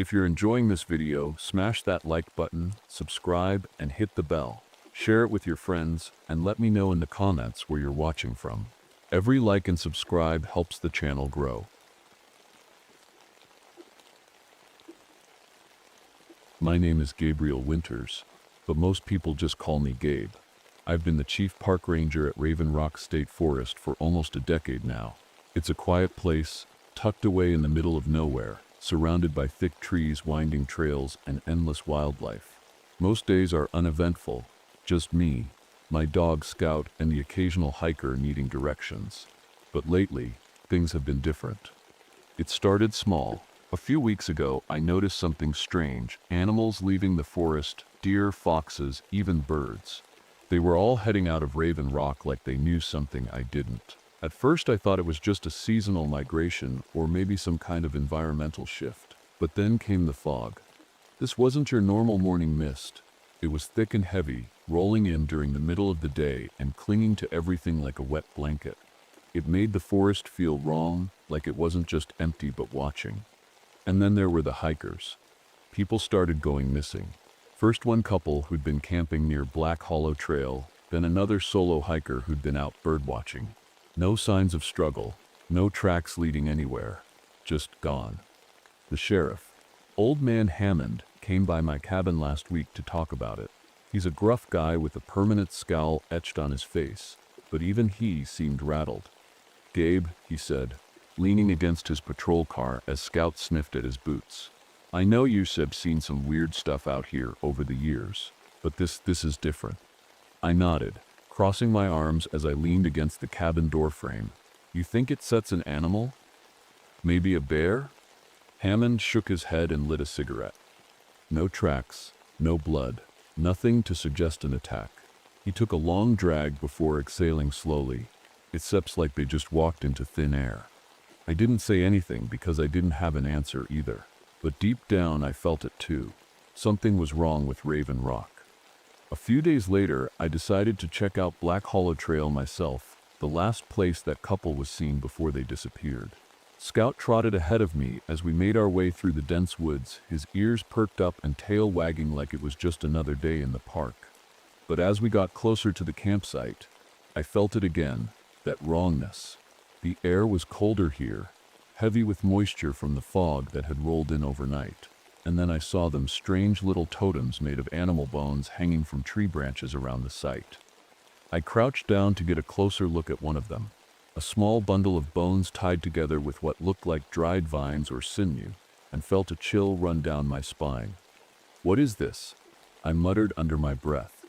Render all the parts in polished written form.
If you're enjoying this video, smash that like button, subscribe, and hit the bell. Share it with your friends, and let me know in the comments where you're watching from. Every like and subscribe helps the channel grow. My name is Gabriel Winters, but most people just call me Gabe. I've been the chief park ranger at Raven Rock State Forest for almost a decade now. It's a quiet place, tucked away in the middle of nowhere, surrounded by thick trees, winding trails, and endless wildlife. Most days are uneventful, just me, my dog Scout, and the occasional hiker needing directions. But lately, things have been different. It started small. A few weeks ago, I noticed something strange: animals leaving the forest, deer, foxes, even birds. They were all heading out of Raven Rock like they knew something I didn't. At first I thought it was just a seasonal migration or maybe some kind of environmental shift. But then came the fog. This wasn't your normal morning mist. It was thick and heavy, rolling in during the middle of the day and clinging to everything like a wet blanket. It made the forest feel wrong, like it wasn't just empty but watching. And then there were the hikers. People started going missing. First one couple who'd been camping near Black Hollow Trail, then another solo hiker who'd been out birdwatching. No signs of struggle, no tracks leading anywhere, just gone. The sheriff, Old Man Hammond, came by my cabin last week to talk about it. He's a gruff guy with a permanent scowl etched on his face, but even he seemed rattled. "Gabe," he said, leaning against his patrol car as Scout sniffed at his boots. "I know you've seen some weird stuff out here over the years, but this is different." I nodded, crossing my arms as I leaned against the cabin door frame. "You think it sets an animal? Maybe a bear?" Hammond shook his head and lit a cigarette. "No tracks, no blood, nothing to suggest an attack." He took a long drag before exhaling slowly. "It seems like they just walked into thin air." I didn't say anything because I didn't have an answer either. But deep down I felt it too. Something was wrong with Raven Rock. A few days later, I decided to check out Black Hollow Trail myself, the last place that couple was seen before they disappeared. Scout trotted ahead of me as we made our way through the dense woods, his ears perked up and tail wagging like it was just another day in the park. But as we got closer to the campsite, I felt it again, that wrongness. The air was colder here, heavy with moisture from the fog that had rolled in overnight. And then I saw them strange little totems made of animal bones hanging from tree branches around the site. I crouched down to get a closer look at one of them, a small bundle of bones tied together with what looked like dried vines or sinew, and felt a chill run down my spine. "What is this?" I muttered under my breath.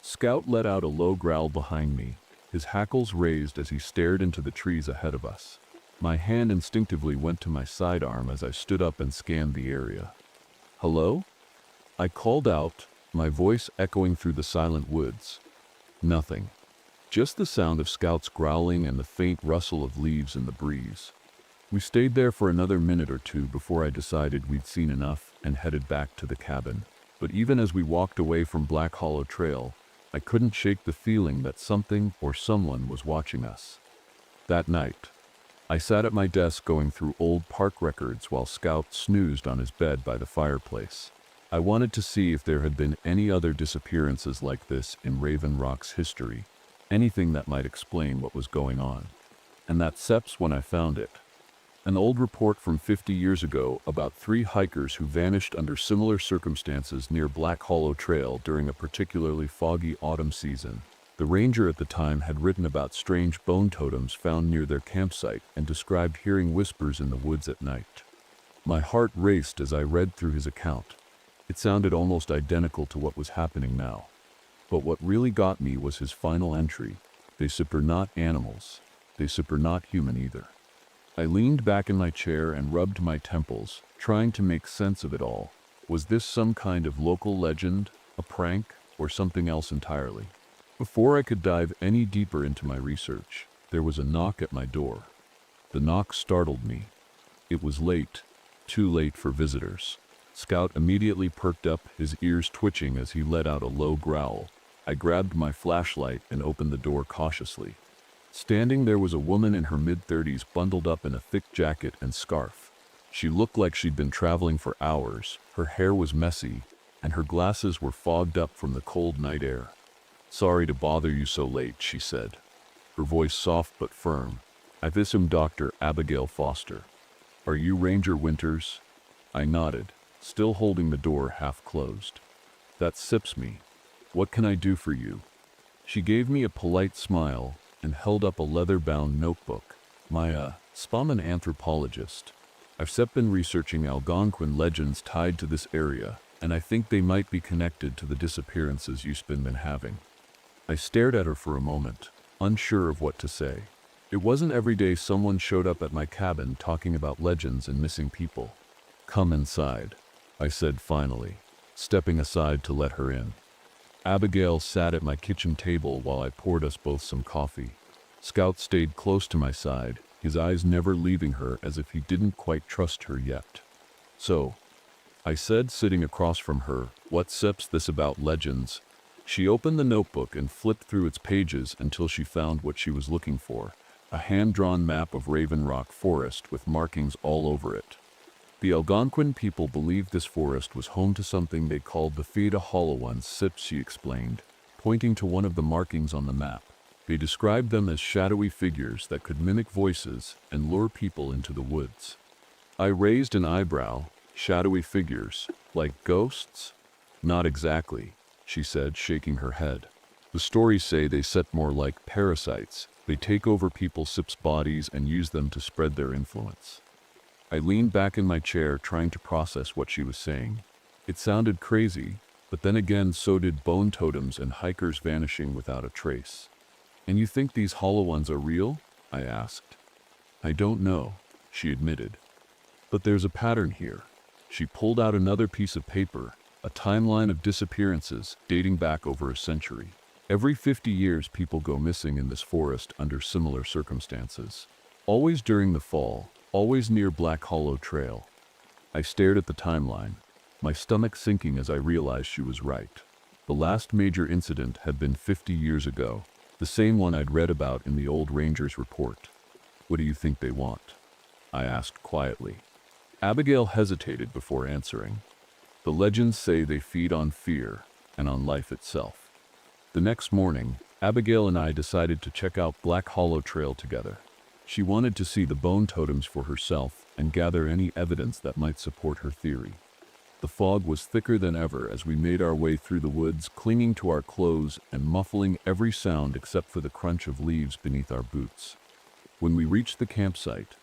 Scout let out a low growl behind me, his hackles raised as he stared into the trees ahead of us. My hand instinctively went to my sidearm as I stood up and scanned the area. "Hello?" I called out, my voice echoing through the silent woods. Nothing. Just the sound of Scout's growling and the faint rustle of leaves in the breeze. We stayed there for another minute or two before I decided we'd seen enough and headed back to the cabin. But even as we walked away from Black Hollow Trail, I couldn't shake the feeling that something or someone was watching us. That night, I sat at my desk going through old park records while Scout snoozed on his bed by the fireplace. I wanted to see if there had been any other disappearances like this in Raven Rock's history, anything that might explain what was going on. And that's when I found it. An old report from 50 years ago about 3 hikers who vanished under similar circumstances near Black Hollow Trail during a particularly foggy autumn season. The ranger at the time had written about strange bone totems found near their campsite and described hearing whispers in the woods at night. My heart raced as I read through his account. It sounded almost identical to what was happening now. But what really got me was his final entry. "They are not animals. They are not human either." I leaned back in my chair and rubbed my temples, trying to make sense of it all. Was this some kind of local legend, a prank, or something else entirely? Before I could dive any deeper into my research, there was a knock at my door. The knock startled me. It was late, too late for visitors. Scout immediately perked up, his ears twitching as he let out a low growl. I grabbed my flashlight and opened the door cautiously. Standing there was a woman in her mid-30s, bundled up in a thick jacket and scarf. She looked like she'd been traveling for hours, her hair was messy, and her glasses were fogged up from the cold night air. "Sorry to bother you so late," she said, her voice soft but firm. "I've assumed Dr. Abigail Foster. Are you Ranger Winters?" I nodded, still holding the door half closed. "That sips me. What can I do for you?" She gave me a polite smile and held up a leather-bound notebook. I'm an anthropologist. I've been researching Algonquin legends tied to this area, and I think they might be connected to the disappearances you've been having." I stared at her for a moment, unsure of what to say. It wasn't every day someone showed up at my cabin talking about legends and missing people. "Come inside," I said finally, stepping aside to let her in. Abigail sat at my kitchen table while I poured us both some coffee. Scout stayed close to my side, his eyes never leaving her, as if he didn't quite trust her yet. "So," I said, sitting across from her, "what's this about legends?" She opened the notebook and flipped through its pages until she found what she was looking for, a hand-drawn map of Raven Rock Forest with markings all over it. The Algonquin people believed this forest was home to something they called the Theta Hollow Ones, she explained, pointing to one of the markings on the map. They described them as shadowy figures that could mimic voices and lure people into the woods. I raised an eyebrow. "Shadowy figures? Like ghosts?" "Not exactly," she said, shaking her head. "The stories say they set more like parasites. They take over people's bodies and use them to spread their influence." I leaned back in my chair, trying to process what she was saying. It sounded crazy, but then again so did bone totems and hikers vanishing without a trace. "And you think these hollow ones are real?" I asked. "I don't know," she admitted. "But there's a pattern here." She pulled out another piece of paper, a timeline of disappearances dating back over a century. Every 50 years people go missing in this forest under similar circumstances. Always during the fall, always near Black Hollow Trail. I stared at the timeline, my stomach sinking as I realized she was right. The last major incident had been 50 years ago, the same one I'd read about in the old Ranger's report. "What do you think they want?" I asked quietly. Abigail hesitated before answering. "The legends say they feed on fear and on life itself." The next morning, Abigail and I decided to check out Black Hollow Trail together. She wanted to see the bone totems for herself and gather any evidence that might support her theory. The fog was thicker than ever as we made our way through the woods, clinging to our clothes and muffling every sound except for the crunch of leaves beneath our boots. When we reached the campsite,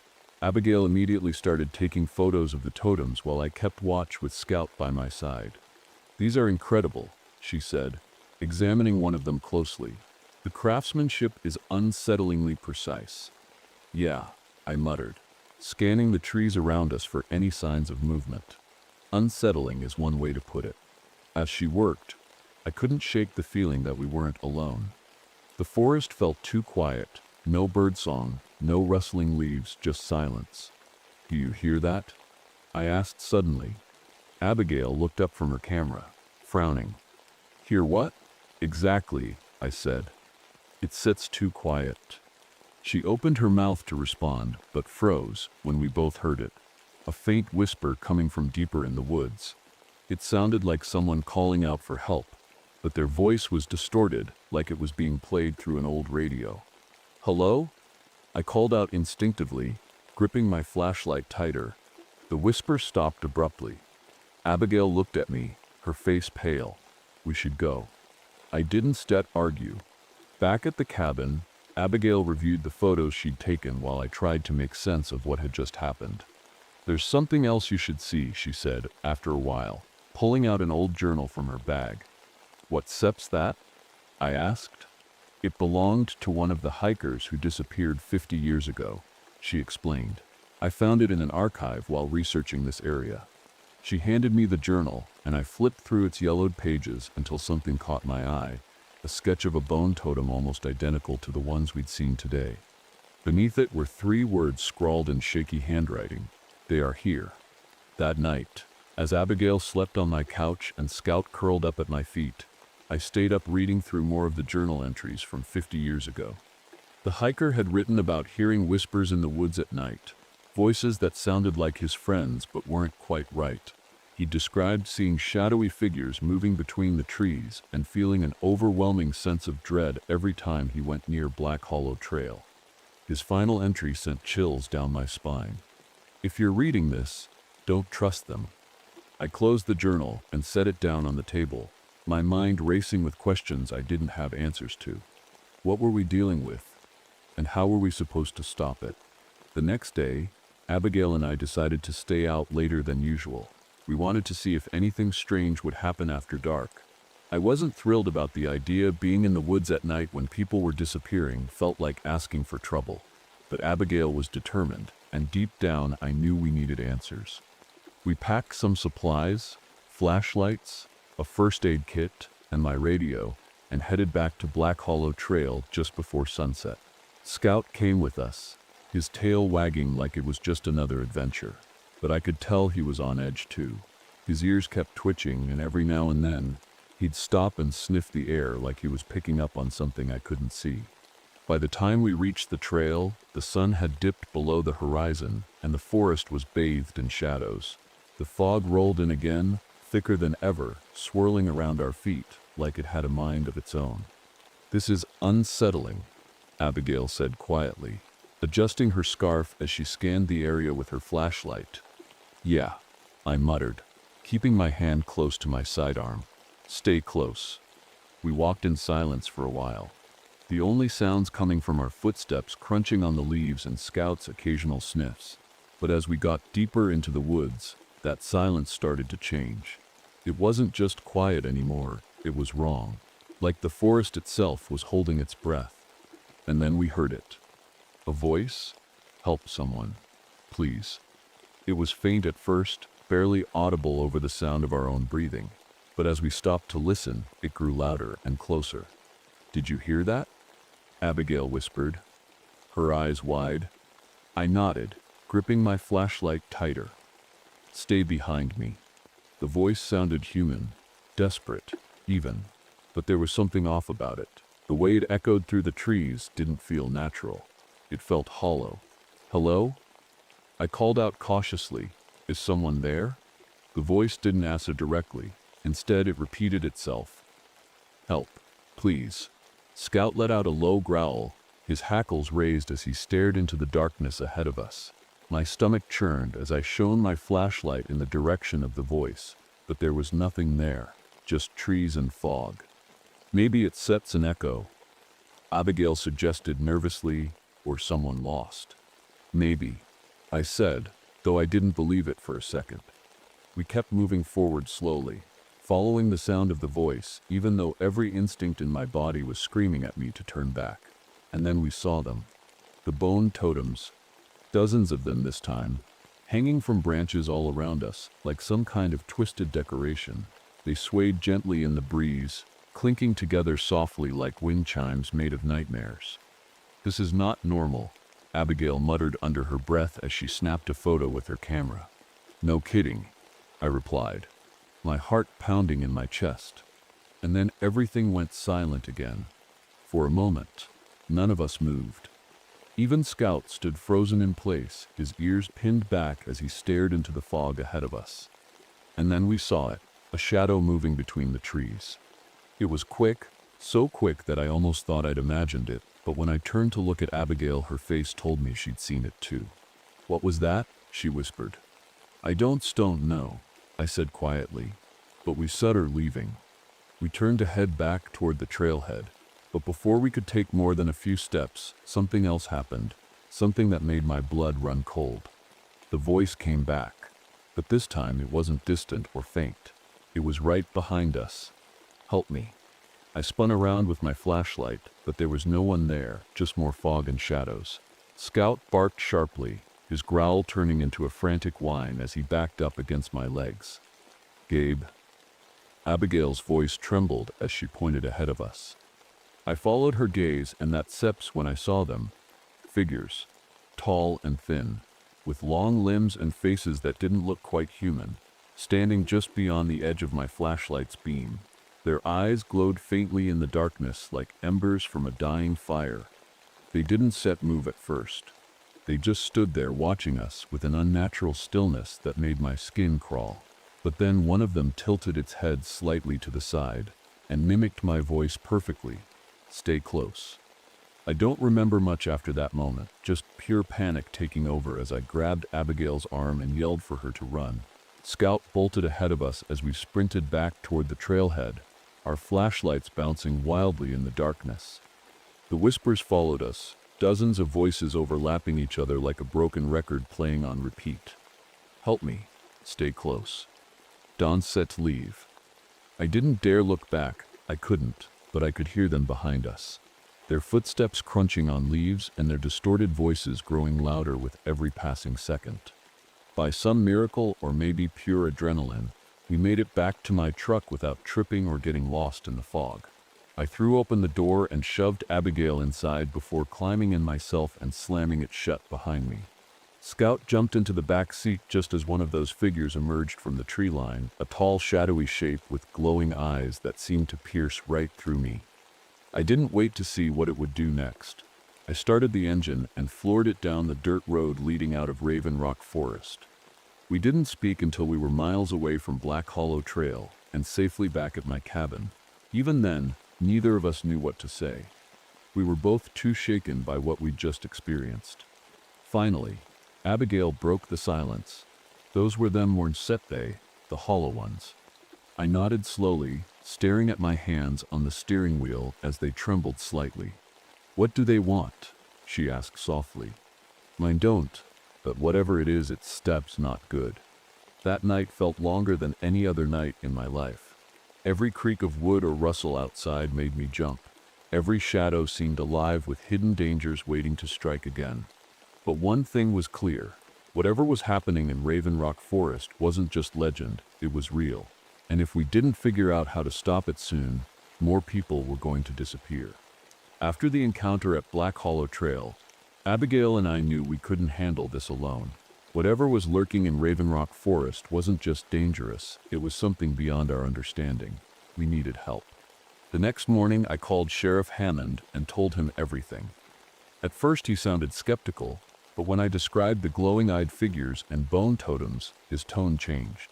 Abigail immediately started taking photos of the totems while I kept watch with Scout by my side. "These are incredible," she said, examining one of them closely. "The craftsmanship is unsettlingly precise." "Yeah," I muttered, scanning the trees around us for any signs of movement. Unsettling is one way to put it. As she worked, I couldn't shake the feeling that we weren't alone. The forest felt too quiet, no birdsong, no rustling leaves, just silence. "Do you hear that?" I asked suddenly. Abigail looked up from her camera, frowning. "Hear what?" "Exactly," I said. "It sits too quiet." She opened her mouth to respond, but froze when we both heard it. A faint whisper coming from deeper in the woods. It sounded like someone calling out for help, but their voice was distorted, like it was being played through an old radio. "Hello?" I called out instinctively, gripping my flashlight tighter. The whisper stopped abruptly. Abigail looked at me, her face pale. "We should go." I didn't argue. Back at the cabin, Abigail reviewed the photos she'd taken while I tried to make sense of what had just happened. "There's something else you should see," she said after a while, pulling out an old journal from her bag. "What's that?" I asked. "It belonged to one of the hikers who disappeared 50 years ago," she explained. "I found it in an archive while researching this area." She handed me the journal, and I flipped through its yellowed pages until something caught my eye, a sketch of a bone totem almost identical to the ones we'd seen today. Beneath it were 3 words scrawled in shaky handwriting. "They are here." That night, as Abigail slept on my couch and Scout curled up at my feet, I stayed up reading through more of the journal entries from 50 years ago. The hiker had written about hearing whispers in the woods at night, voices that sounded like his friends but weren't quite right. He described seeing shadowy figures moving between the trees and feeling an overwhelming sense of dread every time he went near Black Hollow Trail. His final entry sent chills down my spine. If you're reading this, don't trust them. I closed the journal and set it down on the table, my mind racing with questions I didn't have answers to. What were we dealing with? And how were we supposed to stop it? The next day, Abigail and I decided to stay out later than usual. We wanted to see if anything strange would happen after dark. I wasn't thrilled about the idea. Being in the woods at night when people were disappearing felt like asking for trouble. But Abigail was determined, and deep down I knew we needed answers. We packed some supplies, flashlights, a first aid kit, and my radio, and headed back to Black Hollow Trail just before sunset. Scout came with us, his tail wagging like it was just another adventure. But I could tell he was on edge too. His ears kept twitching, and every now and then, he'd stop and sniff the air like he was picking up on something I couldn't see. By the time we reached the trail, the sun had dipped below the horizon, and the forest was bathed in shadows. The fog rolled in again, thicker than ever, swirling around our feet like it had a mind of its own. "This is unsettling," Abigail said quietly, adjusting her scarf as she scanned the area with her flashlight. "Yeah," I muttered, keeping my hand close to my sidearm. "Stay close." We walked in silence for a while, the only sounds coming from our footsteps crunching on the leaves and Scout's occasional sniffs. But as we got deeper into the woods, that silence started to change. It wasn't just quiet anymore, it was wrong, like the forest itself was holding its breath. And then we heard it. A voice? "Help someone, please." It was faint at first, barely audible over the sound of our own breathing. But as we stopped to listen, it grew louder and closer. "Did you hear that?" Abigail whispered, her eyes wide. I nodded, gripping my flashlight tighter. "Stay behind me." The voice sounded human, desperate, even, but there was something off about it. The way it echoed through the trees didn't feel natural. It felt hollow. "Hello?" I called out cautiously, "Is someone there?" The voice didn't answer directly. Instead, it repeated itself. "Help, please." Scout let out a low growl, his hackles raised as he stared into the darkness ahead of us. My stomach churned as I shone my flashlight in the direction of the voice, but there was nothing there, just trees and fog. "Maybe it sets an echo," Abigail suggested nervously, "or someone lost." "Maybe," I said, though I didn't believe it for a second. We kept moving forward slowly, following the sound of the voice, even though every instinct in my body was screaming at me to turn back. And then we saw them. The bone totems, dozens of them this time, hanging from branches all around us, like some kind of twisted decoration. They swayed gently in the breeze, clinking together softly like wind chimes made of nightmares. "This is not normal," Abigail muttered under her breath as she snapped a photo with her camera. "No kidding," I replied, my heart pounding in my chest. And then everything went silent again. For a moment, none of us moved. Even Scout stood frozen in place, his ears pinned back as he stared into the fog ahead of us. And then we saw it, a shadow moving between the trees. It was quick, so quick that I almost thought I'd imagined it, but when I turned to look at Abigail, her face told me she'd seen it too. "What was that?" she whispered. "I don't know," I said quietly, but we saw her leaving. We turned to head back toward the trailhead, but before we could take more than a few steps, something else happened, something that made my blood run cold. The voice came back, but this time it wasn't distant or faint. It was right behind us. "Help me." I spun around with my flashlight, but there was no one there, just more fog and shadows. Scout barked sharply, his growl turning into a frantic whine as he backed up against my legs. "Gabe." Abigail's voice trembled as she pointed ahead of us. I followed her gaze, and that steps when I saw them. Figures, tall and thin, with long limbs and faces that didn't look quite human, standing just beyond the edge of my flashlight's beam. Their eyes glowed faintly in the darkness like embers from a dying fire. They didn't move at first. They just stood there watching us with an unnatural stillness that made my skin crawl. But then one of them tilted its head slightly to the side and mimicked my voice perfectly. "Stay close." I don't remember much after that moment, just pure panic taking over as I grabbed Abigail's arm and yelled for her to run. Scout bolted ahead of us as we sprinted back toward the trailhead, our flashlights bouncing wildly in the darkness. The whispers followed us, dozens of voices overlapping each other like a broken record playing on repeat. "Help me. Stay close." Dawn set to leave. I didn't dare look back. I couldn't, but I could hear them behind us. Their footsteps crunching on leaves and their distorted voices growing louder with every passing second. By some miracle, or maybe pure adrenaline, we made it back to my truck without tripping or getting lost in the fog. I threw open the door and shoved Abigail inside before climbing in myself and slamming it shut behind me. Scout jumped into the back seat just as one of those figures emerged from the tree line, a tall, shadowy shape with glowing eyes that seemed to pierce right through me. I didn't wait to see what it would do next. I started the engine and floored it down the dirt road leading out of Raven Rock Forest. We didn't speak until we were miles away from Black Hollow Trail and safely back at my cabin. Even then, neither of us knew what to say. We were both too shaken by what we'd just experienced. Finally, Abigail broke the silence. "Those were them, weren't they? The hollow ones." I nodded slowly, staring at my hands on the steering wheel as they trembled slightly. "What do they want?" she asked softly. "Mine don't, but whatever it is, it steps not good." That night felt longer than any other night in my life. Every creak of wood or rustle outside made me jump. Every shadow seemed alive with hidden dangers waiting to strike again. But one thing was clear. Whatever was happening in Raven Rock Forest wasn't just legend, it was real. And if we didn't figure out how to stop it soon, more people were going to disappear. After the encounter at Black Hollow Trail, Abigail and I knew we couldn't handle this alone. Whatever was lurking in Raven Rock Forest wasn't just dangerous, it was something beyond our understanding. We needed help. The next morning, I called Sheriff Hammond and told him everything. At first he sounded skeptical, but when I described the glowing-eyed figures and bone totems, his tone changed.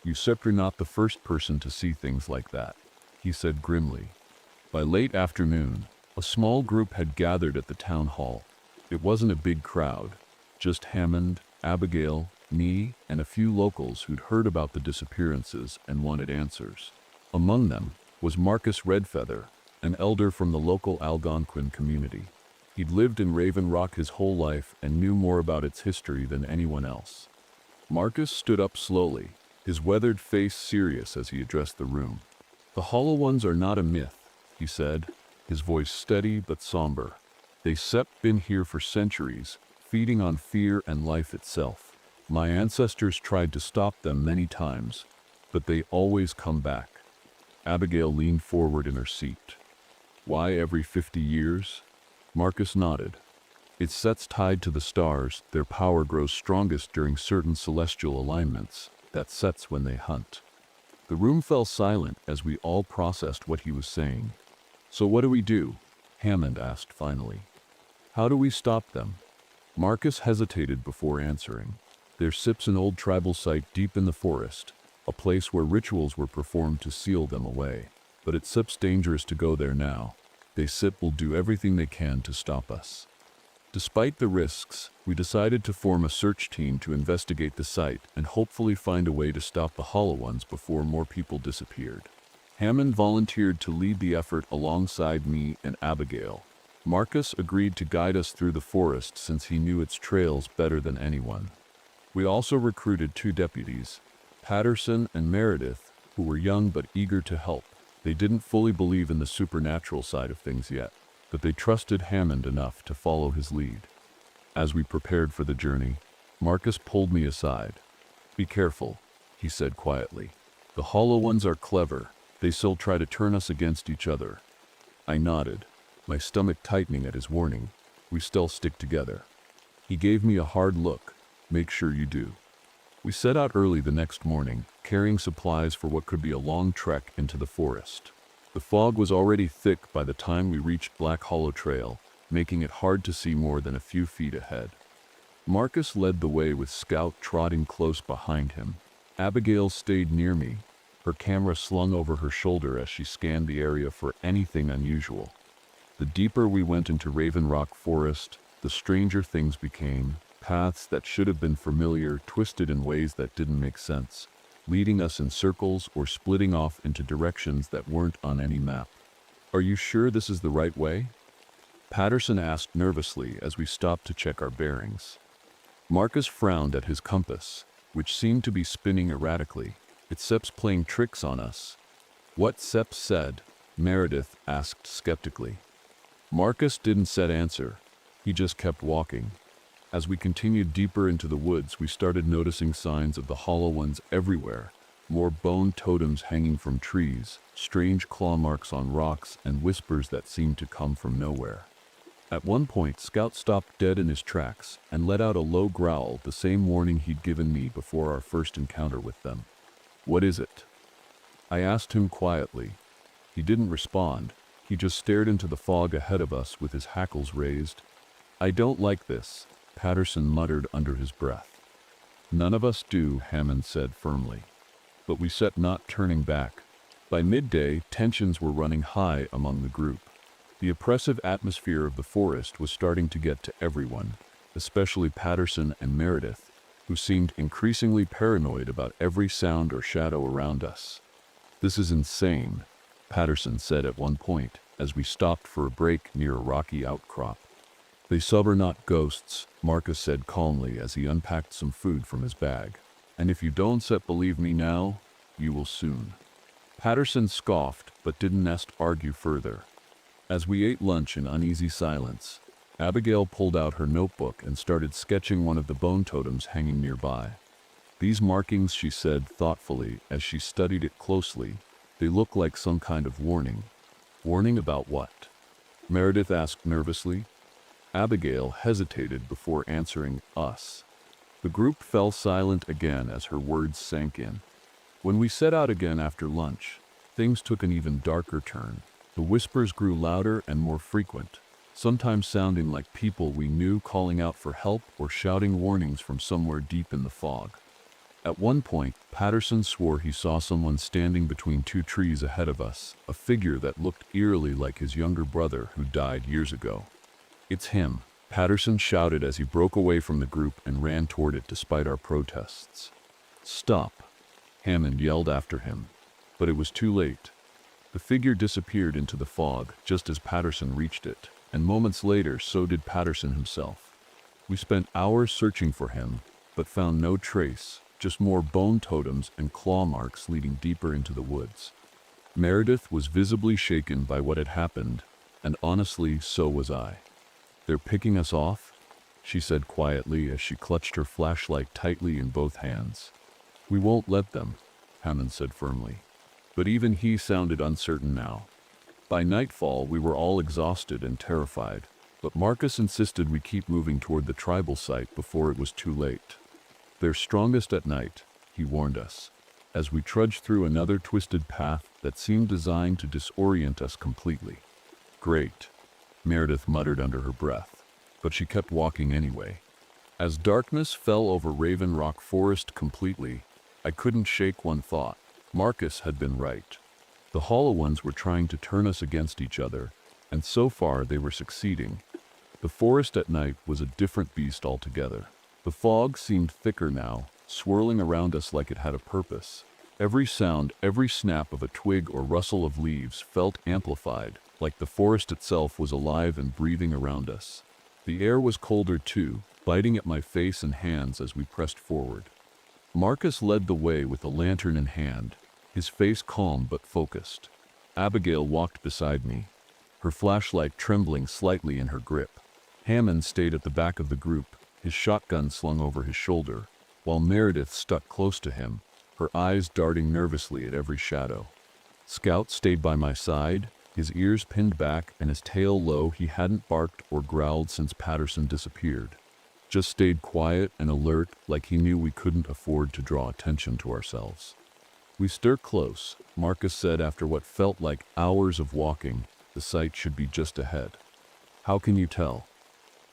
"You're not the first person to see things like that," he said grimly. By late afternoon, a small group had gathered at the town hall. It wasn't a big crowd, just Hammond, Abigail, me, and a few locals who'd heard about the disappearances and wanted answers. Among them was Marcus Redfeather, an elder from the local Algonquin community. He'd lived in Raven Rock his whole life and knew more about its history than anyone else. Marcus stood up slowly, his weathered face serious as he addressed the room. "The Hollow Ones are not a myth," he said, his voice steady but somber. "They've been here for centuries, feeding on fear and life itself. My ancestors tried to stop them many times, but they always come back." Abigail leaned forward in her seat. "Why every 50 years? Marcus nodded. "It's sets tied to the stars. Their power grows strongest during certain celestial alignments. That sets when they hunt." The room fell silent as we all processed what he was saying. "So what do we do?" Hammond asked finally. "How do we stop them?" Marcus hesitated before answering. "There sits an old tribal site deep in the forest, a place where rituals were performed to seal them away. But it's dangerous to go there now. They will do everything they can to stop us." Despite the risks, we decided to form a search team to investigate the site and hopefully find a way to stop the Hollow Ones before more people disappeared. Hammond volunteered to lead the effort alongside me and Abigail. Marcus agreed to guide us through the forest since he knew its trails better than anyone. We also recruited 2 deputies, Patterson and Meredith, who were young but eager to help. They didn't fully believe in the supernatural side of things yet, but they trusted Hammond enough to follow his lead. As we prepared for the journey, Marcus pulled me aside. "Be careful," he said quietly. "The Hollow Ones are clever. They still try to turn us against each other." I nodded, my stomach tightening at his warning. "We still stick together." He gave me a hard look. "Make sure you do." We set out early the next morning, carrying supplies for what could be a long trek into the forest. The fog was already thick by the time we reached Black Hollow Trail, making it hard to see more than a few feet ahead. Marcus led the way with Scout trotting close behind him. Abigail stayed near me, her camera slung over her shoulder as she scanned the area for anything unusual. The deeper we went into Raven Rock Forest, the stranger things became. Paths that should have been familiar twisted in ways that didn't make sense, leading us in circles or splitting off into directions that weren't on any map. "Are you sure this is the right way?" Patterson asked nervously as we stopped to check our bearings. Marcus frowned at his compass, which seemed to be spinning erratically. "It's Sep's playing tricks on us." "What Sep said?" Meredith asked skeptically. Marcus didn't set answer. He just kept walking. As we continued deeper into the woods, we started noticing signs of the Hollow Ones everywhere. More bone totems hanging from trees, strange claw marks on rocks, and whispers that seemed to come from nowhere. At one point, Scout stopped dead in his tracks and let out a low growl, the same warning he'd given me before our first encounter with them. "What is it?" I asked him quietly. He didn't respond. He just stared into the fog ahead of us with his hackles raised. "I don't like this," Patterson muttered under his breath. "None of us do," Hammond said firmly. But we set not turning back. By midday, tensions were running high among the group. The oppressive atmosphere of the forest was starting to get to everyone, especially Patterson and Meredith, who seemed increasingly paranoid about every sound or shadow around us. "This is insane," Patterson said at one point, as we stopped for a break near a rocky outcrop. "They are not ghosts," Marcus said calmly as he unpacked some food from his bag. "And if you don't believe me now, you will soon." Patterson scoffed, but didn't argue further. As we ate lunch in uneasy silence, Abigail pulled out her notebook and started sketching one of the bone totems hanging nearby. "These markings," she said thoughtfully as she studied it closely, "they look like some kind of warning." "Warning about what?" Meredith asked nervously. Abigail hesitated before answering us. The group fell silent again as her words sank in. When we set out again after lunch, things took an even darker turn. The whispers grew louder and more frequent, sometimes sounding like people we knew calling out for help or shouting warnings from somewhere deep in the fog. At one point, Patterson swore he saw someone standing between two trees ahead of us, a figure that looked eerily like his younger brother who died years ago. "It's him," Patterson shouted as he broke away from the group and ran toward it despite our protests. "Stop," Hammond yelled after him, but it was too late. The figure disappeared into the fog just as Patterson reached it, and moments later so did Patterson himself. We spent hours searching for him, but found no trace, just more bone totems and claw marks leading deeper into the woods. Meredith was visibly shaken by what had happened, and honestly, so was I. "They're picking us off?" she said quietly as she clutched her flashlight tightly in both hands. "We won't let them," Hammond said firmly. But even he sounded uncertain now. By nightfall, we were all exhausted and terrified, but Marcus insisted we keep moving toward the tribal site before it was too late. "They're strongest at night," he warned us, as we trudged through another twisted path that seemed designed to disorient us completely. "Great," Meredith muttered under her breath, but she kept walking anyway. As darkness fell over Raven Rock Forest completely, I couldn't shake one thought. Marcus had been right. The Hollow Ones were trying to turn us against each other, and so far they were succeeding. The forest at night was a different beast altogether. The fog seemed thicker now, swirling around us like it had a purpose. Every sound, every snap of a twig or rustle of leaves felt amplified, like the forest itself was alive and breathing around us. The air was colder too, biting at my face and hands as we pressed forward. Marcus led the way with a lantern in hand, his face calm but focused. Abigail walked beside me, her flashlight trembling slightly in her grip. Hammond stayed at the back of the group, his shotgun slung over his shoulder, while Meredith stuck close to him, her eyes darting nervously at every shadow. Scout stayed by my side, his ears pinned back and his tail low. He hadn't barked or growled since Patterson disappeared. Just stayed quiet and alert, like he knew we couldn't afford to draw attention to ourselves. "We stir close," Marcus said after what felt like hours of walking. "The site should be just ahead." "How can you tell?"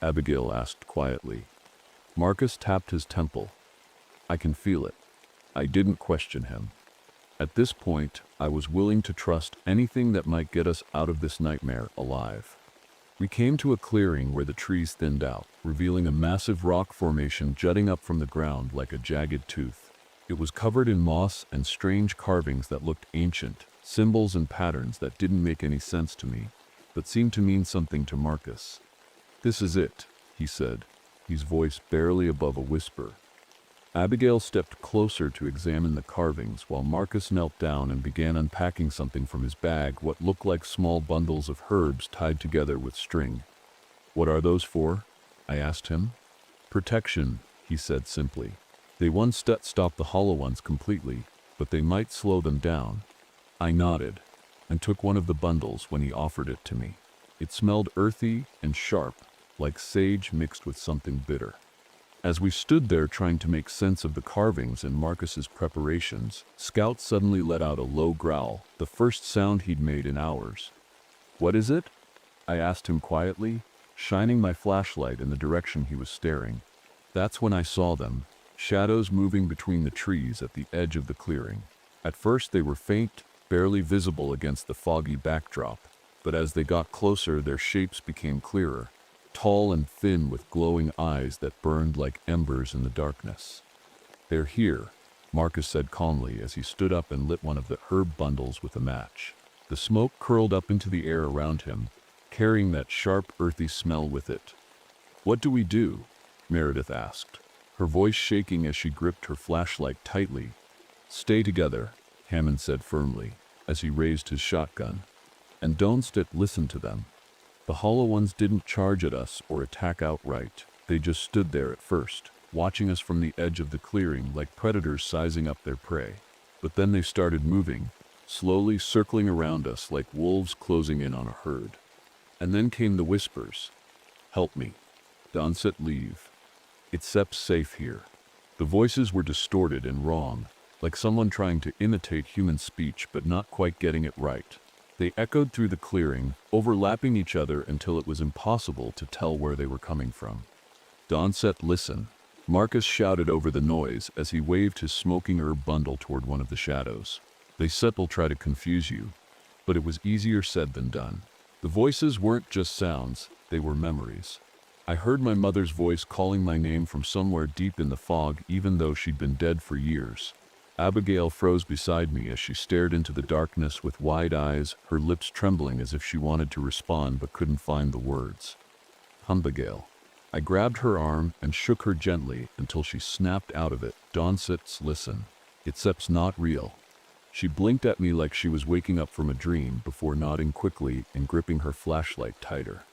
Abigail asked quietly. Marcus tapped his temple. I can feel it. I didn't question him. At this point, I was willing to trust anything that might get us out of this nightmare alive. We came to a clearing where the trees thinned out, revealing a massive rock formation jutting up from the ground like a jagged tooth. It was covered in moss and strange carvings that looked ancient, symbols and patterns that didn't make any sense to me, but seemed to mean something to Marcus. "This is it," he said, his voice barely above a whisper. Abigail stepped closer to examine the carvings while Marcus knelt down and began unpacking something from his bag, what looked like small bundles of herbs tied together with string. "What are those for?" I asked him. "Protection," he said simply. "They won't stop the hollow ones completely, but they might slow them down." I nodded and took one of the bundles when he offered it to me. It smelled earthy and sharp, like sage mixed with something bitter. As we stood there trying to make sense of the carvings and Marcus's preparations, Scout suddenly let out a low growl, the first sound he'd made in hours. "What is it?" I asked him quietly, shining my flashlight in the direction he was staring. That's when I saw them, shadows moving between the trees at the edge of the clearing. At first they were faint, barely visible against the foggy backdrop, but as they got closer their shapes became clearer, tall and thin with glowing eyes that burned like embers in the darkness. "They're here," Marcus said calmly as he stood up and lit one of the herb bundles with a match. The smoke curled up into the air around him, carrying that sharp, earthy smell with it. "What do we do?" Meredith asked, her voice shaking as she gripped her flashlight tightly. "Stay together," Hammond said firmly, as he raised his shotgun. "And don't listen to them." The hollow ones didn't charge at us or attack outright. They just stood there at first, watching us from the edge of the clearing like predators sizing up their prey. But then they started moving, slowly circling around us like wolves closing in on a herd. And then came the whispers. "Help me. Donset, leave. It's safe here." The voices were distorted and wrong, like someone trying to imitate human speech but not quite getting it right. They echoed through the clearing, overlapping each other until it was impossible to tell where they were coming from. "Donset, listen," Marcus shouted over the noise as he waved his smoking herb bundle toward one of the shadows. "They said they'll try to confuse you," but it was easier said than done. The voices weren't just sounds, they were memories. I heard my mother's voice calling my name from somewhere deep in the fog even though she'd been dead for years. Abigail froze beside me as she stared into the darkness with wide eyes, her lips trembling as if she wanted to respond but couldn't find the words. "Abigail." I grabbed her arm and shook her gently until she snapped out of it. "Donset, listen. It's not real." She blinked at me like she was waking up from a dream before nodding quickly and gripping her flashlight tighter.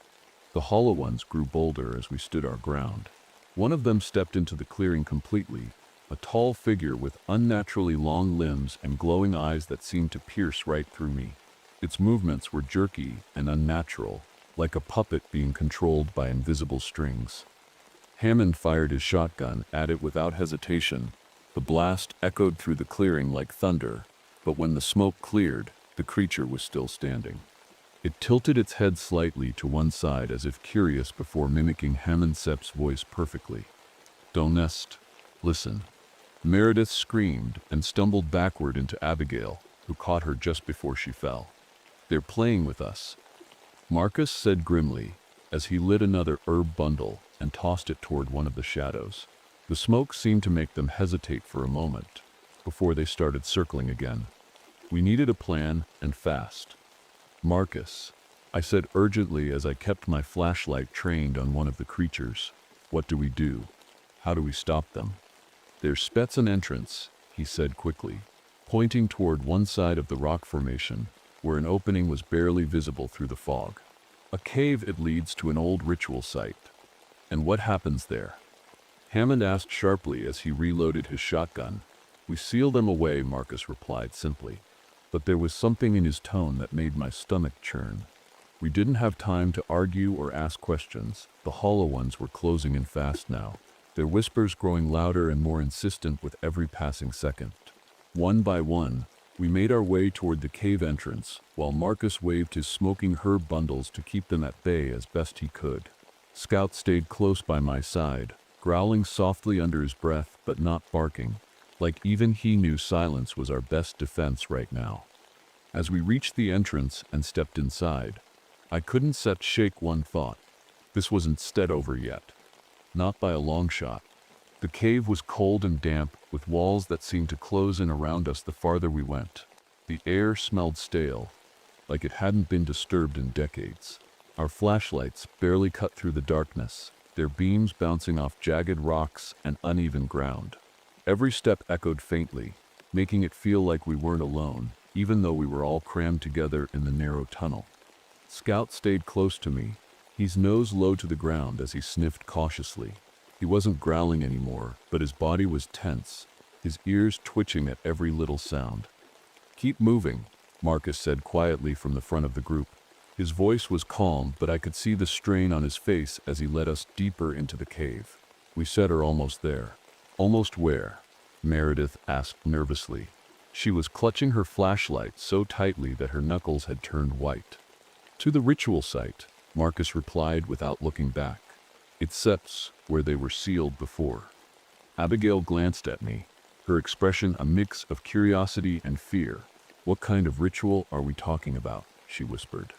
The hollow ones grew bolder as we stood our ground. One of them stepped into the clearing completely, a tall figure with unnaturally long limbs and glowing eyes that seemed to pierce right through me. Its movements were jerky and unnatural, like a puppet being controlled by invisible strings. Hammond fired his shotgun at it without hesitation. The blast echoed through the clearing like thunder, but when the smoke cleared, the creature was still standing. It tilted its head slightly to one side as if curious before mimicking Hammond Sepp's voice perfectly. "Donest, listen." Meredith screamed and stumbled backward into Abigail, who caught her just before she fell. "They're playing with us," Marcus said grimly, as he lit another herb bundle and tossed it toward one of the shadows. The smoke seemed to make them hesitate for a moment, before they started circling again. "We needed a plan, and fast." "Marcus," I said urgently as I kept my flashlight trained on one of the creatures, "what do we do? How do we stop them?" "There's an entrance," he said quickly, pointing toward one side of the rock formation, where an opening was barely visible through the fog. "A cave, it leads to an old ritual site." "And what happens there?" Hammond asked sharply as he reloaded his shotgun. "We seal them away," Marcus replied simply, but there was something in his tone that made my stomach churn. We didn't have time to argue or ask questions. The hollow ones were closing in fast now, their whispers growing louder and more insistent with every passing second. One by one, we made our way toward the cave entrance, while Marcus waved his smoking herb bundles to keep them at bay as best he could. Scout stayed close by my side, growling softly under his breath but not barking, like even he knew silence was our best defense right now. As we reached the entrance and stepped inside, I couldn't shake one thought. This wasn't over yet. Not by a long shot. The cave was cold and damp, with walls that seemed to close in around us the farther we went. The air smelled stale, like it hadn't been disturbed in decades. Our flashlights barely cut through the darkness, their beams bouncing off jagged rocks and uneven ground. Every step echoed faintly, making it feel like we weren't alone, even though we were all crammed together in the narrow tunnel. Scout stayed close to me, his nose low to the ground as he sniffed cautiously. He wasn't growling anymore, but his body was tense, his ears twitching at every little sound. "Keep moving," Marcus said quietly from the front of the group. His voice was calm, but I could see the strain on his face as he led us deeper into the cave. We said are almost there. "Almost where?" Meredith asked nervously. She was clutching her flashlight so tightly that her knuckles had turned white. "To the ritual site," Marcus replied without looking back. "It's steps where they were sealed before." Abigail glanced at me, her expression a mix of curiosity and fear. "What kind of ritual are we talking about?" she whispered.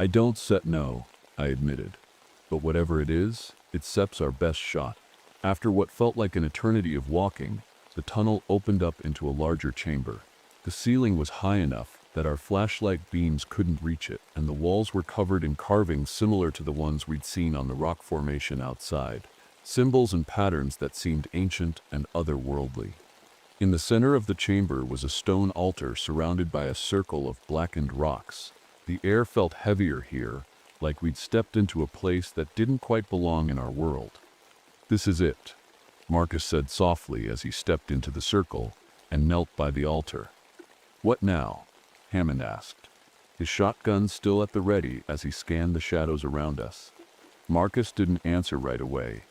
"I don't know," I admitted. "But whatever it is, it sets our best shot." After what felt like an eternity of walking, the tunnel opened up into a larger chamber. The ceiling was high enough that our flashlight beams couldn't reach it, and the walls were covered in carvings similar to the ones we'd seen on the rock formation outside, symbols and patterns that seemed ancient and otherworldly. In the center of the chamber was a stone altar surrounded by a circle of blackened rocks. The air felt heavier here, like we'd stepped into a place that didn't quite belong in our world. "This is it," Marcus said softly as he stepped into the circle and knelt by the altar. "What now?" Hammond asked, his shotgun still at the ready as he scanned the shadows around us. Marcus didn't answer right away.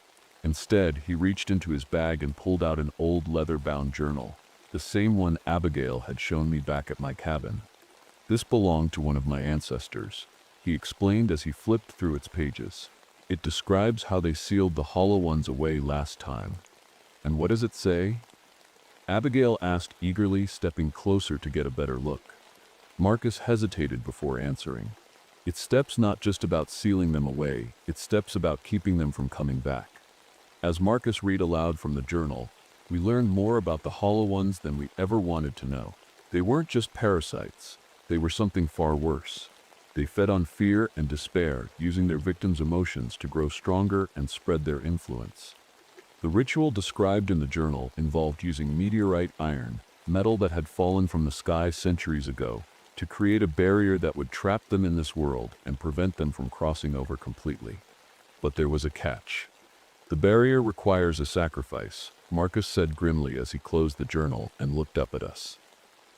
Instead, he reached into his bag and pulled out an old leather-bound journal, the same one Abigail had shown me back at my cabin. "This belonged to one of my ancestors," he explained as he flipped through its pages. "It describes how they sealed the Hollow Ones away last time." "And what does it say?" Abigail asked eagerly, stepping closer to get a better look. Marcus hesitated before answering. "It steps not just about sealing them away, it steps about keeping them from coming back." As Marcus read aloud from the journal, we learned more about the Hollow Ones than we ever wanted to know. They weren't just parasites, they were something far worse. They fed on fear and despair, using their victims' emotions to grow stronger and spread their influence. The ritual described in the journal involved using meteorite iron, metal that had fallen from the sky centuries ago, to create a barrier that would trap them in this world and prevent them from crossing over completely. But there was a catch. "The barrier requires a sacrifice," Marcus said grimly as he closed the journal and looked up at us.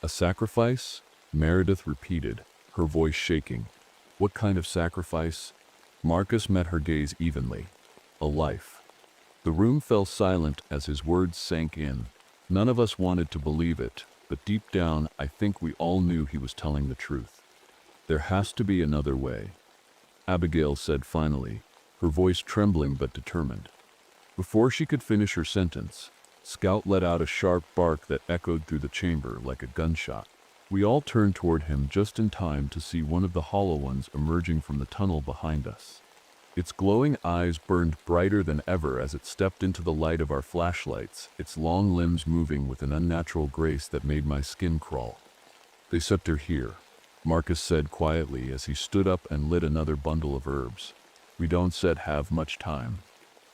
"A sacrifice?" Meredith repeated, her voice shaking. "What kind of sacrifice?" Marcus met her gaze evenly. "A life." The room fell silent as his words sank in. None of us wanted to believe it, but deep down I think we all knew he was telling the truth. "There has to be another way," Abigail said finally, her voice trembling but determined. Before she could finish her sentence, Scout let out a sharp bark that echoed through the chamber like a gunshot. We all turned toward him just in time to see one of the Hollow Ones emerging from the tunnel behind us. Its glowing eyes burned brighter than ever as it stepped into the light of our flashlights, its long limbs moving with an unnatural grace that made my skin crawl. "They set her here," Marcus said quietly as he stood up and lit another bundle of herbs. "We don't have much time."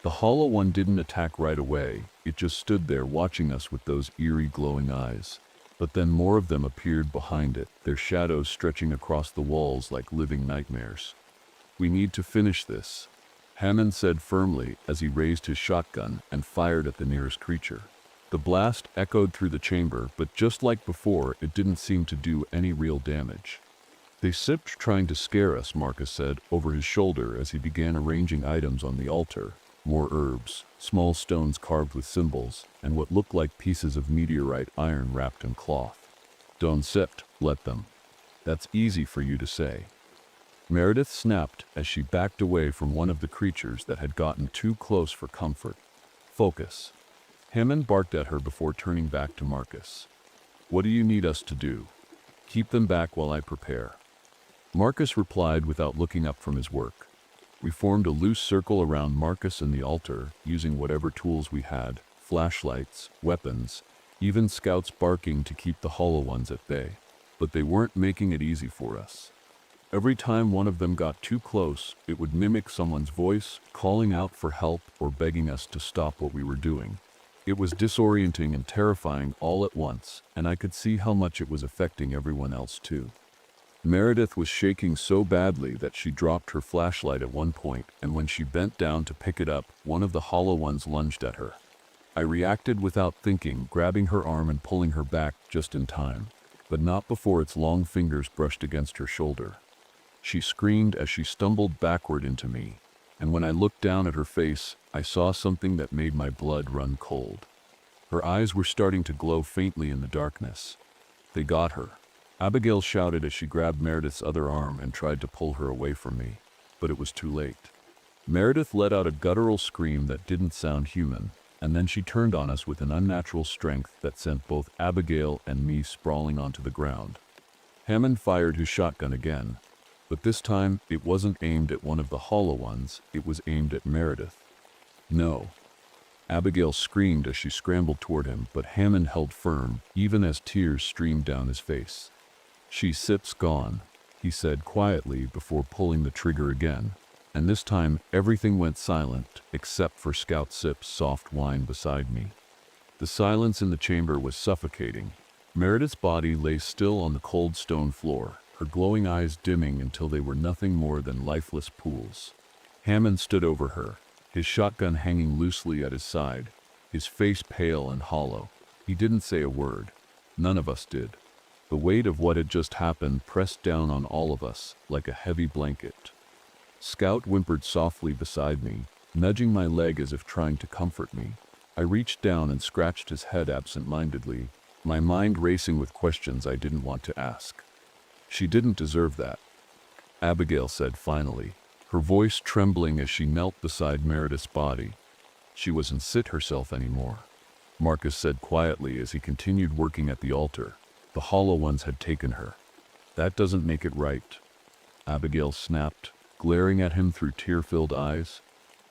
The Hollow One didn't attack right away, it just stood there watching us with those eerie glowing eyes. But then more of them appeared behind it, their shadows stretching across the walls like living nightmares. "We need to finish this," Hammond said firmly as he raised his shotgun and fired at the nearest creature. The blast echoed through the chamber, but just like before, it didn't seem to do any real damage. "They sipped trying to scare us," Marcus said over his shoulder as he began arranging items on the altar. More herbs, small stones carved with symbols, and what looked like pieces of meteorite iron wrapped in cloth. "Don't sift, let them." "That's easy for you to say." Meredith snapped as she backed away from one of the creatures that had gotten too close for comfort. Focus. Hammond barked at her before turning back to Marcus. What do you need us to do? Keep them back while I prepare. Marcus replied without looking up from his work. We formed a loose circle around Marcus and the altar, using whatever tools we had, flashlights, weapons, even scouts barking to keep the Hollow Ones at bay. But they weren't making it easy for us. Every time one of them got too close, it would mimic someone's voice, calling out for help or begging us to stop what we were doing. It was disorienting and terrifying all at once, and I could see how much it was affecting everyone else too. Meredith was shaking so badly that she dropped her flashlight at one point, and when she bent down to pick it up, one of the Hollow Ones lunged at her. I reacted without thinking, grabbing her arm and pulling her back just in time, but not before its long fingers brushed against her shoulder. She screamed as she stumbled backward into me, and when I looked down at her face, I saw something that made my blood run cold. Her eyes were starting to glow faintly in the darkness. They got her. Abigail shouted as she grabbed Meredith's other arm and tried to pull her away from me, but it was too late. Meredith let out a guttural scream that didn't sound human, and then she turned on us with an unnatural strength that sent both Abigail and me sprawling onto the ground. Hammond fired his shotgun again, but this time it wasn't aimed at one of the Hollow Ones, it was aimed at Meredith. No. Abigail screamed as she scrambled toward him, but Hammond held firm, even as tears streamed down his face. "She's gone," he said quietly before pulling the trigger again, and this time everything went silent except for Scout Sip's soft whine beside me. The silence in the chamber was suffocating. Meredith's body lay still on the cold stone floor, her glowing eyes dimming until they were nothing more than lifeless pools. Hammond stood over her, his shotgun hanging loosely at his side, his face pale and hollow. He didn't say a word. None of us did. The weight of what had just happened pressed down on all of us like a heavy blanket. Scout whimpered softly beside me, nudging my leg as if trying to comfort me. I reached down and scratched his head absent-mindedly, my mind racing with questions I didn't want to ask. "She didn't deserve that," Abigail said finally, her voice trembling as she knelt beside Meredith's body. "She wasn't sit herself anymore," Marcus said quietly as he continued working at the altar. "The Hollow Ones had taken her." "That doesn't make it right," Abigail snapped, glaring at him through tear-filled eyes.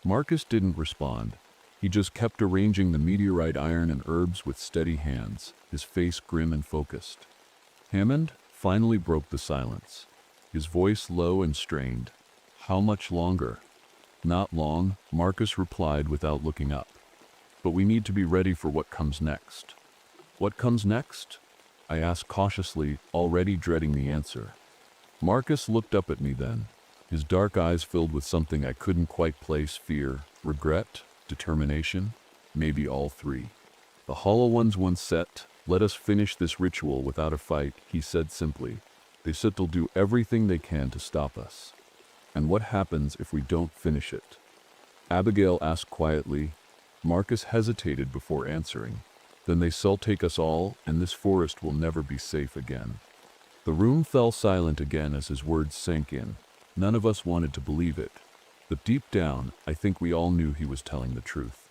Marcus didn't respond. He just kept arranging the meteorite iron and herbs with steady hands, his face grim and focused. Hammond finally broke the silence, his voice low and strained. "How much longer?" "Not long," Marcus replied without looking up. "But we need to be ready for what comes next." "What comes next?" I asked cautiously, already dreading the answer. Marcus looked up at me then, his dark eyes filled with something I couldn't quite place: fear, regret, determination, maybe all three. "The Hollow Ones once set, let us finish this ritual without a fight," he said simply. "They said they'll do everything they can to stop us." "And what happens if we don't finish it?" Abigail asked quietly. Marcus hesitated before answering. "Then they'll take us all, and this forest will never be safe again." The room fell silent again as his words sank in. None of us wanted to believe it, but deep down, I think we all knew he was telling the truth.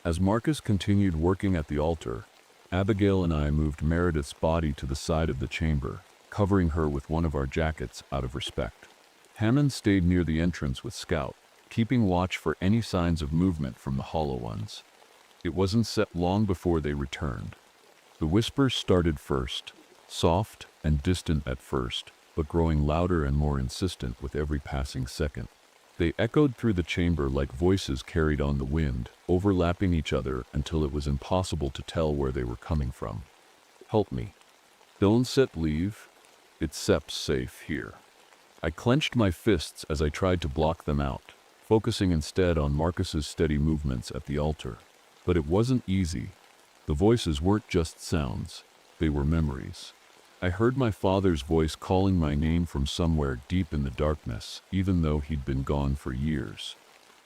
As Marcus continued working at the altar, Abigail and I moved Meredith's body to the side of the chamber, covering her with one of our jackets out of respect. Hammond stayed near the entrance with Scout, keeping watch for any signs of movement from the Hollow Ones. It wasn't set long before they returned. The whispers started first, soft and distant at first, but growing louder and more insistent with every passing second. They echoed through the chamber like voices carried on the wind, overlapping each other until it was impossible to tell where they were coming from. "Help me. Don't leave. It's safe here." I clenched my fists as I tried to block them out, focusing instead on Marcus's steady movements at the altar. But it wasn't easy. The voices weren't just sounds, they were memories. I heard my father's voice calling my name from somewhere deep in the darkness, even though he'd been gone for years.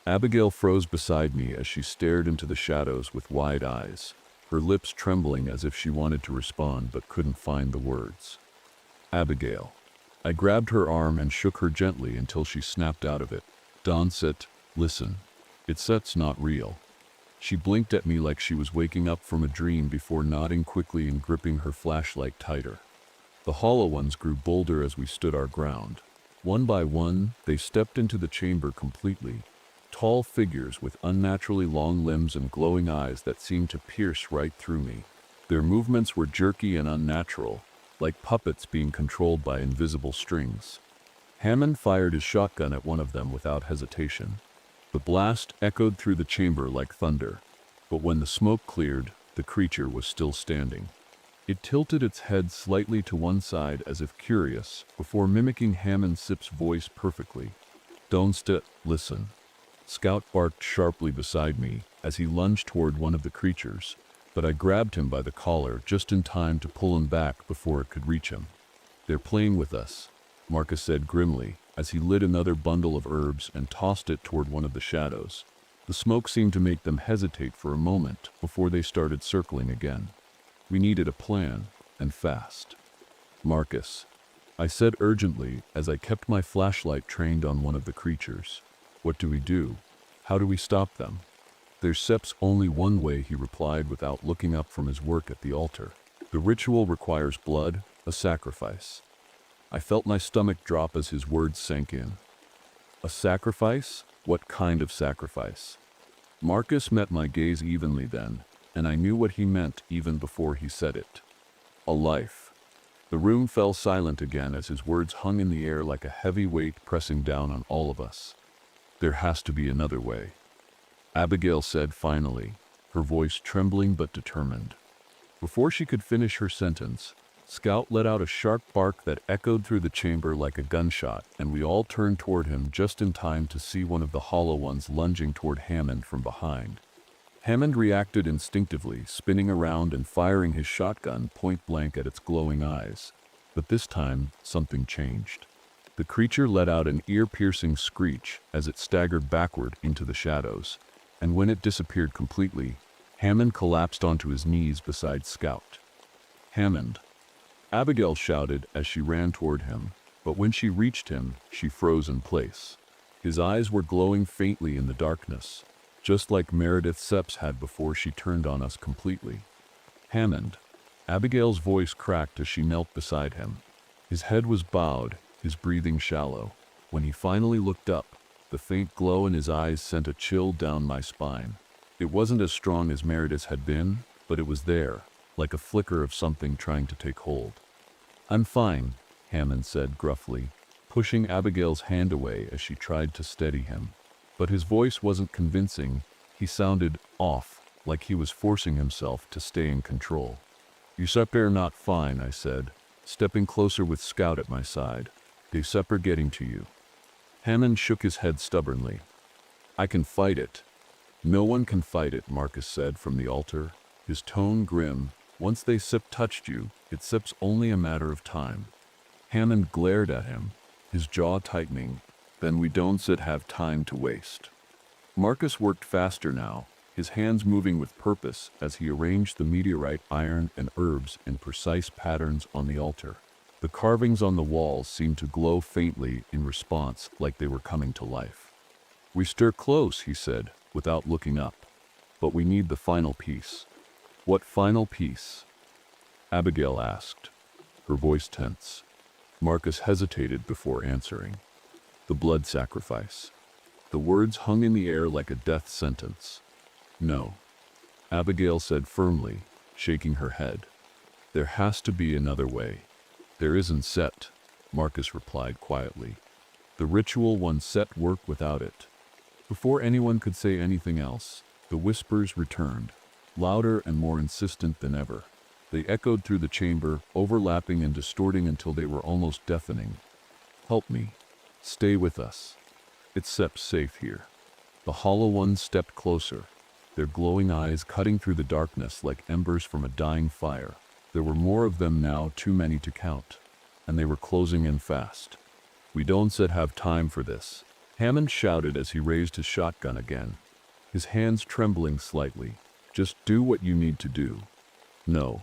Abigail froze beside me as she stared into the shadows with wide eyes, her lips trembling as if she wanted to respond but couldn't find the words. "Abigail." I grabbed her arm and shook her gently until she snapped out of it. "Don't sit. Listen. It's not real." She blinked at me like she was waking up from a dream before nodding quickly and gripping her flashlight tighter. The hollow ones grew bolder as we stood our ground. One by one, they stepped into the chamber completely. Tall figures with unnaturally long limbs and glowing eyes that seemed to pierce right through me. Their movements were jerky and unnatural, like puppets being controlled by invisible strings. Hammond fired his shotgun at one of them without hesitation. The blast echoed through the chamber like thunder, but when the smoke cleared, the creature was still standing. It tilted its head slightly to one side as if curious, before mimicking Hammond Sip's voice perfectly. "Don't listen." Scout barked sharply beside me as he lunged toward one of the creatures, but I grabbed him by the collar just in time to pull him back before it could reach him. "They're playing with us," Marcus said grimly as he lit another bundle of herbs and tossed it toward one of the shadows. The smoke seemed to make them hesitate for a moment before they started circling again. We needed a plan, and fast. "Marcus," I said urgently as I kept my flashlight trained on one of the creatures. "What do we do? How do we stop them?" "There's Sep's only one way," he replied without looking up from his work at the altar. "The ritual requires blood, a sacrifice." I felt my stomach drop as his words sank in. "A sacrifice? What kind of sacrifice?" Marcus met my gaze evenly then, and I knew what he meant even before he said it. "A life." The room fell silent again as his words hung in the air like a heavy weight pressing down on all of us. "There has to be another way," Abigail said finally, her voice trembling but determined. Before she could finish her sentence, Scout let out a sharp bark that echoed through the chamber like a gunshot, and we all turned toward him just in time to see one of the hollow ones lunging toward Hammond from behind. Hammond reacted instinctively, spinning around and firing his shotgun point blank at its glowing eyes. But this time, something changed. The creature let out an ear-piercing screech as it staggered backward into the shadows, and when it disappeared completely, Hammond collapsed onto his knees beside Scout. "Hammond!" Abigail shouted as she ran toward him, but when she reached him, she froze in place. His eyes were glowing faintly in the darkness, just like Meredith Sepps had before she turned on us completely. "Hammond!" Abigail's voice cracked as she knelt beside him. His head was bowed, his breathing shallow. When he finally looked up, the faint glow in his eyes sent a chill down my spine. It wasn't as strong as Meredith's had been, but it was there, like a flicker of something trying to take hold. "I'm fine," Hammond said gruffly, pushing Abigail's hand away as she tried to steady him. But his voice wasn't convincing. He sounded off, like he was forcing himself to stay in control. "You're not fine," I said, stepping closer with Scout at my side. "They're getting to you." Hammond shook his head stubbornly. "I can fight it." "No one can fight it," Marcus said from the altar, his tone grim. "Once they touched you, it's only a matter of time." Hammond glared at him, his jaw tightening. "Then we don't have time to waste." Marcus worked faster now, his hands moving with purpose as he arranged the meteorite, iron, and herbs in precise patterns on the altar. The carvings on the walls seemed to glow faintly in response, like they were coming to life. "We stir close," he said, without looking up. "But we need the final piece." "What final piece?" Abigail asked, her voice tense. Marcus hesitated before answering. "The blood sacrifice." The words hung in the air like a death sentence. "No," Abigail said firmly, shaking her head. "There has to be another way." "There isn't," Marcus replied quietly. "The ritual won't work without it." Before anyone could say anything else, the whispers returned, louder and more insistent than ever. They echoed through the chamber, overlapping and distorting until they were almost deafening. "Help me. Stay with us. It's safe here." The hollow ones stepped closer, their glowing eyes cutting through the darkness like embers from a dying fire. There were more of them now, too many to count, and they were closing in fast. "We don't have time for this," Hammond shouted as he raised his shotgun again, his hands trembling slightly. "Just do what you need to do." "No,"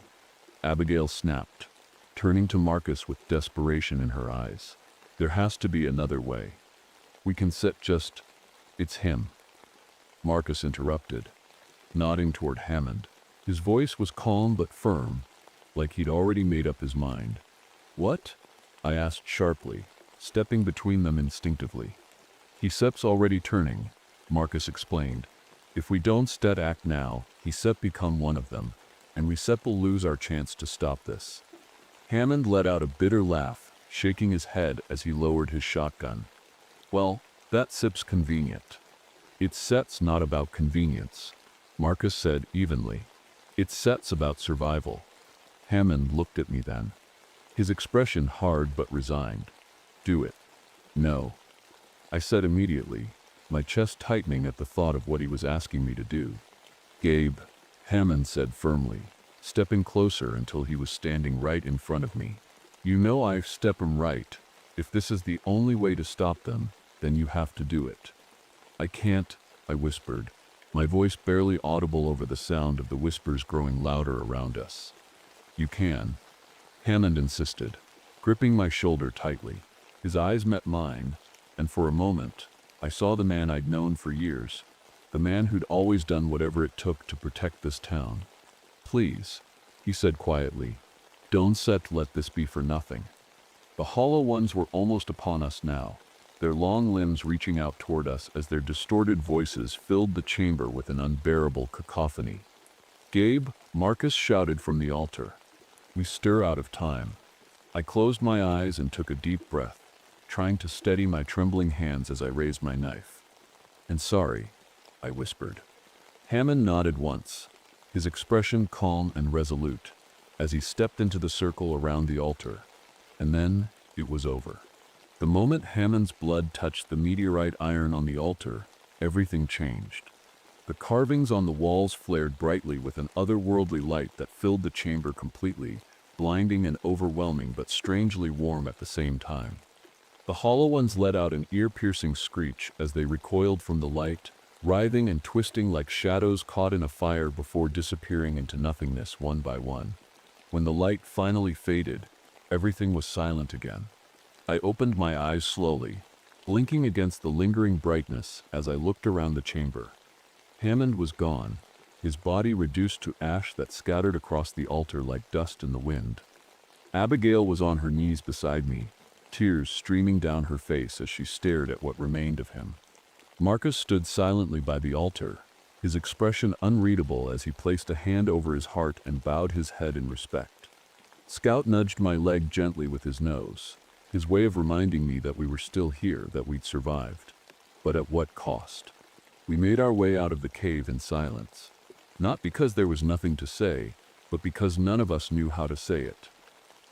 Abigail snapped, turning to Marcus with desperation in her eyes. "There has to be another way. We can it's him." Marcus interrupted. nodding toward Hammond. His voice was calm but firm, like he'd already made up his mind. "What?" I asked sharply, stepping between them instinctively. "He sep's already turning," Marcus explained. "If we don't stet act now, he sep become one of them, and we sep will lose our chance to stop this." Hammond let out a bitter laugh, shaking his head as he lowered his shotgun. "Well, that sip's convenient." "It's set's not about convenience," Marcus said evenly. "It's set's about survival." Hammond looked at me then, his expression hard but resigned. "Do it." "No," I said immediately, my chest tightening at the thought of what he was asking me to do. "Gabe," Hammond said firmly, stepping closer until he was standing right in front of me. "You know I step 'em right. If this is the only way to stop them, then you have to do it." "I can't," I whispered, my voice barely audible over the sound of the whispers growing louder around us. "You can," Hammond insisted, gripping my shoulder tightly. His eyes met mine, and for a moment, I saw the man I'd known for years, the man who'd always done whatever it took to protect this town. "Please," he said quietly, "don't let this be for nothing." The Hollow Ones were almost upon us now, their long limbs reaching out toward us as their distorted voices filled the chamber with an unbearable cacophony. "Gabe," Marcus shouted from the altar. We stir out of time. I closed my eyes and took a deep breath, trying to steady my trembling hands as I raised my knife. "And sorry," I whispered. Hammond nodded once, his expression calm and resolute, as he stepped into the circle around the altar. And then it was over. The moment Hammond's blood touched the meteorite iron on the altar, everything changed. The carvings on the walls flared brightly with an otherworldly light that filled the chamber completely, blinding and overwhelming but strangely warm at the same time. The Hollow Ones let out an ear-piercing screech as they recoiled from the light, writhing and twisting like shadows caught in a fire before disappearing into nothingness one by one. When the light finally faded, everything was silent again. I opened my eyes slowly, blinking against the lingering brightness as I looked around the chamber. Hammond was gone, his body reduced to ash that scattered across the altar like dust in the wind. Abigail was on her knees beside me, tears streaming down her face as she stared at what remained of him. Marcus stood silently by the altar, his expression unreadable as he placed a hand over his heart and bowed his head in respect. Scout nudged my leg gently with his nose, his way of reminding me that we were still here, that we'd survived. But at what cost? We made our way out of the cave in silence. Not because there was nothing to say, but because none of us knew how to say it.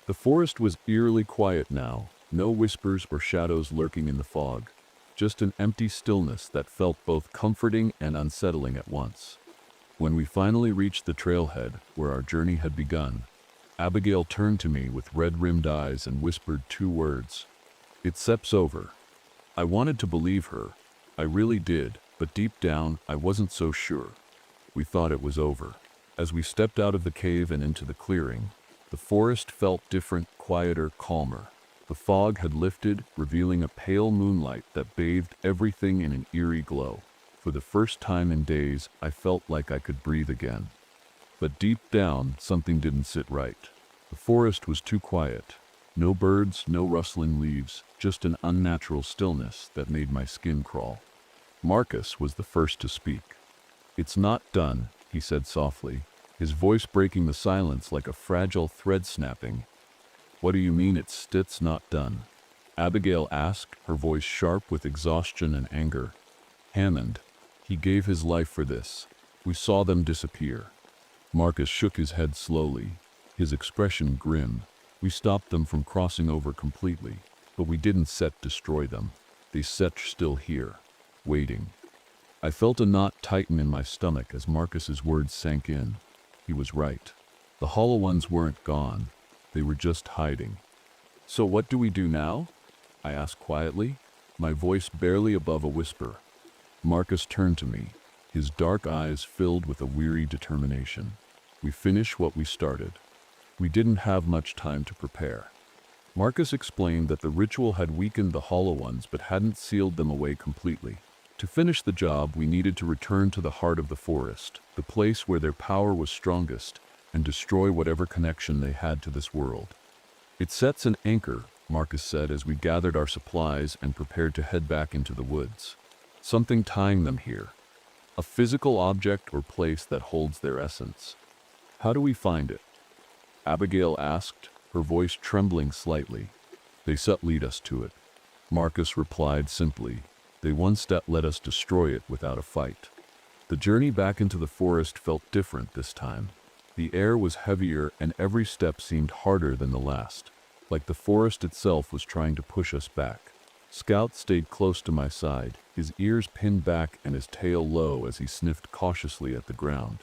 The forest was eerily quiet now, no whispers or shadows lurking in the fog, just an empty stillness that felt both comforting and unsettling at once. When we finally reached the trailhead where our journey had begun, Abigail turned to me with red-rimmed eyes and whispered two words. "It sep's over." I wanted to believe her. I really did, but deep down, I wasn't so sure. We thought it was over. As we stepped out of the cave and into the clearing, the forest felt different, quieter, calmer. The fog had lifted, revealing a pale moonlight that bathed everything in an eerie glow. For the first time in days, I felt like I could breathe again. But deep down, something didn't sit right. The forest was too quiet. No birds, no rustling leaves, just an unnatural stillness that made my skin crawl. Marcus was the first to speak. "It's not done," he said softly, his voice breaking the silence like a fragile thread snapping. "What do you mean it's not done?" Abigail asked, her voice sharp with exhaustion and anger. "Hammond, he gave his life for this. We saw them disappear." Marcus shook his head slowly, his expression grim. "We stopped them from crossing over completely, but we didn't destroy them. They still here, waiting." I felt a knot tighten in my stomach as Marcus's words sank in. He was right. The Hollow Ones weren't gone. They were just hiding. "So what do we do now?" I asked quietly, my voice barely above a whisper. Marcus turned to me, his dark eyes filled with a weary determination. "We finish what we started. We didn't have much time to prepare." Marcus explained that the ritual had weakened the Hollow Ones but hadn't sealed them away completely. To finish the job, we needed to return to the heart of the forest, the place where their power was strongest, and destroy whatever connection they had to this world. "It sets an anchor," Marcus said as we gathered our supplies and prepared to head back into the woods. "Something tying them here. A physical object or place that holds their essence." "How do we find it?" Abigail asked, her voice trembling slightly. "They set lead us to it," Marcus replied simply. "They one step let us destroy it without a fight." The journey back into the forest felt different this time. The air was heavier and every step seemed harder than the last, like the forest itself was trying to push us back. Scout stayed close to my side, his ears pinned back and his tail low as he sniffed cautiously at the ground.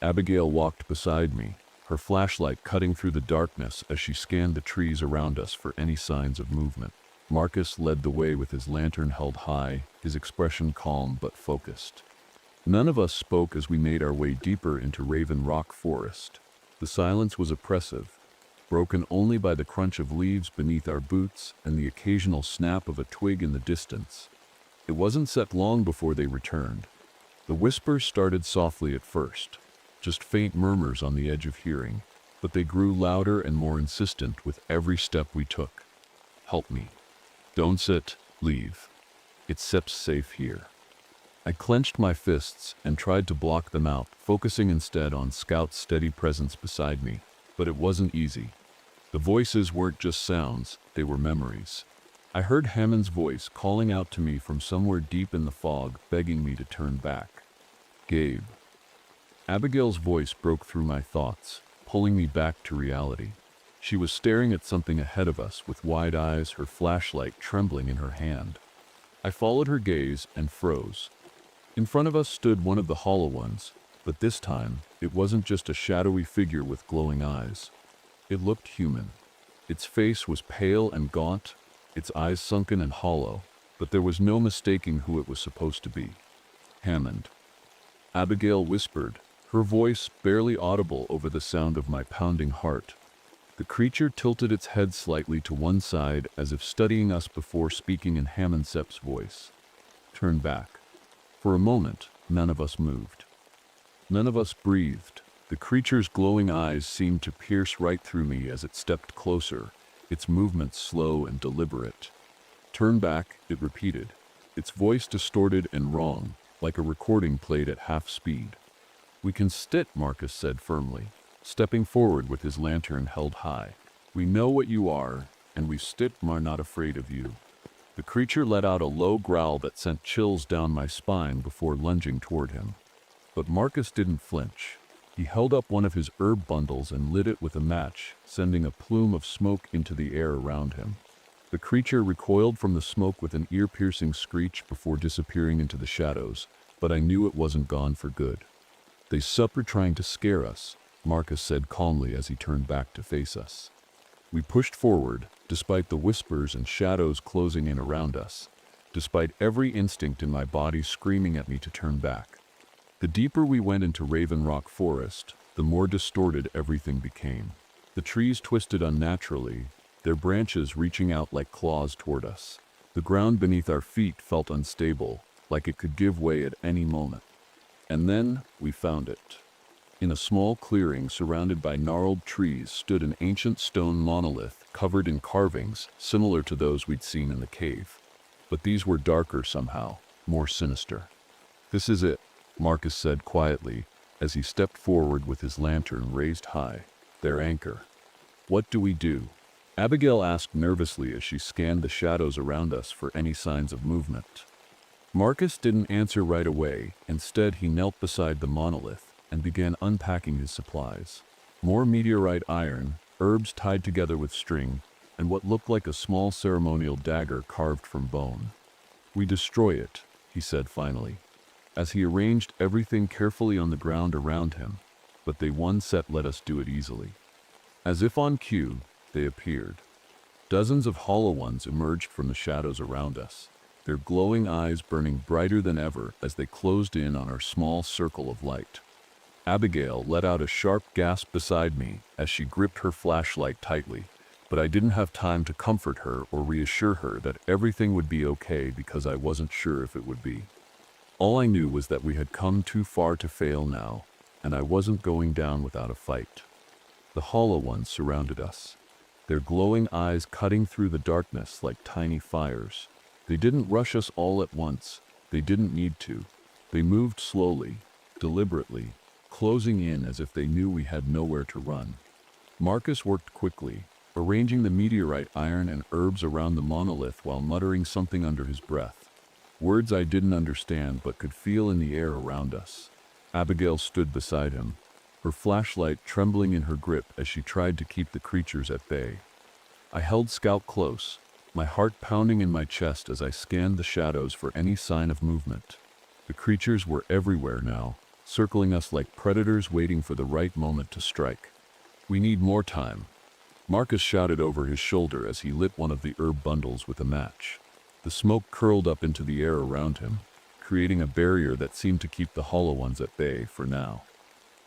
Abigail walked beside me, her flashlight cutting through the darkness as she scanned the trees around us for any signs of movement. Marcus led the way with his lantern held high, his expression calm but focused. None of us spoke as we made our way deeper into Raven Rock Forest. The silence was oppressive, broken only by the crunch of leaves beneath our boots and the occasional snap of a twig in the distance. It wasn't set long before they returned. The whispers started softly at first, just faint murmurs on the edge of hearing, but they grew louder and more insistent with every step we took. "Help me. Don't sit, leave. It's safe here." I clenched my fists and tried to block them out, focusing instead on Scout's steady presence beside me, but it wasn't easy. The voices weren't just sounds, they were memories. I heard Hammond's voice calling out to me from somewhere deep in the fog, begging me to turn back. "Gabe." Abigail's voice broke through my thoughts, pulling me back to reality. She was staring at something ahead of us with wide eyes, her flashlight trembling in her hand. I followed her gaze and froze. In front of us stood one of the hollow ones, but this time it wasn't just a shadowy figure with glowing eyes. It looked human. Its face was pale and gaunt, its eyes sunken and hollow, but there was no mistaking who it was supposed to be. "Hammond," Abigail whispered, her voice barely audible over the sound of my pounding heart. The creature tilted its head slightly to one side as if studying us before speaking in Hammond-Sepp's voice. "Turn back." For a moment, none of us moved. None of us breathed. The creature's glowing eyes seemed to pierce right through me as it stepped closer, its movements slow and deliberate. "Turn back," it repeated, its voice distorted and wrong, like a recording played at half speed. "We can sit," Marcus said firmly, stepping forward with his lantern held high. "We know what you are, and we are not afraid of you." The creature let out a low growl that sent chills down my spine before lunging toward him. But Marcus didn't flinch. He held up one of his herb bundles and lit it with a match, sending a plume of smoke into the air around him. The creature recoiled from the smoke with an ear-piercing screech before disappearing into the shadows, but I knew it wasn't gone for good. "They were trying to scare us," Marcus said calmly as he turned back to face us. We pushed forward, despite the whispers and shadows closing in around us, despite every instinct in my body screaming at me to turn back. The deeper we went into Raven Rock Forest, the more distorted everything became. The trees twisted unnaturally, their branches reaching out like claws toward us. The ground beneath our feet felt unstable, like it could give way at any moment. And then we found it. In a small clearing surrounded by gnarled trees stood an ancient stone monolith covered in carvings similar to those we'd seen in the cave. But these were darker somehow, more sinister. "This is it," Marcus said quietly as he stepped forward with his lantern raised high. "Their anchor." "What do we do?" Abigail asked nervously as she scanned the shadows around us for any signs of movement. Marcus didn't answer right away. Instead, he knelt beside the monolith and began unpacking his supplies. More meteorite iron, herbs tied together with string, and what looked like a small ceremonial dagger carved from bone. "We destroy it," he said finally, as he arranged everything carefully on the ground around him, but they one set let us do it easily. As if on cue, they appeared. Dozens of hollow ones emerged from the shadows around us, their glowing eyes burning brighter than ever as they closed in on our small circle of light. Abigail let out a sharp gasp beside me as she gripped her flashlight tightly, but I didn't have time to comfort her or reassure her that everything would be okay because I wasn't sure if it would be. All I knew was that we had come too far to fail now, and I wasn't going down without a fight. The hollow ones surrounded us, their glowing eyes cutting through the darkness like tiny fires. They didn't rush us all at once. They didn't need to. They moved slowly, deliberately, closing in as if they knew we had nowhere to run. Marcus worked quickly, arranging the meteorite iron and herbs around the monolith while muttering something under his breath. Words I didn't understand but could feel in the air around us. Abigail stood beside him, her flashlight trembling in her grip as she tried to keep the creatures at bay. I held Scout close, my heart pounding in my chest as I scanned the shadows for any sign of movement. The creatures were everywhere now, circling us like predators waiting for the right moment to strike. "We need more time," Marcus shouted over his shoulder as he lit one of the herb bundles with a match. The smoke curled up into the air around him, creating a barrier that seemed to keep the hollow ones at bay for now.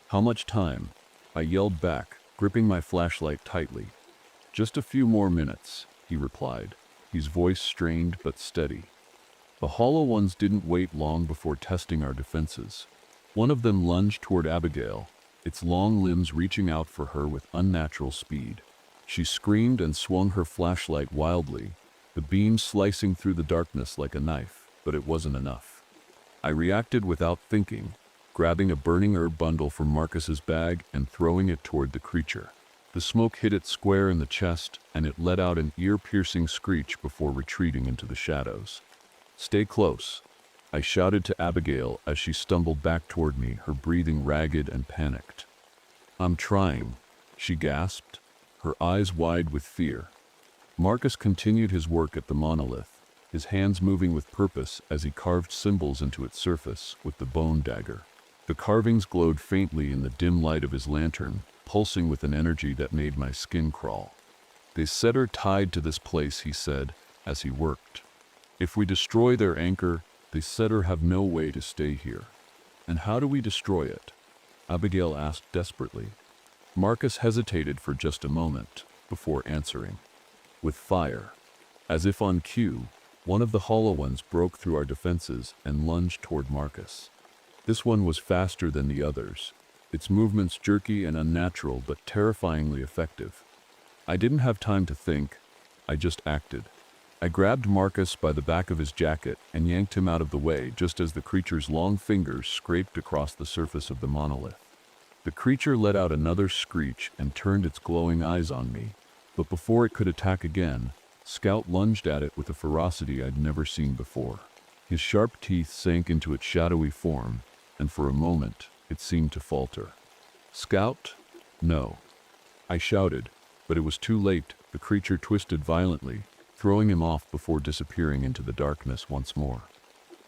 "How much time?" I yelled back, gripping my flashlight tightly. "Just a few more minutes," he replied, his voice strained but steady. The hollow ones didn't wait long before testing our defenses. One of them lunged toward Abigail, its long limbs reaching out for her with unnatural speed. She screamed and swung her flashlight wildly, the beam slicing through the darkness like a knife, but it wasn't enough. I reacted without thinking, grabbing a burning herb bundle from Marcus's bag and throwing it toward the creature. The smoke hit it square in the chest, and it let out an ear-piercing screech before retreating into the shadows. "Stay close," I shouted to Abigail as she stumbled back toward me, her breathing ragged and panicked. "I'm trying," she gasped, her eyes wide with fear. Marcus continued his work at the monolith, his hands moving with purpose as he carved symbols into its surface with the bone dagger. The carvings glowed faintly in the dim light of his lantern, pulsing with an energy that made my skin crawl. "They said her tied to this place," he said, as he worked. "If we destroy their anchor, they said her have no way to stay here." "And how do we destroy it?" Abigail asked desperately. Marcus hesitated for just a moment before answering. "With fire." As if on cue, one of the hollow ones broke through our defenses and lunged toward Marcus. This one was faster than the others, its movements jerky and unnatural but terrifyingly effective. I didn't have time to think, I just acted. I grabbed Marcus by the back of his jacket and yanked him out of the way just as the creature's long fingers scraped across the surface of the monolith. The creature let out another screech and turned its glowing eyes on me, but before it could attack again, Scout lunged at it with a ferocity I'd never seen before. His sharp teeth sank into its shadowy form, and for a moment, it seemed to falter. "Scout? No." I shouted, but it was too late. The creature twisted violently, throwing him off before disappearing into the darkness once more.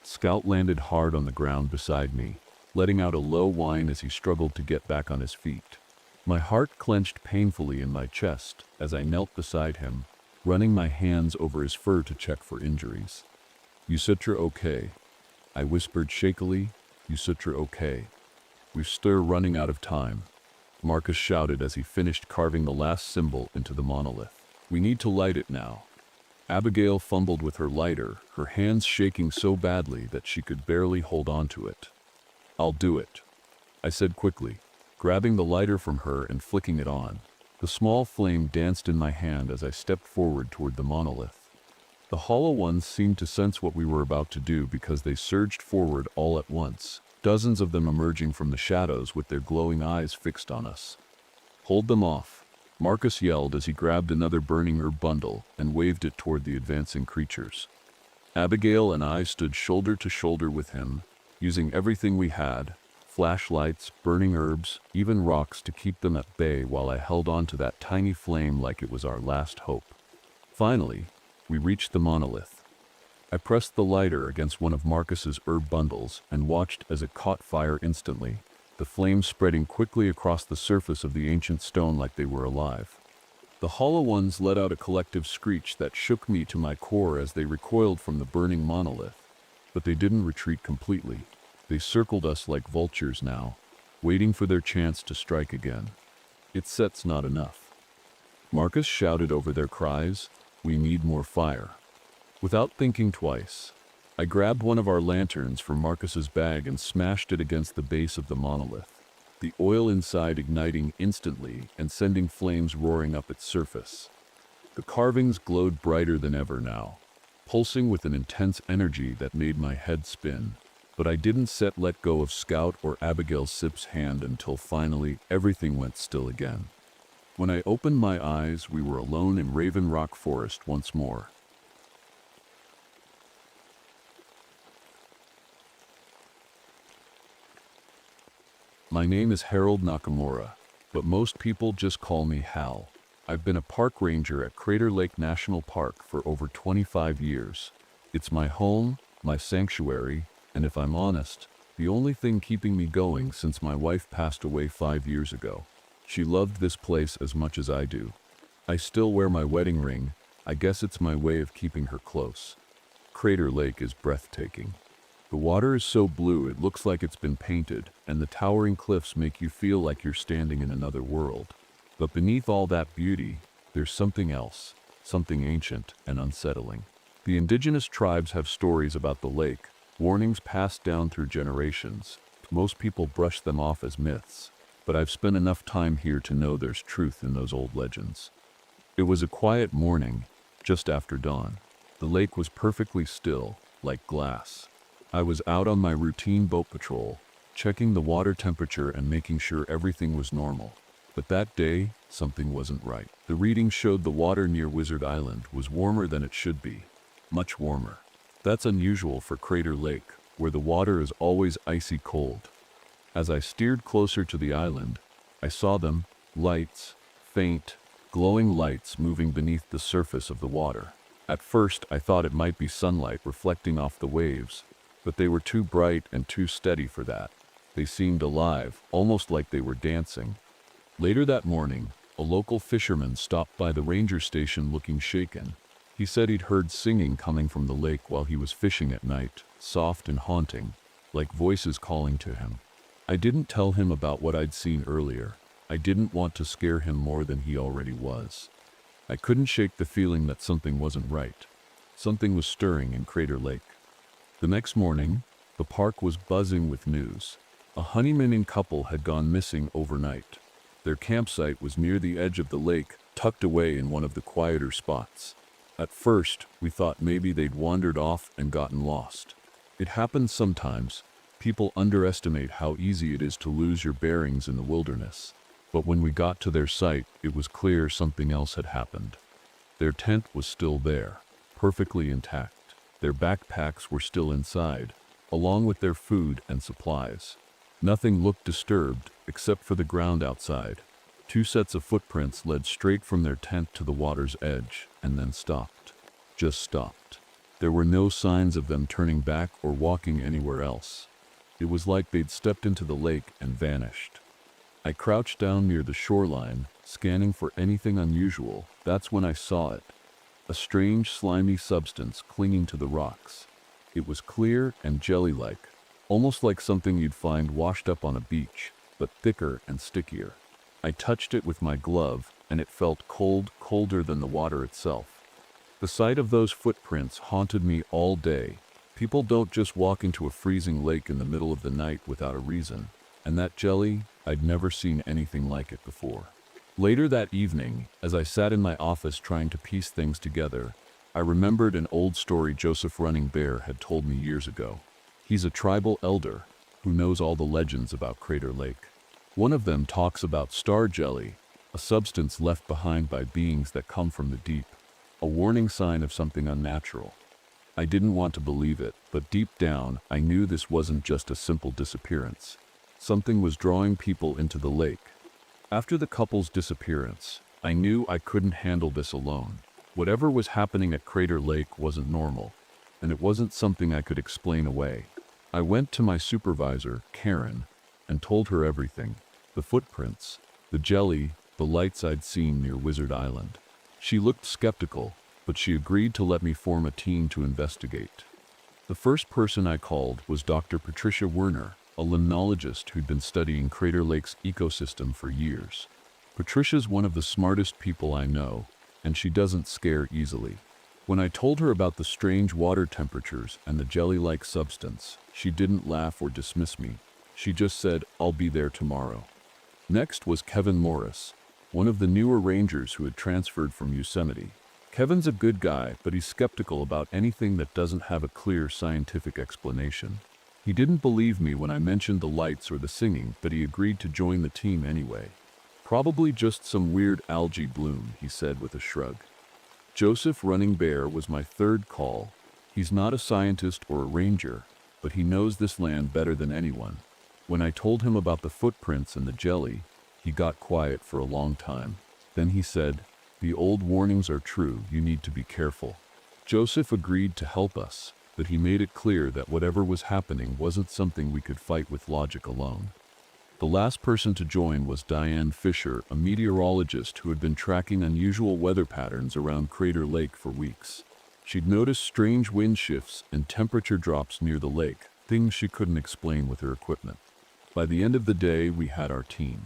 Scout landed hard on the ground beside me, letting out a low whine as he struggled to get back on his feet. My heart clenched painfully in my chest as I knelt beside him, running my hands over his fur to check for injuries. "You said you're okay," I whispered shakily. "You said you're okay." "We're still running out of time," Marcus shouted as he finished carving the last symbol into the monolith. "We need to light it now." Abigail fumbled with her lighter, her hands shaking so badly that she could barely hold on to it. "I'll do it," I said quickly, grabbing the lighter from her and flicking it on. The small flame danced in my hand as I stepped forward toward the monolith. The hollow ones seemed to sense what we were about to do because they surged forward all at once, dozens of them emerging from the shadows with their glowing eyes fixed on us. "Hold them off," Marcus yelled as he grabbed another burning herb bundle and waved it toward the advancing creatures. Abigail and I stood shoulder to shoulder with him, using everything we had, flashlights, burning herbs, even rocks to keep them at bay while I held on to that tiny flame like it was our last hope. Finally, we reached the monolith. I pressed the lighter against one of Marcus's herb bundles and watched as it caught fire instantly, the flames spreading quickly across the surface of the ancient stone like they were alive. The hollow ones let out a collective screech that shook me to my core as they recoiled from the burning monolith, but they didn't retreat completely. They circled us like vultures now, waiting for their chance to strike again. "It set's not enough," Marcus shouted over their cries, "We need more fire." Without thinking twice, I grabbed one of our lanterns from Marcus's bag and smashed it against the base of the monolith, the oil inside igniting instantly and sending flames roaring up its surface. The carvings glowed brighter than ever now, pulsing with an intense energy that made my head spin. But I didn't let go of Scout or Abigail Sip's hand until finally everything went still again. When I opened my eyes, we were alone in Raven Rock Forest once more. My name is Harold Nakamura, but most people just call me Hal. I've been a park ranger at Crater Lake National Park for over 25 years. It's my home, my sanctuary, and if I'm honest, the only thing keeping me going since my wife passed away 5 years ago. She loved this place as much as I do. I still wear my wedding ring. I guess it's my way of keeping her close. Crater Lake is breathtaking. The water is so blue it looks like it's been painted, and the towering cliffs make you feel like you're standing in another world. But beneath all that beauty, there's something else, something ancient and unsettling. The indigenous tribes have stories about the lake, warnings passed down through generations. Most people brush them off as myths, but I've spent enough time here to know there's truth in those old legends. It was a quiet morning, just after dawn. The lake was perfectly still, like glass. I was out on my routine boat patrol, checking the water temperature and making sure everything was normal. But that day, something wasn't right. The reading showed the water near Wizard Island was warmer than it should be. Much warmer. That's unusual for Crater Lake, where the water is always icy cold. As I steered closer to the island, I saw them, lights, faint, glowing lights moving beneath the surface of the water. At first, I thought it might be sunlight reflecting off the waves, but they were too bright and too steady for that. They seemed alive, almost like they were dancing. Later that morning, a local fisherman stopped by the ranger station looking shaken. He said he'd heard singing coming from the lake while he was fishing at night, soft and haunting, like voices calling to him. I didn't tell him about what I'd seen earlier. I didn't want to scare him more than he already was. I couldn't shake the feeling that something wasn't right. Something was stirring in Crater Lake. The next morning, the park was buzzing with news. A honeymooning couple had gone missing overnight. Their campsite was near the edge of the lake, tucked away in one of the quieter spots. At first, we thought maybe they'd wandered off and gotten lost. It happens sometimes. People underestimate how easy it is to lose your bearings in the wilderness. But when we got to their site, it was clear something else had happened. Their tent was still there, perfectly intact. Their backpacks were still inside, along with their food and supplies. Nothing looked disturbed, except for the ground outside. 2 sets of footprints led straight from their tent to the water's edge, and then stopped. Just stopped. There were no signs of them turning back or walking anywhere else. It was like they'd stepped into the lake and vanished. I crouched down near the shoreline, scanning for anything unusual. That's when I saw it. A strange, slimy substance clinging to the rocks. It was clear and jelly-like, almost like something you'd find washed up on a beach, but thicker and stickier. I touched it with my glove, and it felt cold, colder than the water itself. The sight of those footprints haunted me all day. People don't just walk into a freezing lake in the middle of the night without a reason, and that jelly, I'd never seen anything like it before. Later that evening, as I sat in my office trying to piece things together, I remembered an old story Joseph Running Bear had told me years ago. He's a tribal elder who knows all the legends about Crater Lake. One of them talks about star jelly, a substance left behind by beings that come from the deep, a warning sign of something unnatural. I didn't want to believe it, but deep down, I knew this wasn't just a simple disappearance. Something was drawing people into the lake. After the couple's disappearance, I knew I couldn't handle this alone. Whatever was happening at Crater Lake wasn't normal, and it wasn't something I could explain away. I went to my supervisor, Karen, and told her everything. The footprints, the jelly, the lights I'd seen near Wizard Island. She looked skeptical, but she agreed to let me form a team to investigate. The first person I called was Dr. Patricia Werner, a limnologist who'd been studying Crater Lake's ecosystem for years. Patricia's one of the smartest people I know, and she doesn't scare easily. When I told her about the strange water temperatures and the jelly-like substance, she didn't laugh or dismiss me. She just said, "I'll be there tomorrow." Next was Kevin Morris, one of the newer rangers who had transferred from Yosemite. Kevin's a good guy, but he's skeptical about anything that doesn't have a clear scientific explanation. He didn't believe me when I mentioned the lights or the singing, but he agreed to join the team anyway. "Probably just some weird algae bloom," he said with a shrug. Joseph Running Bear was my third call. He's not a scientist or a ranger, but he knows this land better than anyone. When I told him about the footprints and the jelly, he got quiet for a long time. Then he said, "The old warnings are true, you need to be careful." Joseph agreed to help us, but he made it clear that whatever was happening wasn't something we could fight with logic alone. The last person to join was Diane Fisher, a meteorologist who had been tracking unusual weather patterns around Crater Lake for weeks. She'd noticed strange wind shifts and temperature drops near the lake, things she couldn't explain with her equipment. By the end of the day, we had our team.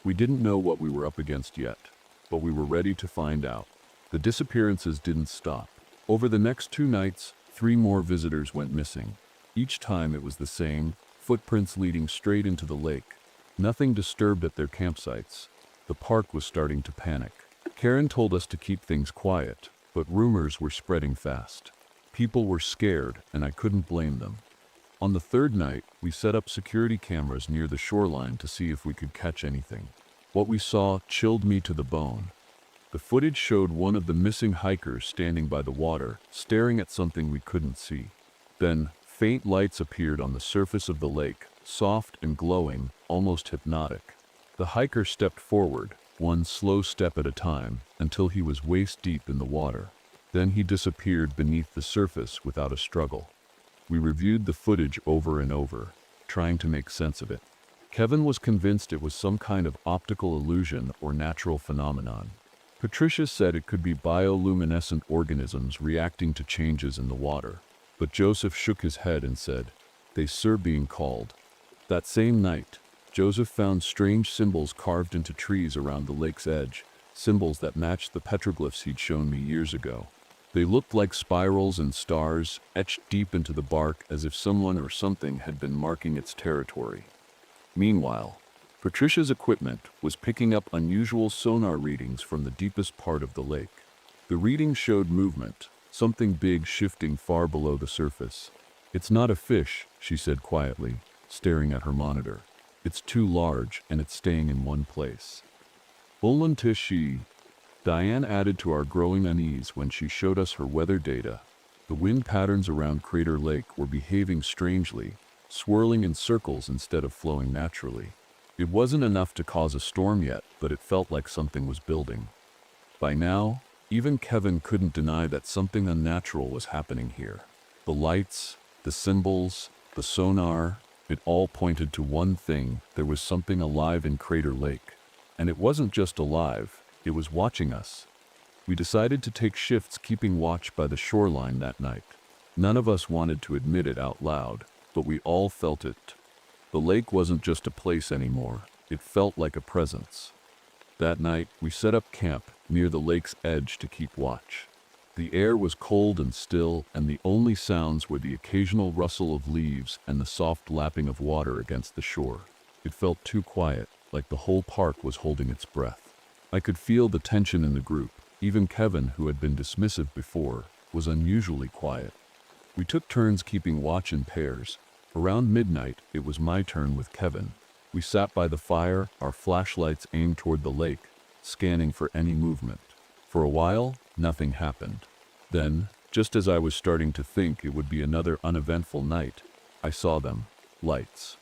We didn't know what we were up against yet, but we were ready to find out. The disappearances didn't stop. Over the next 2 nights, 3 more visitors went missing. Each time it was the same, footprints leading straight into the lake. Nothing disturbed at their campsites. The park was starting to panic. Karen told us to keep things quiet, but rumors were spreading fast. People were scared, and I couldn't blame them. On the 3rd night, we set up security cameras near the shoreline to see if we could catch anything. What we saw chilled me to the bone. The footage showed one of the missing hikers standing by the water, staring at something we couldn't see. Then, faint lights appeared on the surface of the lake, soft and glowing, almost hypnotic. The hiker stepped forward, one slow step at a time, until he was waist-deep in the water. Then he disappeared beneath the surface without a struggle. We reviewed the footage over and over, trying to make sense of it. Kevin was convinced it was some kind of optical illusion or natural phenomenon. Patricia said it could be bioluminescent organisms reacting to changes in the water. But Joseph shook his head and said, "They sir being called." That same night, Joseph found strange symbols carved into trees around the lake's edge, symbols that matched the petroglyphs he'd shown me years ago. They looked like spirals and stars, etched deep into the bark as if someone or something had been marking its territory. Meanwhile, Patricia's equipment was picking up unusual sonar readings from the deepest part of the lake. The readings showed movement, something big shifting far below the surface. "It's not a fish," she said quietly, staring at her monitor. "It's too large, and it's staying in one place." Olantishi. Diane added to our growing unease when she showed us her weather data. The wind patterns around Crater Lake were behaving strangely, swirling in circles instead of flowing naturally. It wasn't enough to cause a storm yet, but it felt like something was building. By now, even Kevin couldn't deny that something unnatural was happening here. The lights, the symbols, the sonar, it all pointed to one thing: there was something alive in Crater Lake. And it wasn't just alive, it was watching us. We decided to take shifts keeping watch by the shoreline that night. None of us wanted to admit it out loud, but we all felt it. The lake wasn't just a place anymore, it felt like a presence. That night, we set up camp near the lake's edge to keep watch. The air was cold and still, and the only sounds were the occasional rustle of leaves and the soft lapping of water against the shore. It felt too quiet, like the whole park was holding its breath. I could feel the tension in the group. Even Kevin, who had been dismissive before, was unusually quiet. We took turns keeping watch in pairs. Around midnight, it was my turn with Kevin. We sat by the fire, our flashlights aimed toward the lake, scanning for any movement. For a while, nothing happened. Then, just as I was starting to think it would be another uneventful night, I saw them, lights.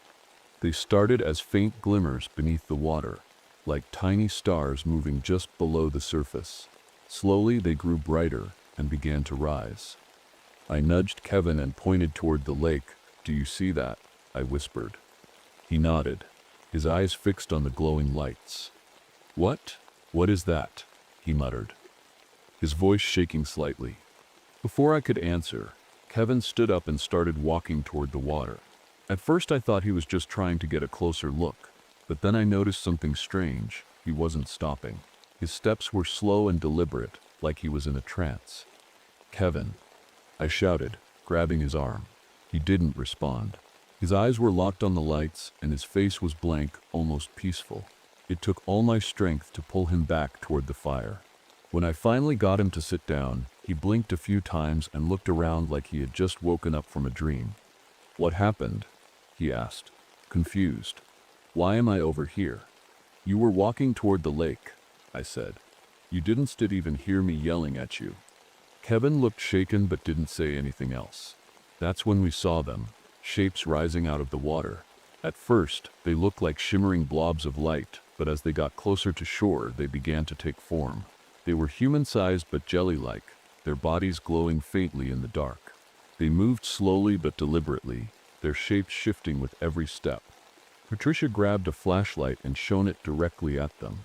They started as faint glimmers beneath the water, like tiny stars moving just below the surface. Slowly, they grew brighter and began to rise. I nudged Kevin and pointed toward the lake. "Do you see that?" I whispered. He nodded, his eyes fixed on the glowing lights. "What? What is that?" he muttered, his voice shaking slightly. Before I could answer, Kevin stood up and started walking toward the water. At first I thought he was just trying to get a closer look, but then I noticed something strange. He wasn't stopping. His steps were slow and deliberate, like he was in a trance. "Kevin," I shouted, grabbing his arm. He didn't respond. His eyes were locked on the lights, and his face was blank, almost peaceful. It took all my strength to pull him back toward the fire. When I finally got him to sit down, he blinked a few times and looked around like he had just woken up from a dream. "What happened?" he asked, confused. "Why am I over here?" "You were walking toward the lake," I said. "You didn't even hear me yelling at you." Kevin looked shaken but didn't say anything else. That's when we saw them, shapes rising out of the water. At first, they looked like shimmering blobs of light, but as they got closer to shore, they began to take form. They were human-sized but jelly-like, their bodies glowing faintly in the dark. They moved slowly but deliberately, their shapes shifting with every step. Patricia grabbed a flashlight and shone it directly at them.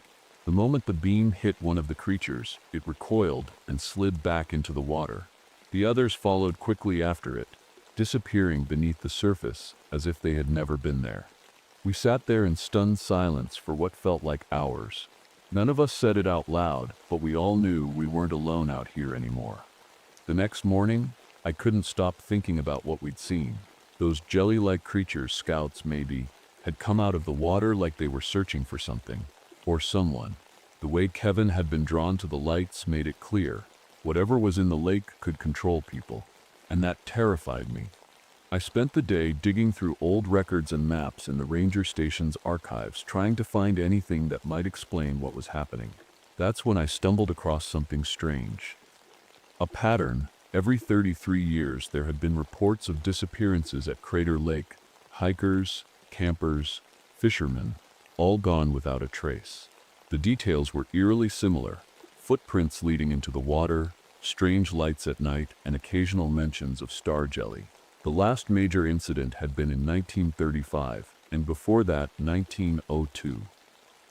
The moment the beam hit one of the creatures, it recoiled and slid back into the water. The others followed quickly after it, disappearing beneath the surface as if they had never been there. We sat there in stunned silence for what felt like hours. None of us said it out loud, but we all knew we weren't alone out here anymore. The next morning, I couldn't stop thinking about what we'd seen. Those jelly-like creatures, scouts maybe, had come out of the water like they were searching for something, or someone. The way Kevin had been drawn to the lights made it clear. Whatever was in the lake could control people, and that terrified me. I spent the day digging through old records and maps in the ranger station's archives, trying to find anything that might explain what was happening. That's when I stumbled across something strange. A pattern. Every 33 years there had been reports of disappearances at Crater Lake. Hikers, campers, fishermen, all gone without a trace. The details were eerily similar. Footprints leading into the water, strange lights at night, and occasional mentions of star jelly. The last major incident had been in 1935, and before that, 1902.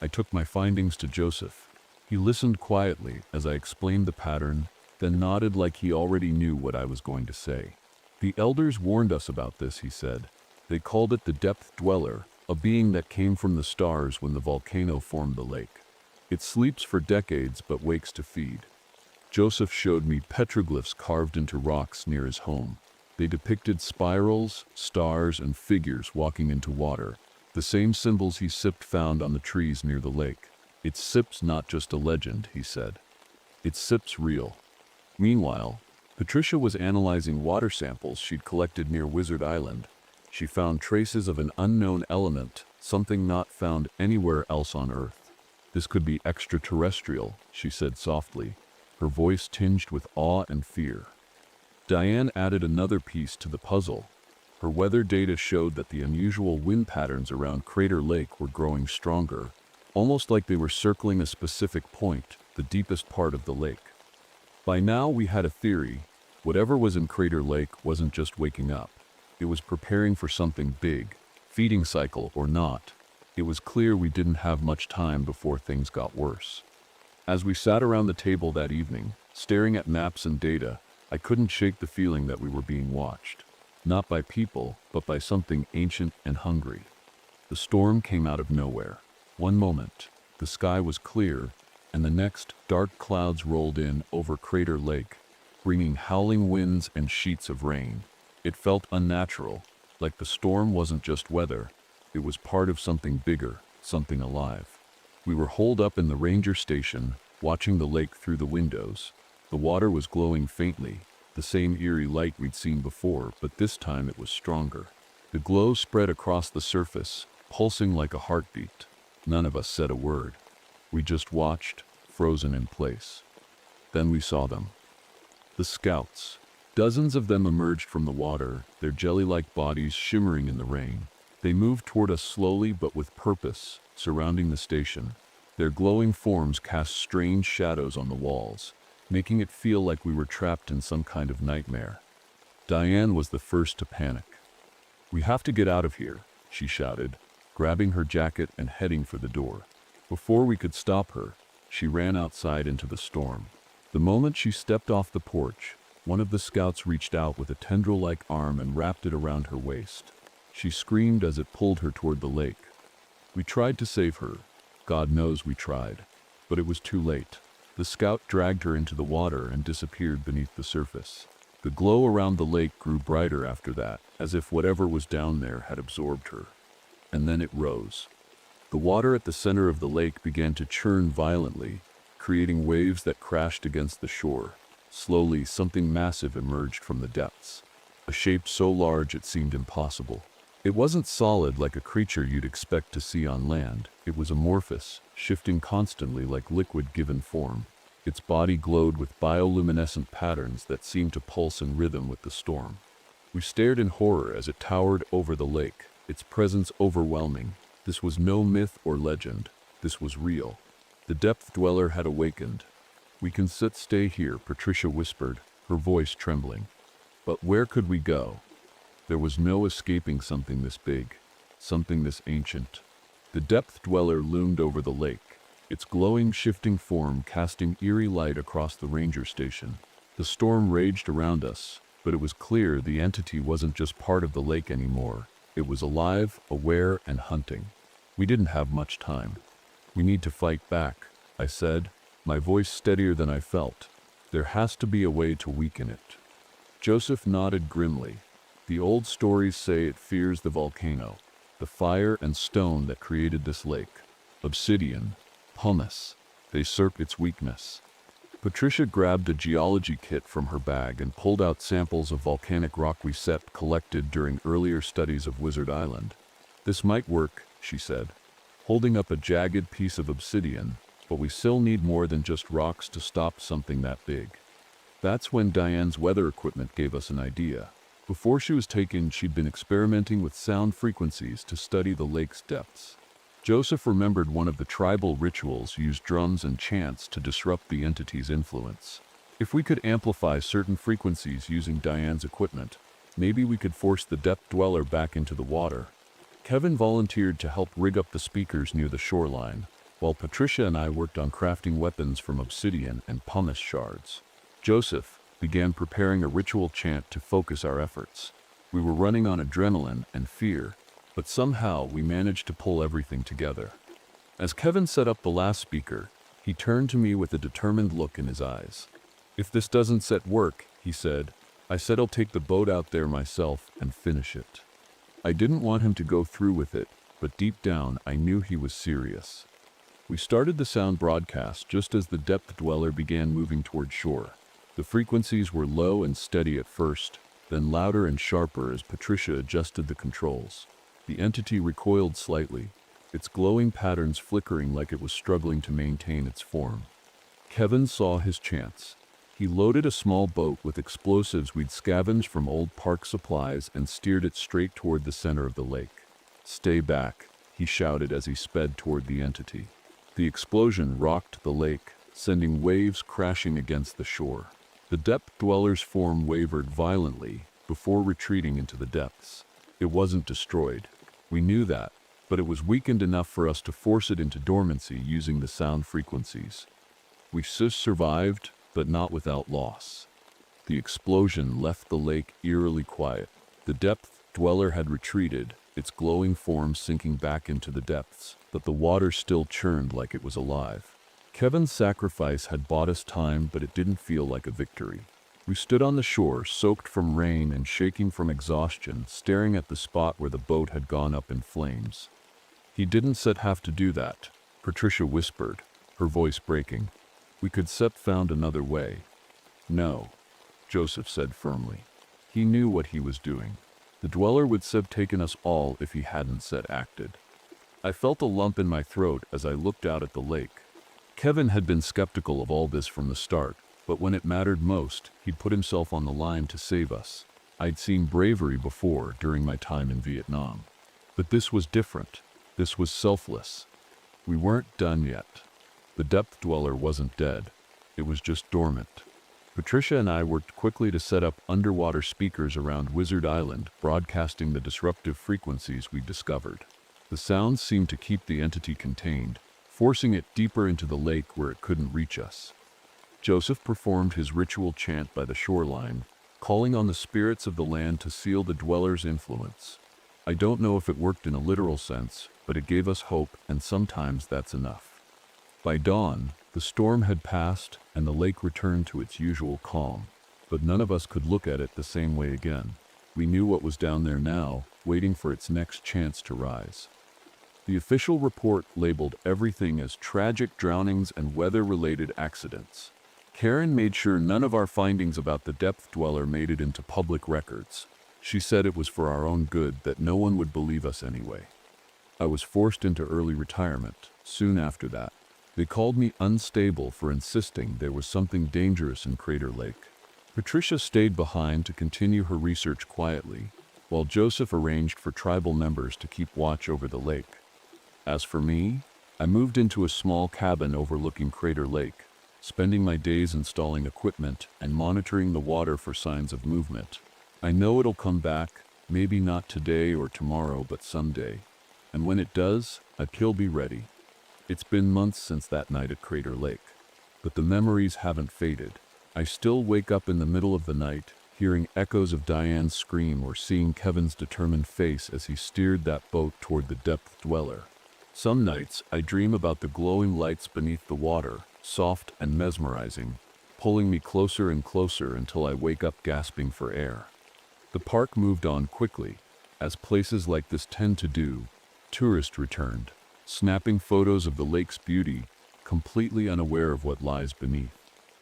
I took my findings to Joseph. He listened quietly as I explained the pattern, then nodded like he already knew what I was going to say. "The elders warned us about this," he said. "They called it the depth dweller, a being that came from the stars when the volcano formed the lake. It sleeps for decades but wakes to feed." Joseph showed me petroglyphs carved into rocks near his home. They depicted spirals, stars, and figures walking into water, the same symbols he sipped found on the trees near the lake. "It's Sip's not just a legend," he said. "It's Sip's real." Meanwhile, Patricia was analyzing water samples she'd collected near Wizard Island. She found traces of an unknown element, something not found anywhere else on Earth. "This could be extraterrestrial," she said softly, her voice tinged with awe and fear. Diane added another piece to the puzzle. Her weather data showed that the unusual wind patterns around Crater Lake were growing stronger, almost like they were circling a specific point, the deepest part of the lake. By now we had a theory. Whatever was in Crater Lake wasn't just waking up. It was preparing for something big, feeding cycle or not. It was clear we didn't have much time before things got worse. As we sat around the table that evening, staring at maps and data, I couldn't shake the feeling that we were being watched. Not by people, but by something ancient and hungry. The storm came out of nowhere. One moment, the sky was clear, and the next, dark clouds rolled in over Crater Lake, bringing howling winds and sheets of rain. It felt unnatural, like the storm wasn't just weather, it was part of something bigger, something alive. We were holed up in the ranger station, watching the lake through the windows. The water was glowing faintly, the same eerie light we'd seen before, but this time it was stronger. The glow spread across the surface, pulsing like a heartbeat. None of us said a word. We just watched, frozen in place. Then we saw them. The scouts. Dozens of them emerged from the water, their jelly-like bodies shimmering in the rain. They moved toward us slowly but with purpose, surrounding the station. Their glowing forms cast strange shadows on the walls, making it feel like we were trapped in some kind of nightmare. Diane was the first to panic. "We have to get out of here," she shouted, grabbing her jacket and heading for the door. Before we could stop her, she ran outside into the storm. The moment she stepped off the porch, one of the scouts reached out with a tendril-like arm and wrapped it around her waist. She screamed as it pulled her toward the lake. We tried to save her, God knows we tried. But it was too late. The scout dragged her into the water and disappeared beneath the surface. The glow around the lake grew brighter after that, as if whatever was down there had absorbed her. And then it rose. The water at the center of the lake began to churn violently, creating waves that crashed against the shore. Slowly, something massive emerged from the depths. A shape so large it seemed impossible. It wasn't solid like a creature you'd expect to see on land. It was amorphous, shifting constantly like liquid given form. Its body glowed with bioluminescent patterns that seemed to pulse in rhythm with the storm. We stared in horror as it towered over the lake, its presence overwhelming. This was no myth or legend. This was real. The depth dweller had awakened. "We can stay here," Patricia whispered, her voice trembling. But where could we go? There was no escaping something this big, something this ancient. The depth dweller loomed over the lake, its glowing, shifting form casting eerie light across the ranger station. The storm raged around us, but it was clear the entity wasn't just part of the lake anymore. It was alive, aware, and hunting. We didn't have much time. "We need to fight back," I said, my voice steadier than I felt. "There has to be a way to weaken it." Joseph nodded grimly. "The old stories say it fears the volcano, the fire and stone that created this lake. Obsidian, pumice, they serve its weakness." Patricia grabbed a geology kit from her bag and pulled out samples of volcanic rock we collected during earlier studies of Wizard Island. "This might work," she said, holding up a jagged piece of obsidian, "but we still need more than just rocks to stop something that big." That's when Diane's weather equipment gave us an idea. Before she was taken, she'd been experimenting with sound frequencies to study the lake's depths. Joseph remembered one of the tribal rituals used drums and chants to disrupt the entity's influence. If we could amplify certain frequencies using Diane's equipment, maybe we could force the depth dweller back into the water. Kevin volunteered to help rig up the speakers near the shoreline, while Patricia and I worked on crafting weapons from obsidian and pumice shards. Joseph began preparing a ritual chant to focus our efforts. We were running on adrenaline and fear, but somehow we managed to pull everything together. As Kevin set up the last speaker, he turned to me with a determined look in his eyes. "If this doesn't work," he said, "I said I'll take the boat out there myself and finish it." I didn't want him to go through with it, but deep down I knew he was serious. We started the sound broadcast just as the depth dweller began moving toward shore. The frequencies were low and steady at first, then louder and sharper as Patricia adjusted the controls. The entity recoiled slightly, its glowing patterns flickering like it was struggling to maintain its form. Kevin saw his chance. He loaded a small boat with explosives we'd scavenged from old park supplies and steered it straight toward the center of the lake. "Stay back," he shouted as he sped toward the entity. The explosion rocked the lake, sending waves crashing against the shore. The depth dweller's form wavered violently before retreating into the depths. It wasn't destroyed. We knew that, but it was weakened enough for us to force it into dormancy using the sound frequencies. We survived, but not without loss. The explosion left the lake eerily quiet. The depth dweller had retreated, its glowing form sinking back into the depths, but the water still churned like it was alive. Kevin's sacrifice had bought us time, but it didn't feel like a victory. We stood on the shore, soaked from rain and shaking from exhaustion, staring at the spot where the boat had gone up in flames. "He didn't have to do that," Patricia whispered, her voice breaking. "We could found another way." "No," Joseph said firmly. He knew what he was doing. The dweller would have taken us all if he hadn't acted. I felt a lump in my throat as I looked out at the lake. Kevin had been skeptical of all this from the start, but when it mattered most, he'd put himself on the line to save us. I'd seen bravery before during my time in Vietnam. But this was different. This was selfless. We weren't done yet. The depth dweller wasn't dead. It was just dormant. Patricia and I worked quickly to set up underwater speakers around Wizard Island, broadcasting the disruptive frequencies we discovered. The sounds seemed to keep the entity contained, forcing it deeper into the lake where it couldn't reach us. Joseph performed his ritual chant by the shoreline, calling on the spirits of the land to seal the dweller's influence. I don't know if it worked in a literal sense, but it gave us hope, and sometimes that's enough. By dawn, the storm had passed and the lake returned to its usual calm, but none of us could look at it the same way again. We knew what was down there now, waiting for its next chance to rise. The official report labeled everything as tragic drownings and weather-related accidents. Karen made sure none of our findings about the depth dweller made it into public records. She said it was for our own good, that no one would believe us anyway. I was forced into early retirement soon after that. They called me unstable for insisting there was something dangerous in Crater Lake. Patricia stayed behind to continue her research quietly, while Joseph arranged for tribal members to keep watch over the lake. As for me, I moved into a small cabin overlooking Crater Lake, spending my days installing equipment and monitoring the water for signs of movement. I know it'll come back, maybe not today or tomorrow, but someday. And when it does, I'll be ready. It's been months since that night at Crater Lake, but the memories haven't faded. I still wake up in the middle of the night, hearing echoes of Diane's scream or seeing Kevin's determined face as he steered that boat toward the depth dweller. Some nights, I dream about the glowing lights beneath the water, soft and mesmerizing, pulling me closer and closer until I wake up gasping for air. The park moved on quickly, as places like this tend to do. Tourists returned, snapping photos of the lake's beauty, completely unaware of what lies beneath.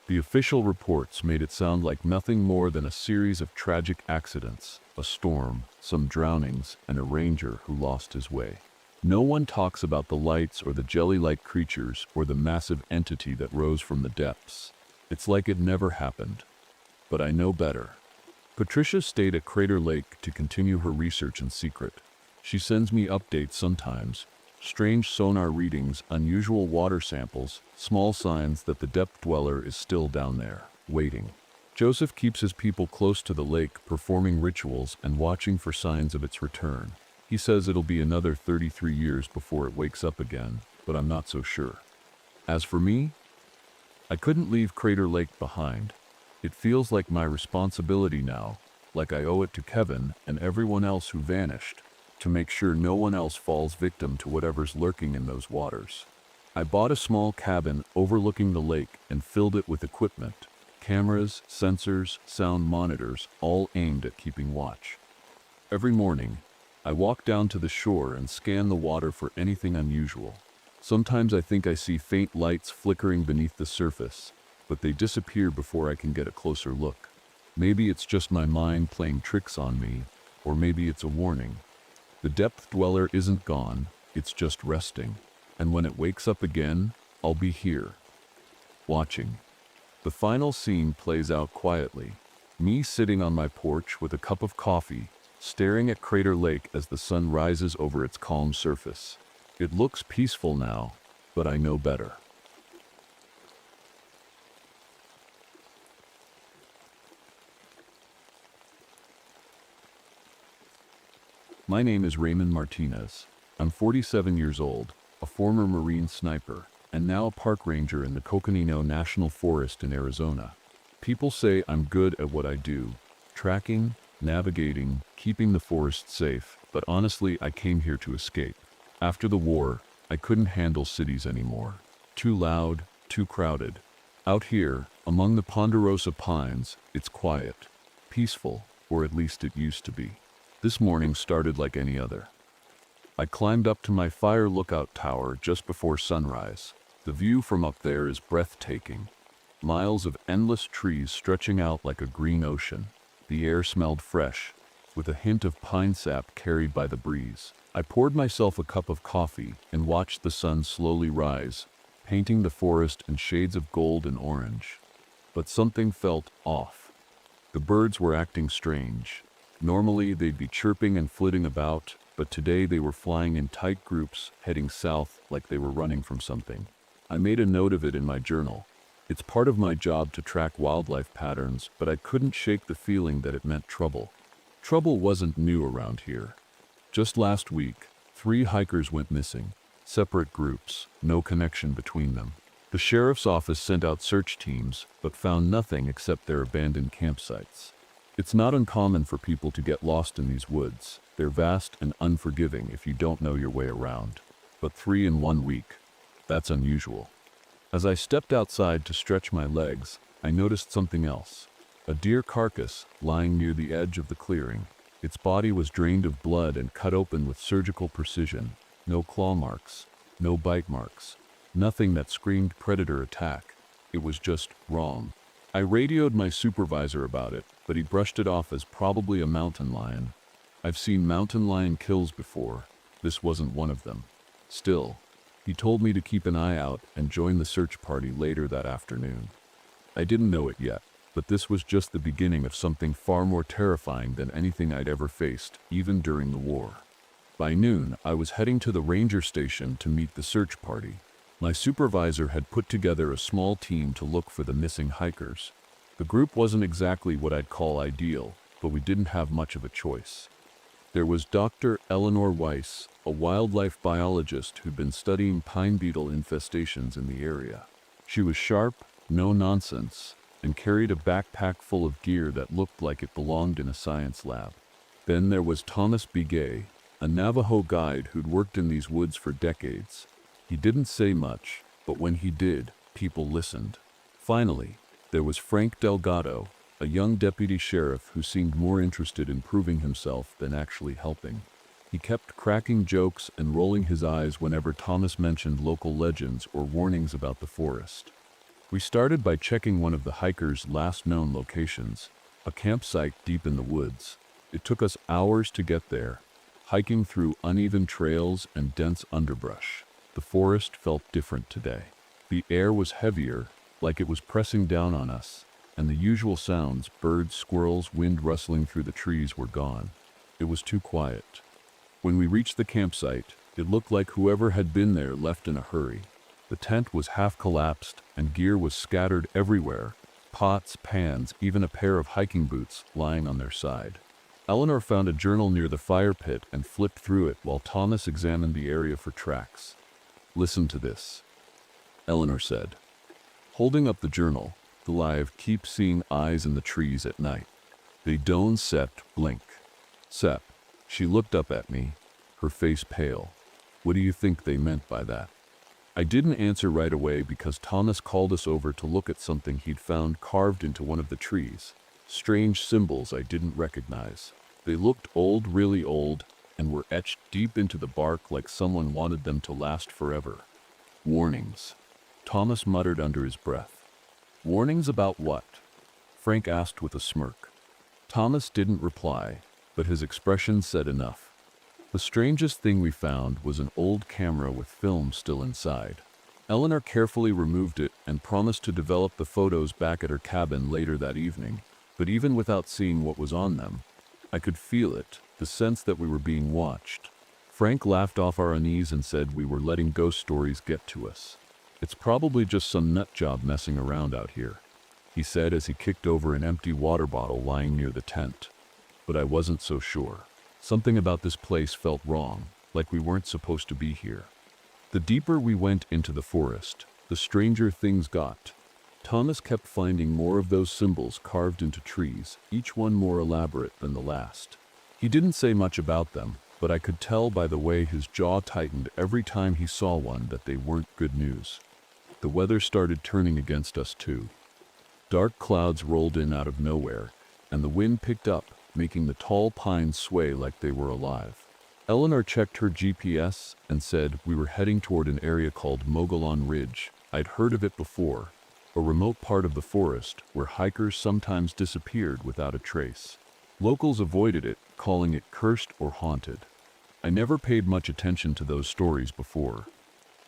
The official reports made it sound like nothing more than a series of tragic accidents, a storm, some drownings, and a ranger who lost his way. No one talks about the lights or the jelly-like creatures or the massive entity that rose from the depths. It's like it never happened. But I know better. Patricia stayed at Crater Lake to continue her research in secret. She sends me updates sometimes, strange sonar readings, unusual water samples, small signs that the depth dweller is still down there, waiting. Joseph keeps his people close to the lake, performing rituals and watching for signs of its return. He says it'll be another 33 years before it wakes up again, but I'm not so sure. As for me, I couldn't leave Crater Lake behind. It feels like my responsibility now, like I owe it to Kevin and everyone else who vanished, to make sure no one else falls victim to whatever's lurking in those waters. I bought a small cabin overlooking the lake and filled it with equipment, cameras, sensors, sound monitors, all aimed at keeping watch. Every morning, I walk down to the shore and scan the water for anything unusual. Sometimes I think I see faint lights flickering beneath the surface, but they disappear before I can get a closer look. Maybe it's just my mind playing tricks on me, or maybe it's a warning. The depth dweller isn't gone, it's just resting. And when it wakes up again, I'll be here, watching. The final scene plays out quietly. Me sitting on my porch with a cup of coffee, staring at Crater Lake as the sun rises over its calm surface. It looks peaceful now, but I know better. My name is Raymond Martinez. I'm 47 years old, a former Marine sniper, and now a park ranger in the Coconino National Forest in Arizona. People say I'm good at what I do, tracking, navigating, keeping the forest safe, but honestly, I came here to escape. After the war, I couldn't handle cities anymore. Too loud, too crowded. Out here, among the ponderosa pines, it's quiet, peaceful, or at least it used to be. This morning started like any other. I climbed up to my fire lookout tower just before sunrise. The view from up there is breathtaking. Miles of endless trees stretching out like a green ocean. The air smelled fresh, with a hint of pine sap carried by the breeze. I poured myself a cup of coffee and watched the sun slowly rise, painting the forest in shades of gold and orange. But something felt off. The birds were acting strange. Normally they'd be chirping and flitting about, but today they were flying in tight groups, heading south like they were running from something. I made a note of it in my journal. It's part of my job to track wildlife patterns, but I couldn't shake the feeling that it meant trouble. Trouble wasn't new around here. Just last week, 3 hikers went missing. Separate groups, no connection between them. The sheriff's office sent out search teams, but found nothing except their abandoned campsites. It's not uncommon for people to get lost in these woods, They're vast and unforgiving if you don't know your way around. But 3 in 1 week, that's unusual. As I stepped outside to stretch my legs, I noticed something else. A deer carcass lying near the edge of the clearing. Its body was drained of blood and cut open with surgical precision. No claw marks, no bite marks, nothing that screamed predator attack. It was just wrong. I radioed my supervisor about it, but he brushed it off as probably a mountain lion. I've seen mountain lion kills before. This wasn't one of them. Still, he told me to keep an eye out and join the search party later that afternoon. I didn't know it yet, but this was just the beginning of something far more terrifying than anything I'd ever faced, even during the war. By noon, I was heading to the ranger station to meet the search party. My supervisor had put together a small team to look for the missing hikers. The group wasn't exactly what I'd call ideal, but we didn't have much of a choice. There was Dr. Eleanor Weiss, a wildlife biologist who'd been studying pine beetle infestations in the area. She was sharp, no nonsense, and carried a backpack full of gear that looked like it belonged in a science lab. Then there was Thomas Begay, a Navajo guide who'd worked in these woods for decades. He didn't say much, but when he did, people listened. Finally, there was Frank Delgado, a young deputy sheriff who seemed more interested in proving himself than actually helping. He kept cracking jokes and rolling his eyes whenever Thomas mentioned local legends or warnings about the forest. We started by checking one of the hikers' last known locations, a campsite deep in the woods. It took us hours to get there, hiking through uneven trails and dense underbrush. The forest felt different today. The air was heavier, like it was pressing down on us, and the usual sounds, birds, squirrels, wind rustling through the trees, were gone. It was too quiet. When we reached the campsite, it looked like whoever had been there left in a hurry. The tent was half collapsed, and gear was scattered everywhere, pots, pans, even a pair of hiking boots lying on their side. Eleanor found a journal near the fire pit and flipped through it while Thomas examined the area for tracks. "Listen to this," Eleanor said, holding up the journal. "The live keep seeing eyes in the trees at night. They don't set blink. Sep." She looked up at me, her face pale. "What do you think they meant by that?" I didn't answer right away because Thomas called us over to look at something he'd found carved into one of the trees. Strange symbols I didn't recognize. They looked old, really old, and were etched deep into the bark like someone wanted them to last forever. "Warnings," Thomas muttered under his breath. "Warnings about what?" Frank asked with a smirk. Thomas didn't reply, but his expression said enough. The strangest thing we found was an old camera with film still inside. Eleanor carefully removed it and promised to develop the photos back at her cabin later that evening. But even without seeing what was on them, I could feel it, the sense that we were being watched. Frank laughed off our unease and said we were letting ghost stories get to us. "It's probably just some nut job messing around out here," he said as he kicked over an empty water bottle lying near the tent. But I wasn't so sure. Something about this place felt wrong, like we weren't supposed to be here. The deeper we went into the forest, the stranger things got. Thomas kept finding more of those symbols carved into trees, each one more elaborate than the last. He didn't say much about them, but I could tell by the way his jaw tightened every time he saw one that they weren't good news. The weather started turning against us too. Dark clouds rolled in out of nowhere, and the wind picked up, making the tall pines sway like they were alive. Eleanor checked her GPS and said we were heading toward an area called Mogollon Ridge. I'd heard of it before, a remote part of the forest where hikers sometimes disappeared without a trace. Locals avoided it, calling it cursed or haunted. I never paid much attention to those stories before,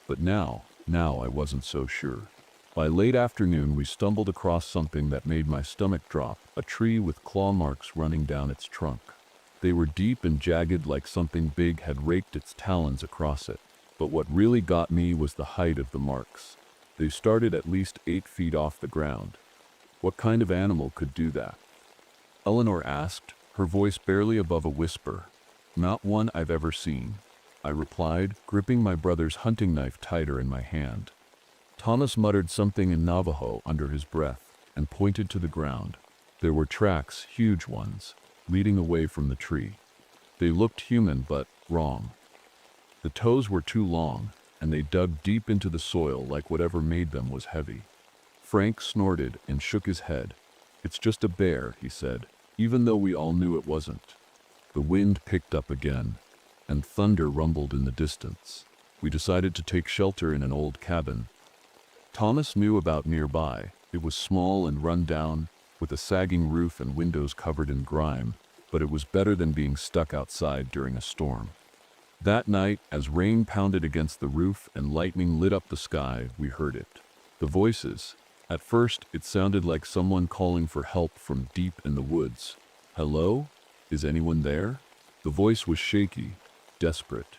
but now I wasn't so sure. By late afternoon, we stumbled across something that made my stomach drop, a tree with claw marks running down its trunk. They were deep and jagged like something big had raked its talons across it. But what really got me was the height of the marks. They started at least 8 feet off the ground. What kind of animal could do that? Eleanor asked, her voice barely above a whisper. "Not one I've ever seen," I replied, gripping my brother's hunting knife tighter in my hand. Thomas muttered something in Navajo under his breath and pointed to the ground. There were tracks, huge ones, leading away from the tree. They looked human, but wrong. The toes were too long, and they dug deep into the soil like whatever made them was heavy. Frank snorted and shook his head. "It's just a bear," he said, even though we all knew it wasn't. The wind picked up again, and thunder rumbled in the distance. We decided to take shelter in an old cabin. Thomas knew about nearby. It was small and run down, with a sagging roof and windows covered in grime, but it was better than being stuck outside during a storm. That night, as rain pounded against the roof and lightning lit up the sky, we heard it. The voices. At first, it sounded like someone calling for help from deep in the woods. "Hello? Is anyone there?" The voice was shaky, desperate.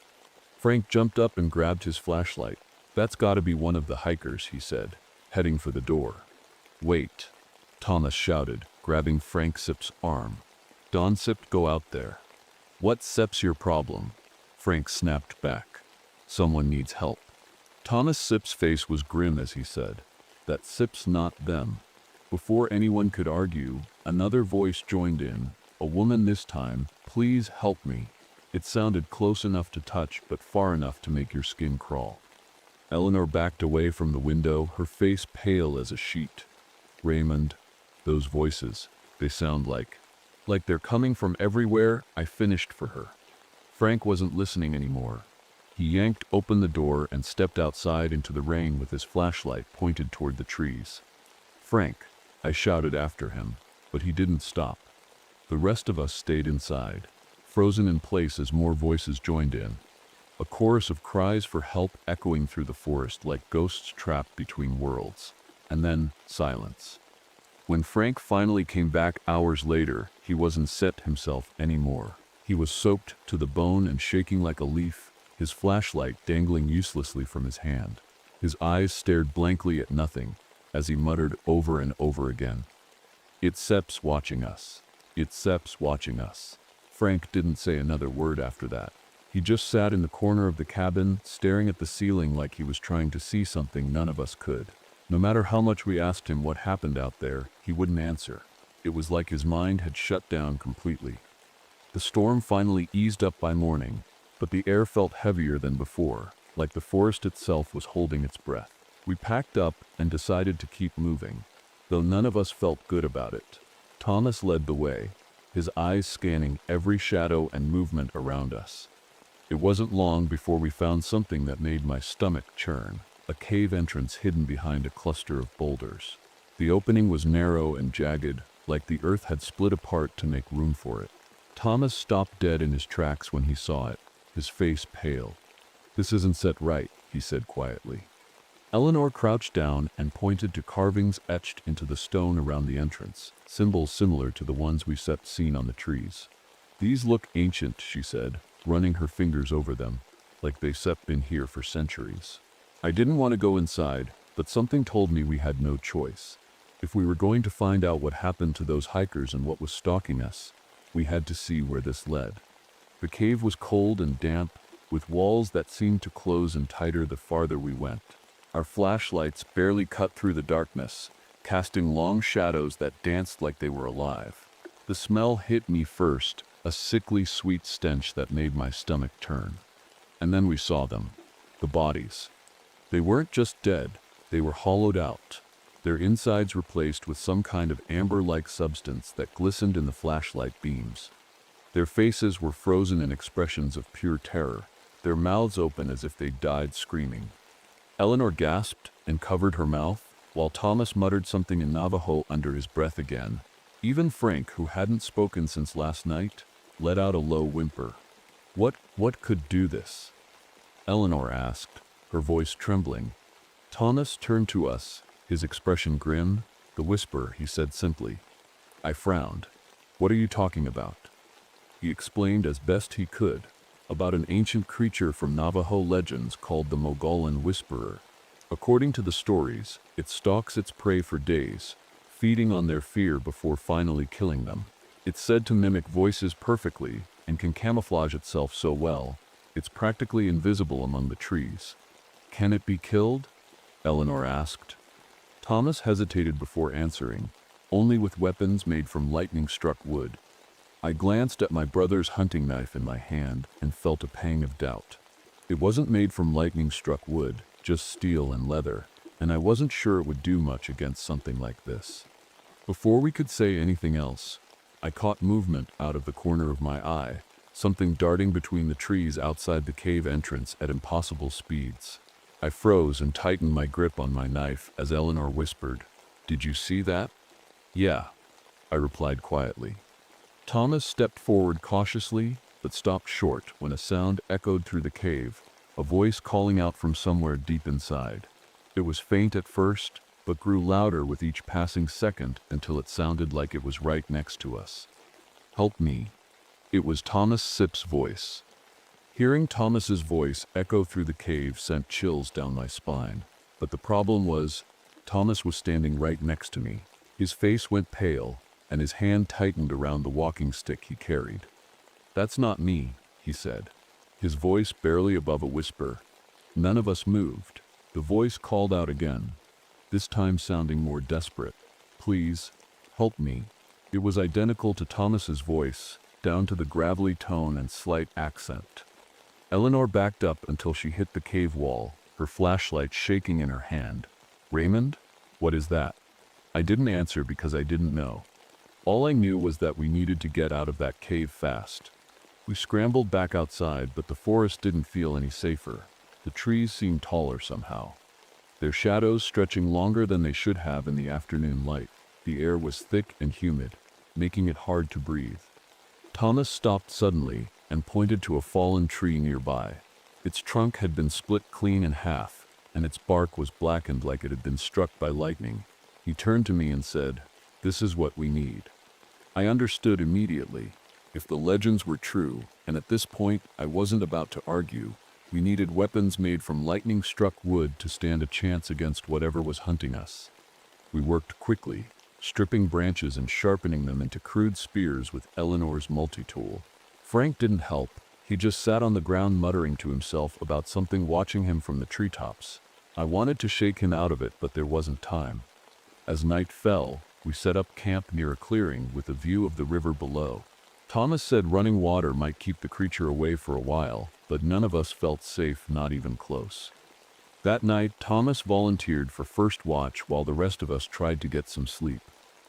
Frank jumped up and grabbed his flashlight. "That's gotta be one of the hikers," he said, heading for the door. "Wait," Thomas shouted, grabbing Frank Sip's arm. "Don Sip, go out there." "What Sip's your problem?" Frank snapped back. "Someone needs help." Thomas Sip's face was grim as he said, "That Sip's not them." Before anyone could argue, another voice joined in, a woman this time. "Please help me." It sounded close enough to touch, but far enough to make your skin crawl. Eleanor backed away from the window, her face pale as a sheet. "Raymond, those voices, they sound like they're coming from everywhere." I finished for her. Frank wasn't listening anymore. He yanked open the door and stepped outside into the rain with his flashlight pointed toward the trees. "Frank," I shouted after him, but he didn't stop. The rest of us stayed inside, frozen in place as more voices joined in. A chorus of cries for help echoing through the forest like ghosts trapped between worlds. And then, silence. When Frank finally came back hours later, he wasn't set himself anymore. He was soaked to the bone and shaking like a leaf, his flashlight dangling uselessly from his hand. His eyes stared blankly at nothing, as he muttered over and over again, "It's Seps watching us. It's Seps watching us." Frank didn't say another word after that. He just sat in the corner of the cabin, staring at the ceiling like he was trying to see something none of us could. No matter how much we asked him what happened out there, he wouldn't answer. It was like his mind had shut down completely. The storm finally eased up by morning, but the air felt heavier than before, like the forest itself was holding its breath. We packed up and decided to keep moving, though none of us felt good about it. Thomas led the way, his eyes scanning every shadow and movement around us. It wasn't long before we found something that made my stomach churn, a cave entrance hidden behind a cluster of boulders. The opening was narrow and jagged, like the earth had split apart to make room for it. Thomas stopped dead in his tracks when he saw it, his face pale. "This isn't set right," he said quietly. Eleanor crouched down and pointed to carvings etched into the stone around the entrance, symbols similar to the ones we Sep seen on the trees. "These look ancient," she said, running her fingers over them, like they Sep been here for centuries. I didn't want to go inside, but something told me we had no choice. If we were going to find out what happened to those hikers and what was stalking us, we had to see where this led. The cave was cold and damp, with walls that seemed to close in tighter the farther we went. Our flashlights barely cut through the darkness, casting long shadows that danced like they were alive. The smell hit me first, a sickly sweet stench that made my stomach turn. And then we saw them, the bodies. They weren't just dead, they were hollowed out, their insides replaced with some kind of amber-like substance that glistened in the flashlight beams. Their faces were frozen in expressions of pure terror, their mouths open as if they'd died screaming. Eleanor gasped and covered her mouth, while Thomas muttered something in Navajo under his breath again. Even Frank, who hadn't spoken since last night, let out a low whimper. What could do this?" Eleanor asked, her voice trembling. Thomas turned to us, his expression grim. "The whisper," he said simply. I frowned. "What are you talking about?" He explained as best he could, about an ancient creature from Navajo legends called the Mogollon Whisperer. According to the stories, it stalks its prey for days, feeding on their fear before finally killing them. It's said to mimic voices perfectly and can camouflage itself so well, it's practically invisible among the trees. "Can it be killed?" Eleanor asked. Thomas hesitated before answering, "Only with weapons made from lightning-struck wood." I glanced at my brother's hunting knife in my hand and felt a pang of doubt. It wasn't made from lightning-struck wood, just steel and leather, and I wasn't sure it would do much against something like this. Before we could say anything else, I caught movement out of the corner of my eye, something darting between the trees outside the cave entrance at impossible speeds. I froze and tightened my grip on my knife as Eleanor whispered, "Did you see that?" "Yeah," I replied quietly. Thomas stepped forward cautiously, but stopped short when a sound echoed through the cave, a voice calling out from somewhere deep inside. It was faint at first, but grew louder with each passing second until it sounded like it was right next to us. "Help me." It was Thomas Sip's voice. Hearing Thomas's voice echo through the cave sent chills down my spine. But the problem was, Thomas was standing right next to me. His face went pale, and his hand tightened around the walking stick he carried. "That's not me," he said, his voice barely above a whisper. None of us moved. The voice called out again, this time sounding more desperate. "Please, help me." It was identical to Thomas's voice, down to the gravelly tone and slight accent. Eleanor backed up until she hit the cave wall, her flashlight shaking in her hand. "Raymond? What is that?" I didn't answer because I didn't know. All I knew was that we needed to get out of that cave fast. We scrambled back outside, but the forest didn't feel any safer. The trees seemed taller somehow, their shadows stretching longer than they should have in the afternoon light. The air was thick and humid, making it hard to breathe. Thomas stopped suddenly and pointed to a fallen tree nearby. Its trunk had been split clean in half, and its bark was blackened like it had been struck by lightning. He turned to me and said, "This is what we need." I understood immediately. If the legends were true, and at this point I wasn't about to argue, we needed weapons made from lightning-struck wood to stand a chance against whatever was hunting us. We worked quickly, stripping branches and sharpening them into crude spears with Eleanor's multi-tool. Frank didn't help. He just sat on the ground muttering to himself about something watching him from the treetops. I wanted to shake him out of it, but there wasn't time. As night fell, we set up camp near a clearing with a view of the river below. Thomas said running water might keep the creature away for a while, but none of us felt safe, not even close. That night, Thomas volunteered for first watch while the rest of us tried to get some sleep.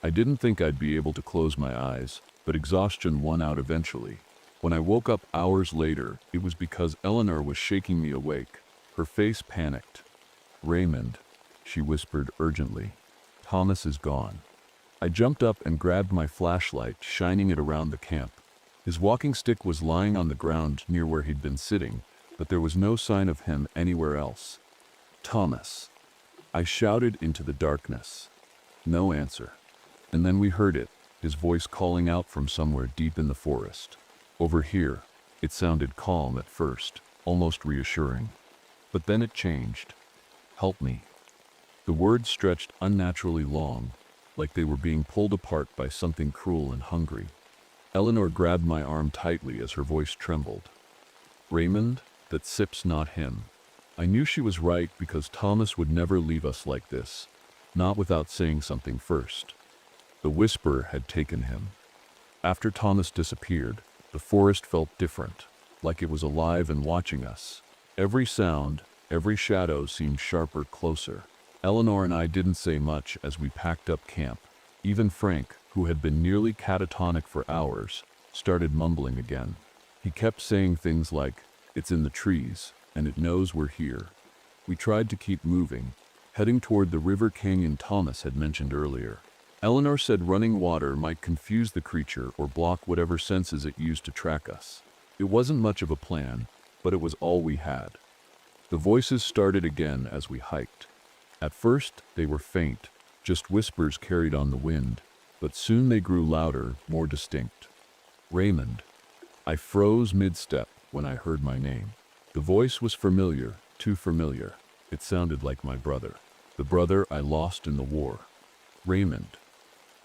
I didn't think I'd be able to close my eyes, but exhaustion won out eventually. When I woke up hours later, it was because Eleanor was shaking me awake. Her face panicked. "Raymond," she whispered urgently. "Thomas is gone." I jumped up and grabbed my flashlight, shining it around the camp. His walking stick was lying on the ground near where he'd been sitting, but there was no sign of him anywhere else. "Thomas," I shouted into the darkness. No answer. And then we heard it, his voice calling out from somewhere deep in the forest. "Over here." It sounded calm at first, almost reassuring. But then it changed. "Help me." The words stretched unnaturally long, like they were being pulled apart by something cruel and hungry. Eleanor grabbed my arm tightly as her voice trembled. "Raymond, that Sip's not him." I knew she was right because Thomas would never leave us like this, not without saying something first. The whisper had taken him. After Thomas disappeared, the forest felt different, like it was alive and watching us. Every sound, every shadow seemed sharper, closer. Eleanor and I didn't say much as we packed up camp. Even Frank, who had been nearly catatonic for hours, started mumbling again. He kept saying things like, "It's in the trees, and it knows we're here." We tried to keep moving, heading toward the river canyon Thomas had mentioned earlier. Eleanor said running water might confuse the creature or block whatever senses it used to track us. It wasn't much of a plan, but it was all we had. The voices started again as we hiked. At first, they were faint, just whispers carried on the wind, but soon they grew louder, more distinct. "Raymond." I froze mid-step when I heard my name. The voice was familiar, too familiar. It sounded like my brother, the brother I lost in the war. "Raymond,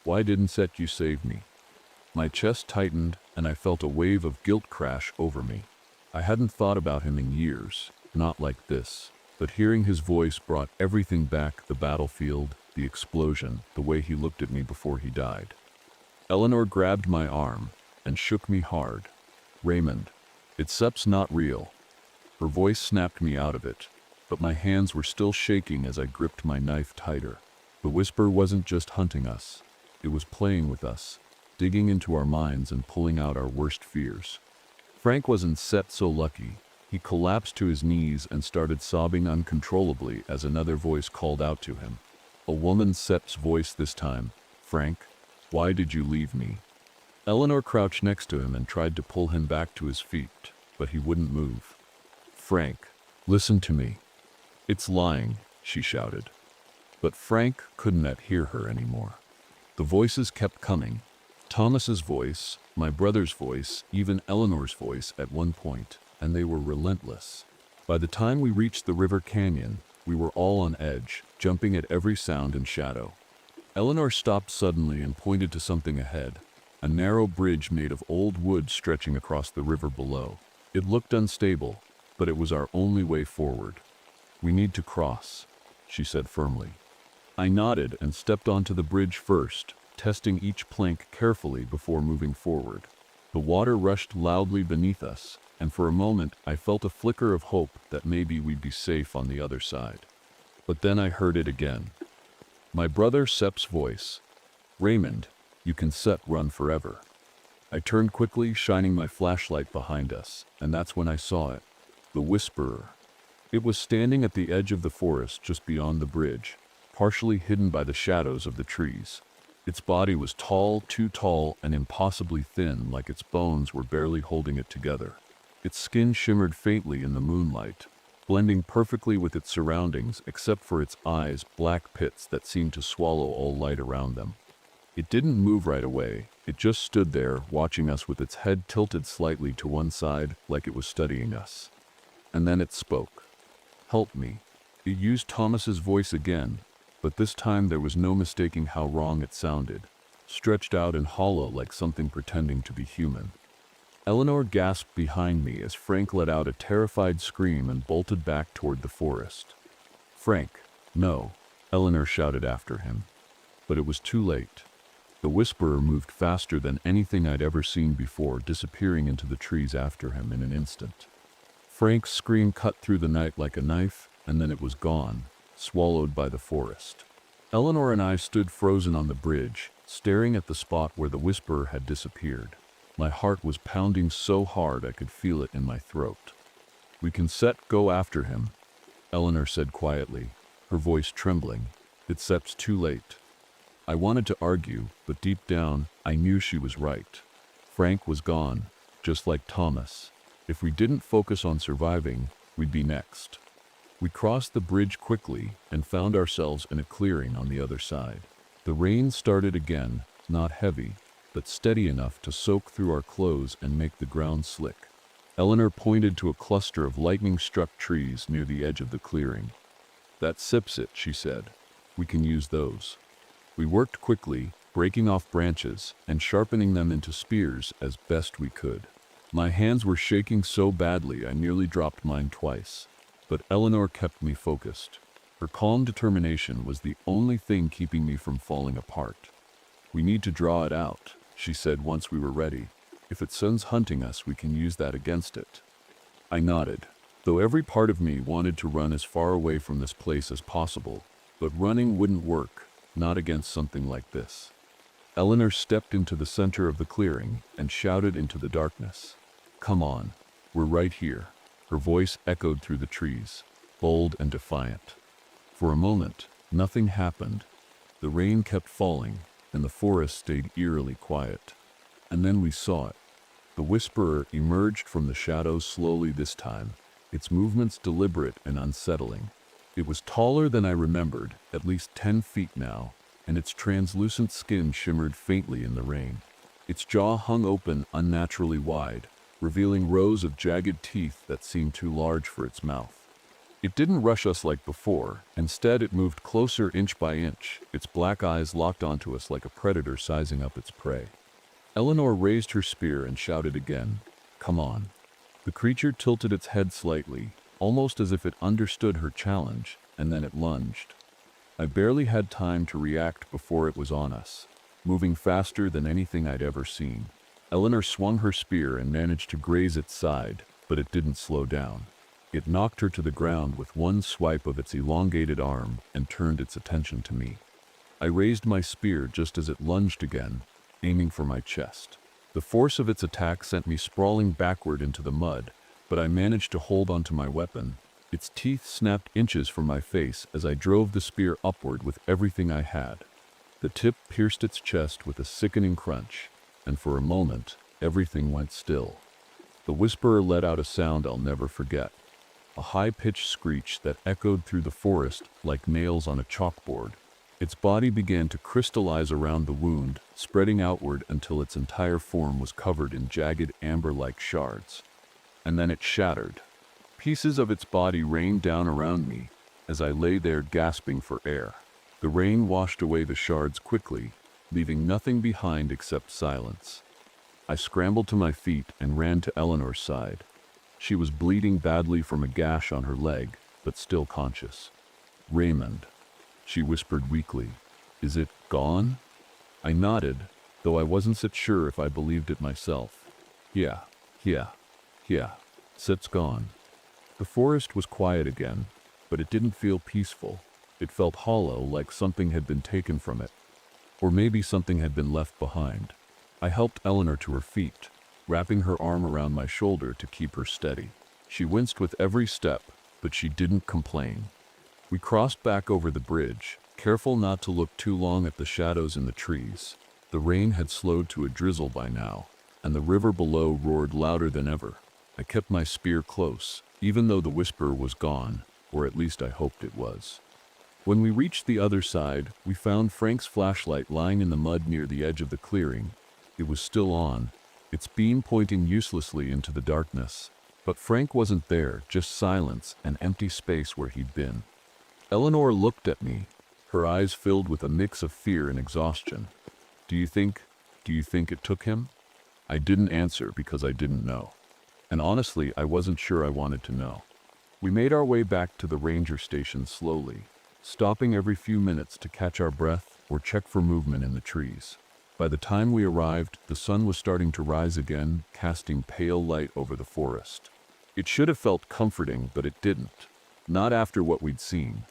why didn't Set you save me?" My chest tightened, and I felt a wave of guilt crash over me. I hadn't thought about him in years, not like this. But hearing his voice brought everything back, the battlefield, the explosion, the way he looked at me before he died. Eleanor grabbed my arm, and shook me hard. "Raymond, it's Sep's not real." Her voice snapped me out of it, but my hands were still shaking as I gripped my knife tighter. The whisper wasn't just hunting us. It was playing with us, digging into our minds and pulling out our worst fears. Frank wasn't Sep so lucky. He collapsed to his knees and started sobbing uncontrollably as another voice called out to him. A woman's Sep's voice this time. "Frank, why did you leave me?" Eleanor crouched next to him and tried to pull him back to his feet, but he wouldn't move. "Frank, listen to me." "It's lying," she shouted. But Frank couldn't hear her anymore. The voices kept coming. Thomas's voice, my brother's voice, even Eleanor's voice at one point, and they were relentless. By the time we reached the river canyon, we were all on edge, jumping at every sound and shadow. Eleanor stopped suddenly and pointed to something ahead, a narrow bridge made of old wood stretching across the river below. It looked unstable, but it was our only way forward. "We need to cross," she said firmly. I nodded and stepped onto the bridge first, testing each plank carefully before moving forward. The water rushed loudly beneath us, and for a moment I felt a flicker of hope that maybe we'd be safe on the other side. But then I heard it again. My brother Sep's voice. "Raymond, you can Sep run forever." I turned quickly, shining my flashlight behind us, and that's when I saw it. The Whisperer. It was standing at the edge of the forest just beyond the bridge, partially hidden by the shadows of the trees. Its body was tall, too tall, and impossibly thin, like its bones were barely holding it together. Its skin shimmered faintly in the moonlight, blending perfectly with its surroundings except for its eyes, black pits that seemed to swallow all light around them. It didn't move right away. It just stood there, watching us with its head tilted slightly to one side, like it was studying us. And then it spoke. "Help me." It used Thomas's voice again, but this time there was no mistaking how wrong it sounded, stretched out and hollow like something pretending to be human. Eleanor gasped behind me as Frank let out a terrified scream and bolted back toward the forest. "Frank, no," Eleanor shouted after him. But it was too late. The Whisperer moved faster than anything I'd ever seen before, disappearing into the trees after him in an instant. Frank's scream cut through the night like a knife, and then it was gone, swallowed by the forest. Eleanor and I stood frozen on the bridge, staring at the spot where the Whisperer had disappeared. My heart was pounding so hard I could feel it in my throat. "We can go after him," Eleanor said quietly, her voice trembling. "It's Sep's too late." I wanted to argue, but deep down, I knew she was right. Frank was gone, just like Thomas. If we didn't focus on surviving, we'd be next. We crossed the bridge quickly and found ourselves in a clearing on the other side. The rain started again, not heavy, but steady enough to soak through our clothes and make the ground slick. Eleanor pointed to a cluster of lightning-struck trees near the edge of the clearing. "That sips it," she said. "We can use those." We worked quickly, breaking off branches and sharpening them into spears as best we could. My hands were shaking so badly I nearly dropped mine twice, but Eleanor kept me focused. Her calm determination was the only thing keeping me from falling apart. "We need to draw it out," she said once we were ready. "If it sends hunting us, we can use that against it." I nodded, though every part of me wanted to run as far away from this place as possible, but running wouldn't work. Not against something like this. Eleanor stepped into the center of the clearing and shouted into the darkness. "Come on, we're right here." Her voice echoed through the trees, bold and defiant. For a moment, nothing happened. The rain kept falling, and the forest stayed eerily quiet. And then we saw it. The Whisperer emerged from the shadows slowly this time, its movements deliberate and unsettling. It was taller than I remembered, at least 10 feet now, and its translucent skin shimmered faintly in the rain. Its jaw hung open unnaturally wide, revealing rows of jagged teeth that seemed too large for its mouth. It didn't rush us like before. Instead, it moved closer inch by inch, its black eyes locked onto us like a predator sizing up its prey. Eleanor raised her spear and shouted again, "Come on." The creature tilted its head slightly, almost as if it understood her challenge, and then it lunged. I barely had time to react before it was on us, moving faster than anything I'd ever seen. Eleanor swung her spear and managed to graze its side, but it didn't slow down. It knocked her to the ground with one swipe of its elongated arm and turned its attention to me. I raised my spear just as it lunged again, aiming for my chest. The force of its attack sent me sprawling backward into the mud, but I managed to hold onto my weapon. Its teeth snapped inches from my face as I drove the spear upward with everything I had. The tip pierced its chest with a sickening crunch, and for a moment, everything went still. The Whisperer let out a sound I'll never forget. A high-pitched screech that echoed through the forest like nails on a chalkboard. Its body began to crystallize around the wound, spreading outward until its entire form was covered in jagged amber-like shards. And then it shattered. Pieces of its body rained down around me as I lay there gasping for air. The rain washed away the shards quickly, leaving nothing behind except silence. I scrambled to my feet and ran to Eleanor's side. She was bleeding badly from a gash on her leg, but still conscious. "Raymond," she whispered weakly. "Is it gone?" I nodded, though I wasn't so sure if I believed it myself. Yeah, it's gone." The forest was quiet again, but it didn't feel peaceful. It felt hollow, like something had been taken from it. Or maybe something had been left behind. I helped Eleanor to her feet, wrapping her arm around my shoulder to keep her steady. She winced with every step, but she didn't complain. We crossed back over the bridge, careful not to look too long at the shadows in the trees. The rain had slowed to a drizzle by now, and the river below roared louder than ever. I kept my spear close, even though the Whisperer was gone, or at least I hoped it was. When we reached the other side, we found Frank's flashlight lying in the mud near the edge of the clearing. It was still on, its beam pointing uselessly into the darkness. But Frank wasn't there, just silence and empty space where he'd been. Eleanor looked at me, her eyes filled with a mix of fear and exhaustion. Do you think it took him?" I didn't answer because I didn't know. And honestly, I wasn't sure I wanted to know. We made our way back to the ranger station slowly, stopping every few minutes to catch our breath or check for movement in the trees. By the time we arrived, the sun was starting to rise again, casting pale light over the forest. It should have felt comforting, but it didn't. Not after what we'd seen.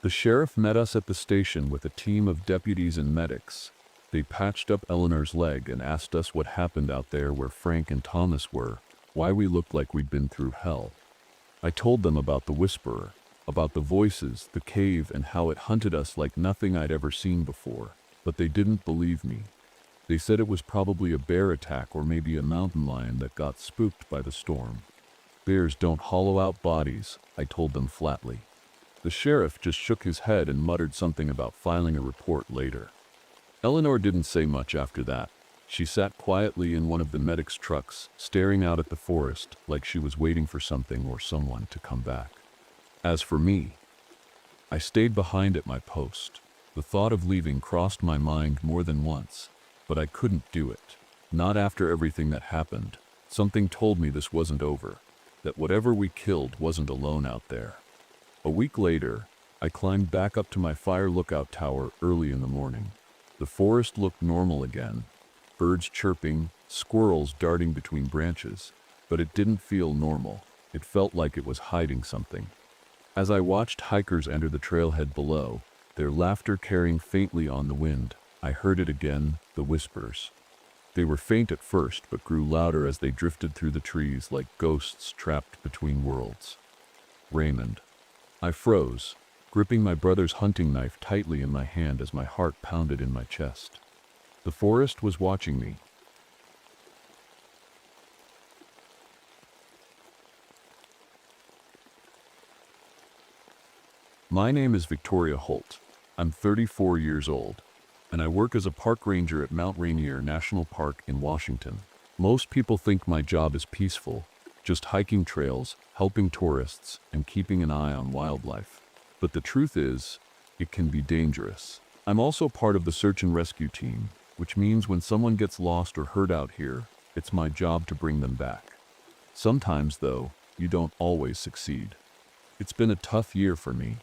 The sheriff met us at the station with a team of deputies and medics. They patched up Eleanor's leg and asked us what happened out there where Frank and Thomas were, why we looked like we'd been through hell. I told them about the Whisperer, about the voices, the cave, and how it hunted us like nothing I'd ever seen before. But they didn't believe me. They said it was probably a bear attack or maybe a mountain lion that got spooked by the storm. "Bears don't hollow out bodies," I told them flatly. The sheriff just shook his head and muttered something about filing a report later. Eleanor didn't say much after that. She sat quietly in one of the medics' trucks, staring out at the forest like she was waiting for something or someone to come back. As for me, I stayed behind at my post. The thought of leaving crossed my mind more than once, but I couldn't do it. Not after everything that happened. Something told me this wasn't over, that whatever we killed wasn't alone out there. A week later, I climbed back up to my fire lookout tower early in the morning. The forest looked normal again. Birds chirping, squirrels darting between branches, but it didn't feel normal. It felt like it was hiding something. As I watched hikers enter the trailhead below, their laughter carrying faintly on the wind, I heard it again, the whispers. They were faint at first, but grew louder as they drifted through the trees like ghosts trapped between worlds. "Raymond." I froze, gripping my brother's hunting knife tightly in my hand as my heart pounded in my chest. The forest was watching me. My name is Victoria Holt. I'm 34 years old, and I work as a park ranger at Mount Rainier National Park in Washington. Most people think my job is peaceful, just hiking trails, helping tourists, and keeping an eye on wildlife. But the truth is, it can be dangerous. I'm also part of the search and rescue team, which means when someone gets lost or hurt out here, it's my job to bring them back. Sometimes, though, you don't always succeed. It's been a tough year for me.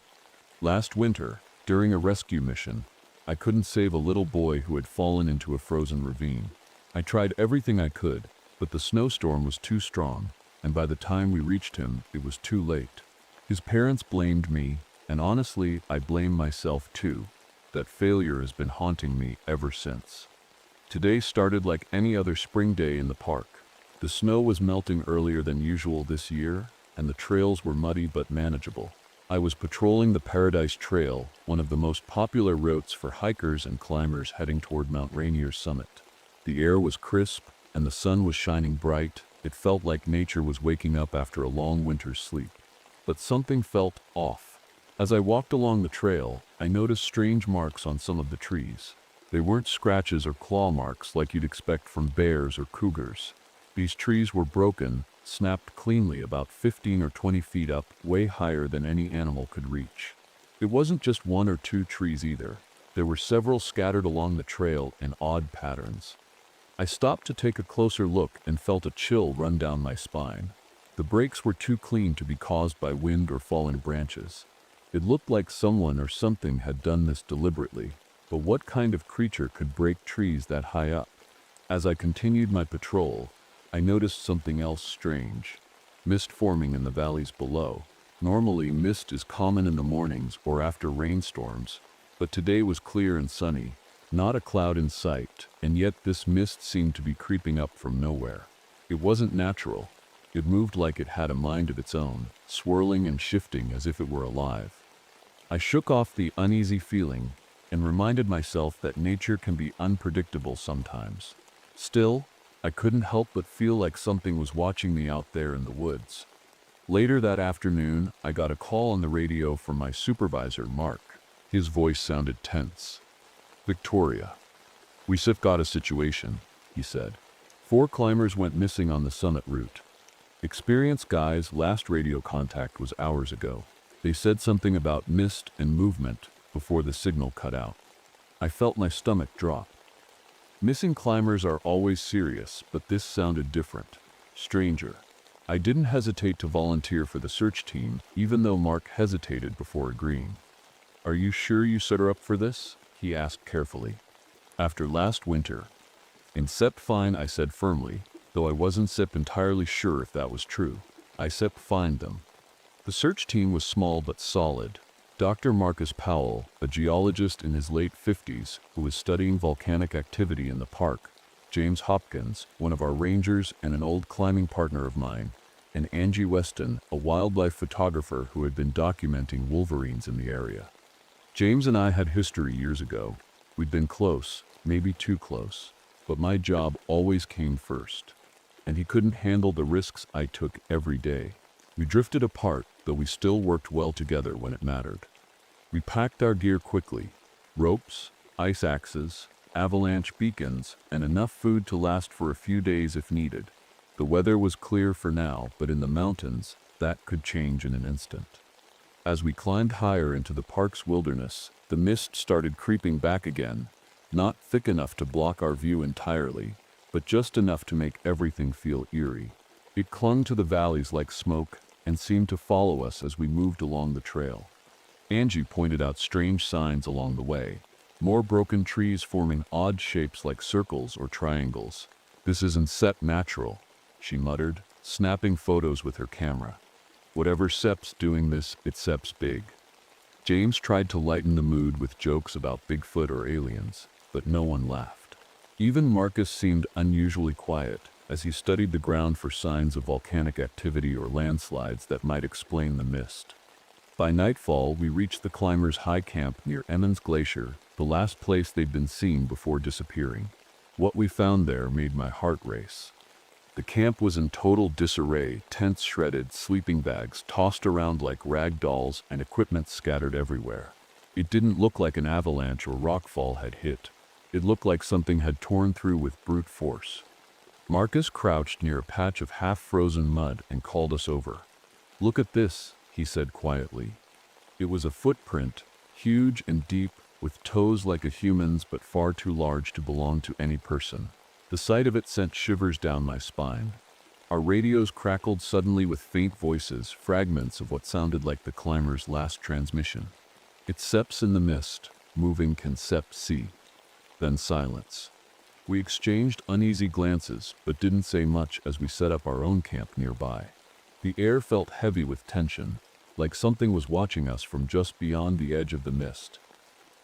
Last winter, during a rescue mission, I couldn't save a little boy who had fallen into a frozen ravine. I tried everything I could, but the snowstorm was too strong, and by the time we reached him, it was too late. His parents blamed me, and honestly, I blame myself too. That failure has been haunting me ever since. Today started like any other spring day in the park. The snow was melting earlier than usual this year, and the trails were muddy but manageable. I was patrolling the Paradise Trail, one of the most popular routes for hikers and climbers heading toward Mount Rainier's summit. The air was crisp, and the sun was shining bright. It felt like nature was waking up after a long winter's sleep. But something felt off. As I walked along the trail, I noticed strange marks on some of the trees. They weren't scratches or claw marks like you'd expect from bears or cougars. These trees were broken, snapped cleanly about 15 or 20 feet up, way higher than any animal could reach. It wasn't just one or two trees either. There were several scattered along the trail in odd patterns. I stopped to take a closer look and felt a chill run down my spine. The breaks were too clean to be caused by wind or fallen branches. It looked like someone or something had done this deliberately, but what kind of creature could break trees that high up? As I continued my patrol, I noticed something else strange. Mist forming in the valleys below. Normally, mist is common in the mornings or after rainstorms, but today was clear and sunny, not a cloud in sight, and yet this mist seemed to be creeping up from nowhere. It wasn't natural. It moved like it had a mind of its own, swirling and shifting as if it were alive. I shook off the uneasy feeling and reminded myself that nature can be unpredictable sometimes. Still, I couldn't help but feel like something was watching me out there in the woods. Later that afternoon, I got a call on the radio from my supervisor, Mark. His voice sounded tense. "Victoria, we've got a situation," he said. 4 climbers went missing on the summit route. Experienced guys' last radio contact was hours ago. They said something about mist and movement before the signal cut out. I felt my stomach drop. Missing climbers are always serious, but this sounded different, stranger. I didn't hesitate to volunteer for the search team, even though Mark hesitated before agreeing. "Are you sure you set her up for this?" he asked carefully. "After last winter." "And Sepp fine," I said firmly, though I wasn't entirely sure if that was true. I find them. The search team was small but solid. Dr. Marcus Powell, a geologist in his late 50s who was studying volcanic activity in the park, James Hopkins, one of our rangers and an old climbing partner of mine, and Angie Weston, a wildlife photographer who had been documenting wolverines in the area. James and I had history years ago. We'd been close, maybe too close, but my job always came first, and he couldn't handle the risks I took every day. We drifted apart, though we still worked well together when it mattered. We packed our gear quickly: ropes, ice axes, avalanche beacons, and enough food to last for a few days if needed. The weather was clear for now, but in the mountains, that could change in an instant. As we climbed higher into the park's wilderness, the mist started creeping back again, not thick enough to block our view entirely, but just enough to make everything feel eerie. It clung to the valleys like smoke and seemed to follow us as we moved along the trail. Angie pointed out strange signs along the way. More broken trees forming odd shapes like circles or triangles. "This isn't set natural," she muttered, snapping photos with her camera. "Whatever Sepp's doing this, it's Sepp's big." James tried to lighten the mood with jokes about Bigfoot or aliens, but no one laughed. Even Marcus seemed unusually quiet as he studied the ground for signs of volcanic activity or landslides that might explain the mist. By nightfall, we reached the climbers' high camp near Emmons Glacier, the last place they'd been seen before disappearing. What we found there made my heart race. The camp was in total disarray, tents shredded, sleeping bags tossed around like rag dolls, and equipment scattered everywhere. It didn't look like an avalanche or rockfall had hit. It looked like something had torn through with brute force. Marcus crouched near a patch of half-frozen mud and called us over. "Look at this," he said quietly. It was a footprint, huge and deep, with toes like a human's but far too large to belong to any person. The sight of it sent shivers down my spine. Our radios crackled suddenly with faint voices, fragments of what sounded like the climber's last transmission. "It Seps in the mist, moving can Sep see." Then silence. We exchanged uneasy glances, but didn't say much as we set up our own camp nearby. The air felt heavy with tension, like something was watching us from just beyond the edge of the mist.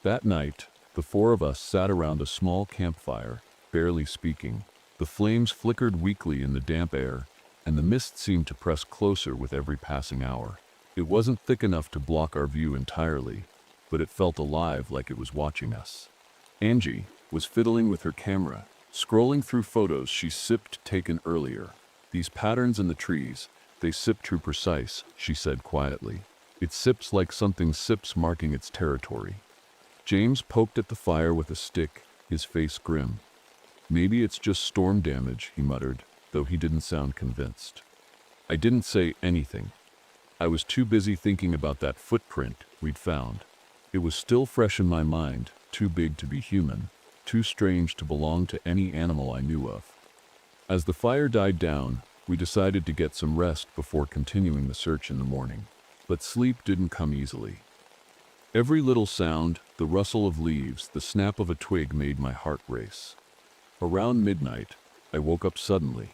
That night, the four of us sat around a small campfire, barely speaking. The flames flickered weakly in the damp air, and the mist seemed to press closer with every passing hour. It wasn't thick enough to block our view entirely, but it felt alive like it was watching us. Angie was fiddling with her camera, scrolling through photos she sipped taken earlier. These patterns in the trees, they sip too precise, she said quietly. It sips like something sips marking its territory. James poked at the fire with a stick, his face grim. Maybe it's just storm damage, he muttered, though he didn't sound convinced. I didn't say anything. I was too busy thinking about that footprint we'd found. It was still fresh in my mind, too big to be human, too strange to belong to any animal I knew of. As the fire died down, we decided to get some rest before continuing the search in the morning. But sleep didn't come easily. Every little sound, the rustle of leaves, the snap of a twig made my heart race. Around midnight, I woke up suddenly.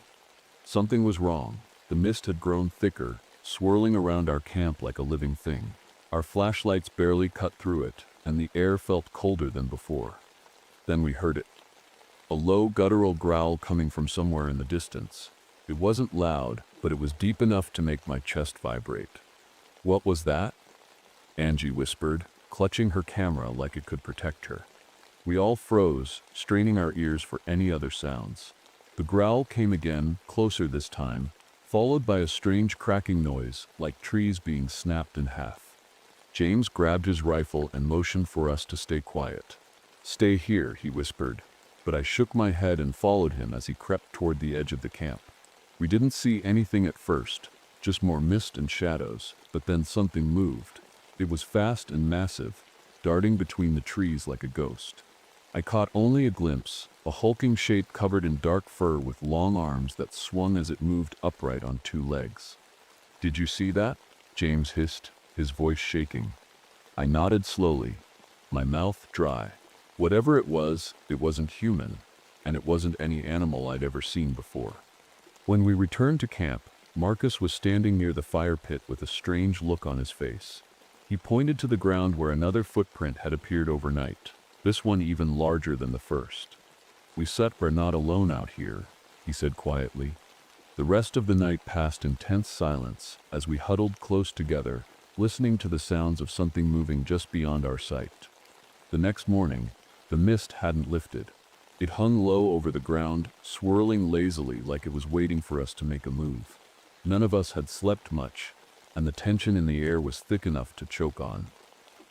Something was wrong. The mist had grown thicker, swirling around our camp like a living thing. Our flashlights barely cut through it, and the air felt colder than before. Then we heard it. A low, guttural growl coming from somewhere in the distance. It wasn't loud, but it was deep enough to make my chest vibrate. What was that? Angie whispered, clutching her camera like it could protect her. We all froze, straining our ears for any other sounds. The growl came again, closer this time, followed by a strange cracking noise, like trees being snapped in half. James grabbed his rifle and motioned for us to stay quiet. Stay here, he whispered, but I shook my head and followed him as he crept toward the edge of the camp. We didn't see anything at first, just more mist and shadows, but then something moved. It was fast and massive, darting between the trees like a ghost. I caught only a glimpse, a hulking shape covered in dark fur with long arms that swung as it moved upright on two legs. Did you see that? James hissed, his voice shaking. I nodded slowly, my mouth dry. Whatever it wasn't human, and it wasn't any animal I'd ever seen before. When we returned to camp, Marcus was standing near the fire pit with a strange look on his face. He pointed to the ground where another footprint had appeared overnight, this one even larger than the first. We said we're not alone out here, he said quietly. The rest of the night passed in tense silence as we huddled close together, listening to the sounds of something moving just beyond our sight. The next morning, the mist hadn't lifted. It hung low over the ground, swirling lazily like it was waiting for us to make a move. None of us had slept much, and the tension in the air was thick enough to choke on.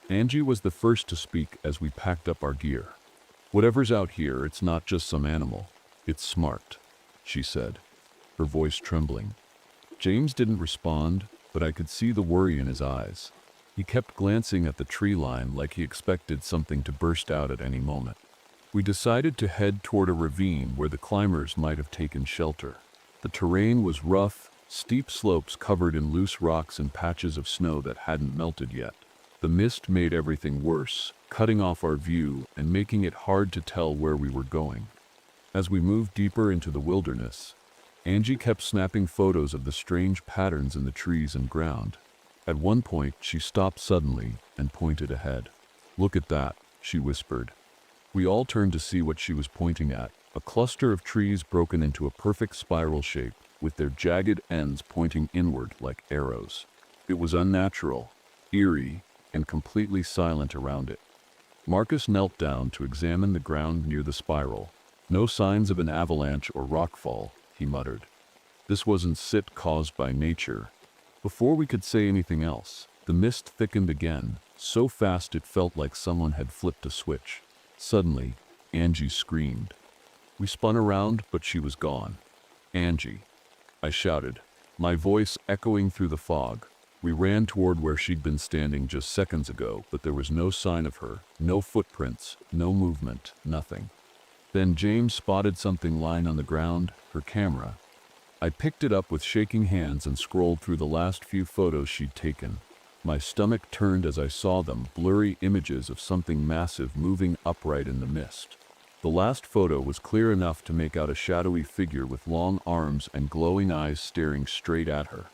Angie was the first to speak as we packed up our gear. Whatever's out here, it's not just some animal. It's smart, she said, her voice trembling. James didn't respond, but I could see the worry in his eyes. He kept glancing at the tree line like he expected something to burst out at any moment. We decided to head toward a ravine where the climbers might have taken shelter. The terrain was rough, steep slopes covered in loose rocks and patches of snow that hadn't melted yet. The mist made everything worse, cutting off our view and making it hard to tell where we were going. As we moved deeper into the wilderness, Angie kept snapping photos of the strange patterns in the trees and ground. At one point, she stopped suddenly and pointed ahead. "Look at that," she whispered. We all turned to see what she was pointing at, a cluster of trees broken into a perfect spiral shape, with their jagged ends pointing inward like arrows. It was unnatural, eerie, and completely silent around it. Marcus knelt down to examine the ground near the spiral. "No signs of an avalanche or rockfall," he muttered. "This wasn't sit caused by nature." Before we could say anything else, the mist thickened again, so fast it felt like someone had flipped a switch. Suddenly, Angie screamed. We spun around, but she was gone. "Angie!" I shouted, my voice echoing through the fog. We ran toward where she'd been standing just seconds ago, but there was no sign of her, no footprints, no movement, nothing. Then James spotted something lying on the ground, her camera. I picked it up with shaking hands and scrolled through the last few photos she'd taken. My stomach turned as I saw them, blurry images of something massive moving upright in the mist. The last photo was clear enough to make out a shadowy figure with long arms and glowing eyes staring straight at her.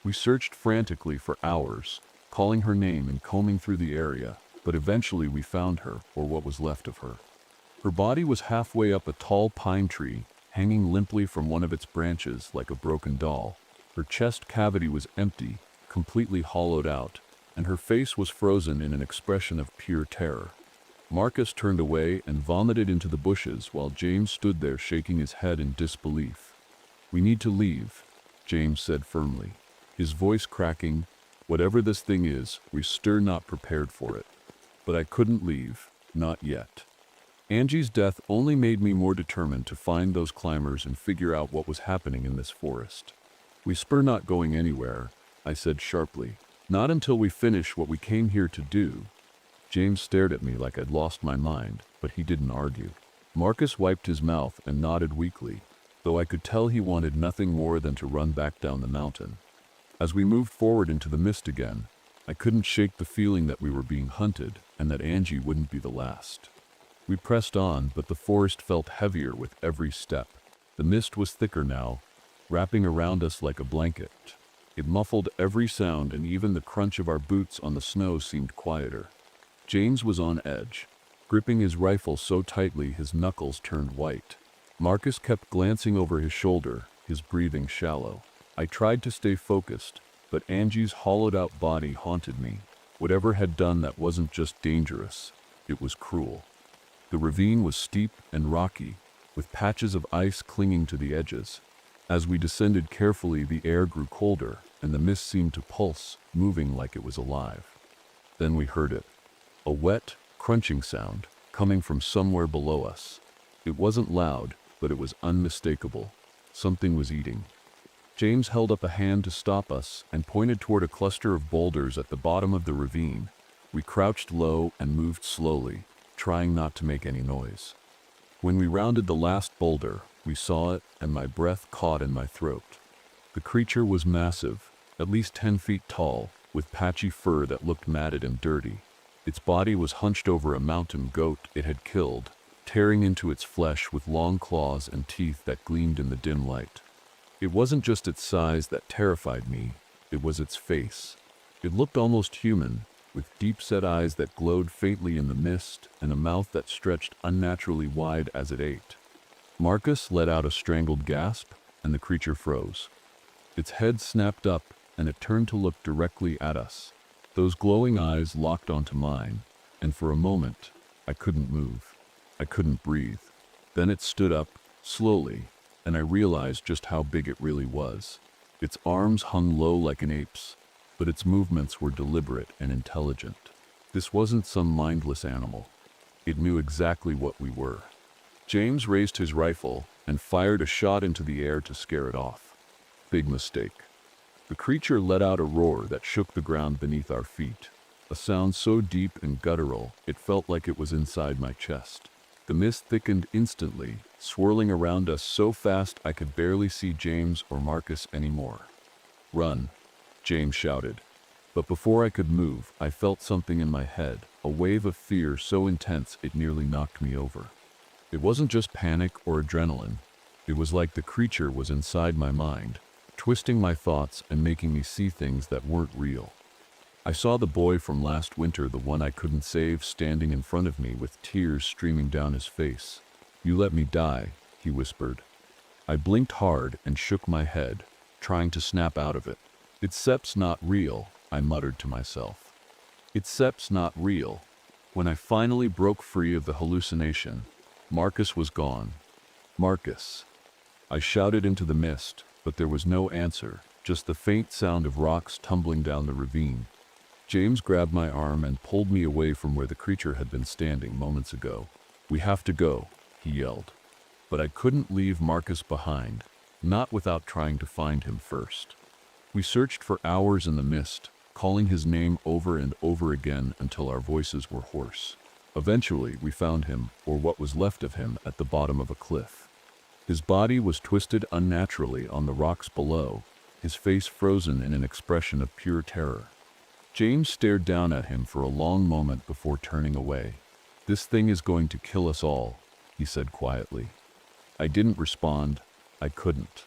We searched frantically for hours, calling her name and combing through the area, but eventually we found her, or what was left of her. Her body was halfway up a tall pine tree, hanging limply from one of its branches like a broken doll. Her chest cavity was empty, completely hollowed out, and her face was frozen in an expression of pure terror. Marcus turned away and vomited into the bushes while James stood there shaking his head in disbelief. "We need to leave," James said firmly, his voice cracking. "Whatever this thing is, we're not prepared for it." But I couldn't leave, not yet. Angie's death only made me more determined to find those climbers and figure out what was happening in this forest. "We're not going anywhere," I said sharply. "Not until we finish what we came here to do." James stared at me like I'd lost my mind, but he didn't argue. Marcus wiped his mouth and nodded weakly, though I could tell he wanted nothing more than to run back down the mountain. As we moved forward into the mist again, I couldn't shake the feeling that we were being hunted and that Angie wouldn't be the last. We pressed on, but the forest felt heavier with every step. The mist was thicker now, wrapping around us like a blanket. It muffled every sound, and even the crunch of our boots on the snow seemed quieter. James was on edge, gripping his rifle so tightly his knuckles turned white. Marcus kept glancing over his shoulder, his breathing shallow. I tried to stay focused, but Angie's hollowed-out body haunted me. Whatever had done that wasn't just dangerous, it was cruel. The ravine was steep and rocky, with patches of ice clinging to the edges. As we descended carefully, the air grew colder, and the mist seemed to pulse, moving like it was alive. Then we heard it. A wet, crunching sound, coming from somewhere below us. It wasn't loud, but it was unmistakable. Something was eating. James held up a hand to stop us and pointed toward a cluster of boulders at the bottom of the ravine. We crouched low and moved slowly, trying not to make any noise. When we rounded the last boulder, we saw it, and my breath caught in my throat. The creature was massive, at least 10 feet tall, with patchy fur that looked matted and dirty. Its body was hunched over a mountain goat it had killed, tearing into its flesh with long claws and teeth that gleamed in the dim light. It wasn't just its size that terrified me, it was its face. It looked almost human, with deep-set eyes that glowed faintly in the mist and a mouth that stretched unnaturally wide as it ate. Marcus let out a strangled gasp, and the creature froze. Its head snapped up, and it turned to look directly at us. Those glowing eyes locked onto mine, and for a moment, I couldn't move. I couldn't breathe. Then it stood up, slowly, and I realized just how big it really was. Its arms hung low like an ape's, but its movements were deliberate and intelligent. This wasn't some mindless animal. It knew exactly what we were. James raised his rifle and fired a shot into the air to scare it off. Big mistake. The creature let out a roar that shook the ground beneath our feet, a sound so deep and guttural it felt like it was inside my chest. The mist thickened instantly, swirling around us so fast I could barely see James or Marcus anymore. "Run," James shouted. But before I could move, I felt something in my head, a wave of fear so intense it nearly knocked me over. It wasn't just panic or adrenaline. It was like the creature was inside my mind, twisting my thoughts and making me see things that weren't real. I saw the boy from last winter, the one I couldn't save, standing in front of me with tears streaming down his face. "You let me die," he whispered. I blinked hard and shook my head, trying to snap out of it. "It's not real," I muttered to myself. "It's not real." When I finally broke free of the hallucination, Marcus was gone. "Marcus!" I shouted into the mist, but there was no answer, just the faint sound of rocks tumbling down the ravine. James grabbed my arm and pulled me away from where the creature had been standing moments ago. "We have to go," he yelled. But I couldn't leave Marcus behind, not without trying to find him first. We searched for hours in the mist, calling his name over and over again until our voices were hoarse. Eventually, we found him, or what was left of him, at the bottom of a cliff. His body was twisted unnaturally on the rocks below, his face frozen in an expression of pure terror. James stared down at him for a long moment before turning away. "This thing is going to kill us all," he he said quietly. I didn't respond. I couldn't.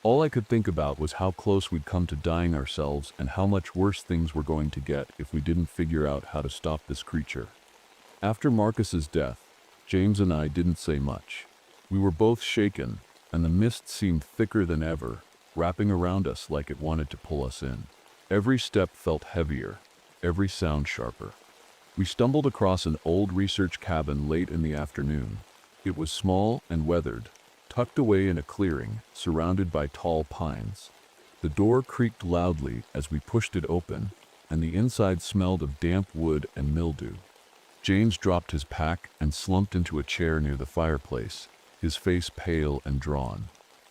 All I could think about was how close we'd come to dying ourselves and how much worse things were going to get if we didn't figure out how to stop this creature. After Marcus's death, James and I didn't say much. We were both shaken, and the mist seemed thicker than ever, wrapping around us like it wanted to pull us in. Every step felt heavier, every sound sharper. We stumbled across an old research cabin late in the afternoon. It was small and weathered, tucked away in a clearing, surrounded by tall pines. The door creaked loudly as we pushed it open, and the inside smelled of damp wood and mildew. James dropped his pack and slumped into a chair near the fireplace, his face pale and drawn.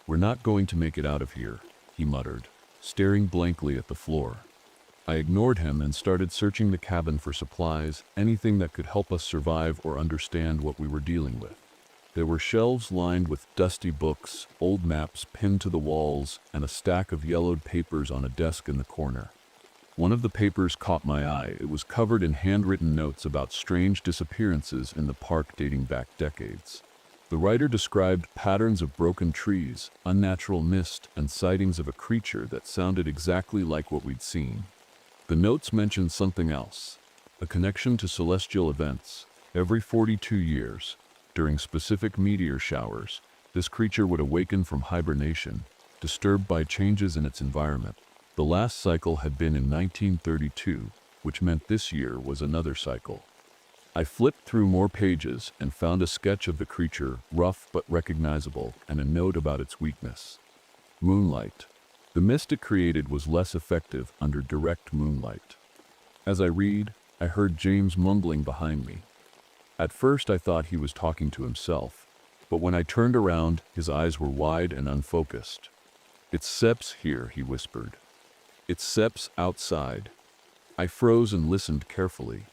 "We're not going to make it out of here," he muttered, staring blankly at the floor. I ignored him and started searching the cabin for supplies, anything that could help us survive or understand what we were dealing with. There were shelves lined with dusty books, old maps pinned to the walls, and a stack of yellowed papers on a desk in the corner. One of the papers caught my eye. It was covered in handwritten notes about strange disappearances in the park dating back decades. The writer described patterns of broken trees, unnatural mist, and sightings of a creature that sounded exactly like what we'd seen. The notes mentioned something else, a connection to celestial events. Every 42 years, during specific meteor showers, this creature would awaken from hibernation, disturbed by changes in its environment. The last cycle had been in 1932, which meant this year was another cycle. I flipped through more pages and found a sketch of the creature, rough but recognizable, and a note about its weakness. Moonlight. The mist it created was less effective under direct moonlight. As I read, I heard James mumbling behind me. At first I thought he was talking to himself, but when I turned around, his eyes were wide and unfocused. "It's Seps here," he whispered. "It's Seps outside." I froze and listened carefully.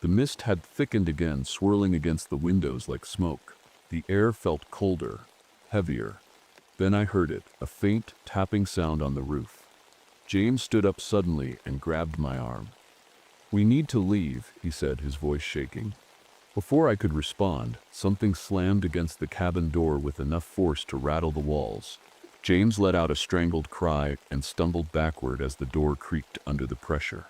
The mist had thickened again, swirling against the windows like smoke. The air felt colder, heavier. Then I heard it, a faint tapping sound on the roof. James stood up suddenly and grabbed my arm. "We need to leave," he said, his voice shaking. Before I could respond, something slammed against the cabin door with enough force to rattle the walls. James let out a strangled cry and stumbled backward as the door creaked under the pressure.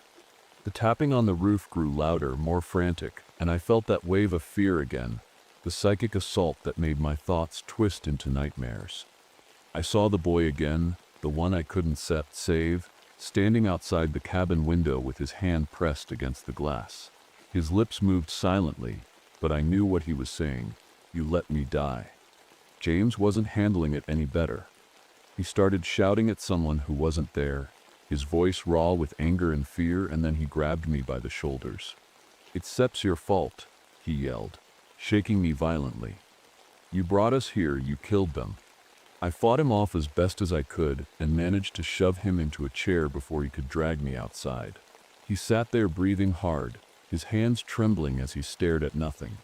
The tapping on the roof grew louder, more frantic, and I felt that wave of fear again, the psychic assault that made my thoughts twist into nightmares. I saw the boy again, the one I couldn't save, standing outside the cabin window with his hand pressed against the glass. His lips moved silently, but I knew what he was saying. "You let me die." James wasn't handling it any better. He started shouting at someone who wasn't there, his voice raw with anger and fear, and then he grabbed me by the shoulders. "It's Sep's your fault," he yelled, shaking me violently. "You brought us here, you killed them." I fought him off as best as I could and managed to shove him into a chair before he could drag me outside. He sat there breathing hard, his hands trembling as he stared at nothing.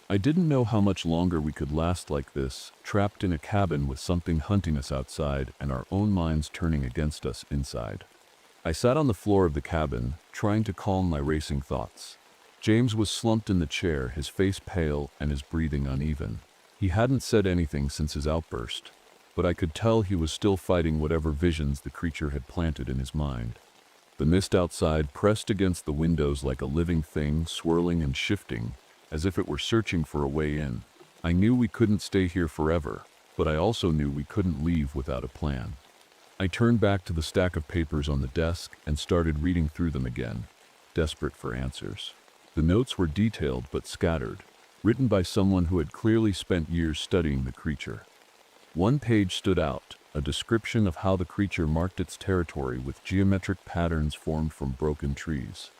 I didn't know how much longer we could last like this, trapped in a cabin with something hunting us outside and our own minds turning against us inside. I sat on the floor of the cabin, trying to calm my racing thoughts. James was slumped in the chair, his face pale and his breathing uneven. He hadn't said anything since his outburst, but I could tell he was still fighting whatever visions the creature had planted in his mind. The mist outside pressed against the windows like a living thing, swirling and shifting, as if it were searching for a way in. I knew we couldn't stay here forever, but I also knew we couldn't leave without a plan. I turned back to the stack of papers on the desk and started reading through them again, desperate for answers. The notes were detailed but scattered, written by someone who had clearly spent years studying the creature. One page stood out, a description of how the creature marked its territory with geometric patterns formed from broken trees.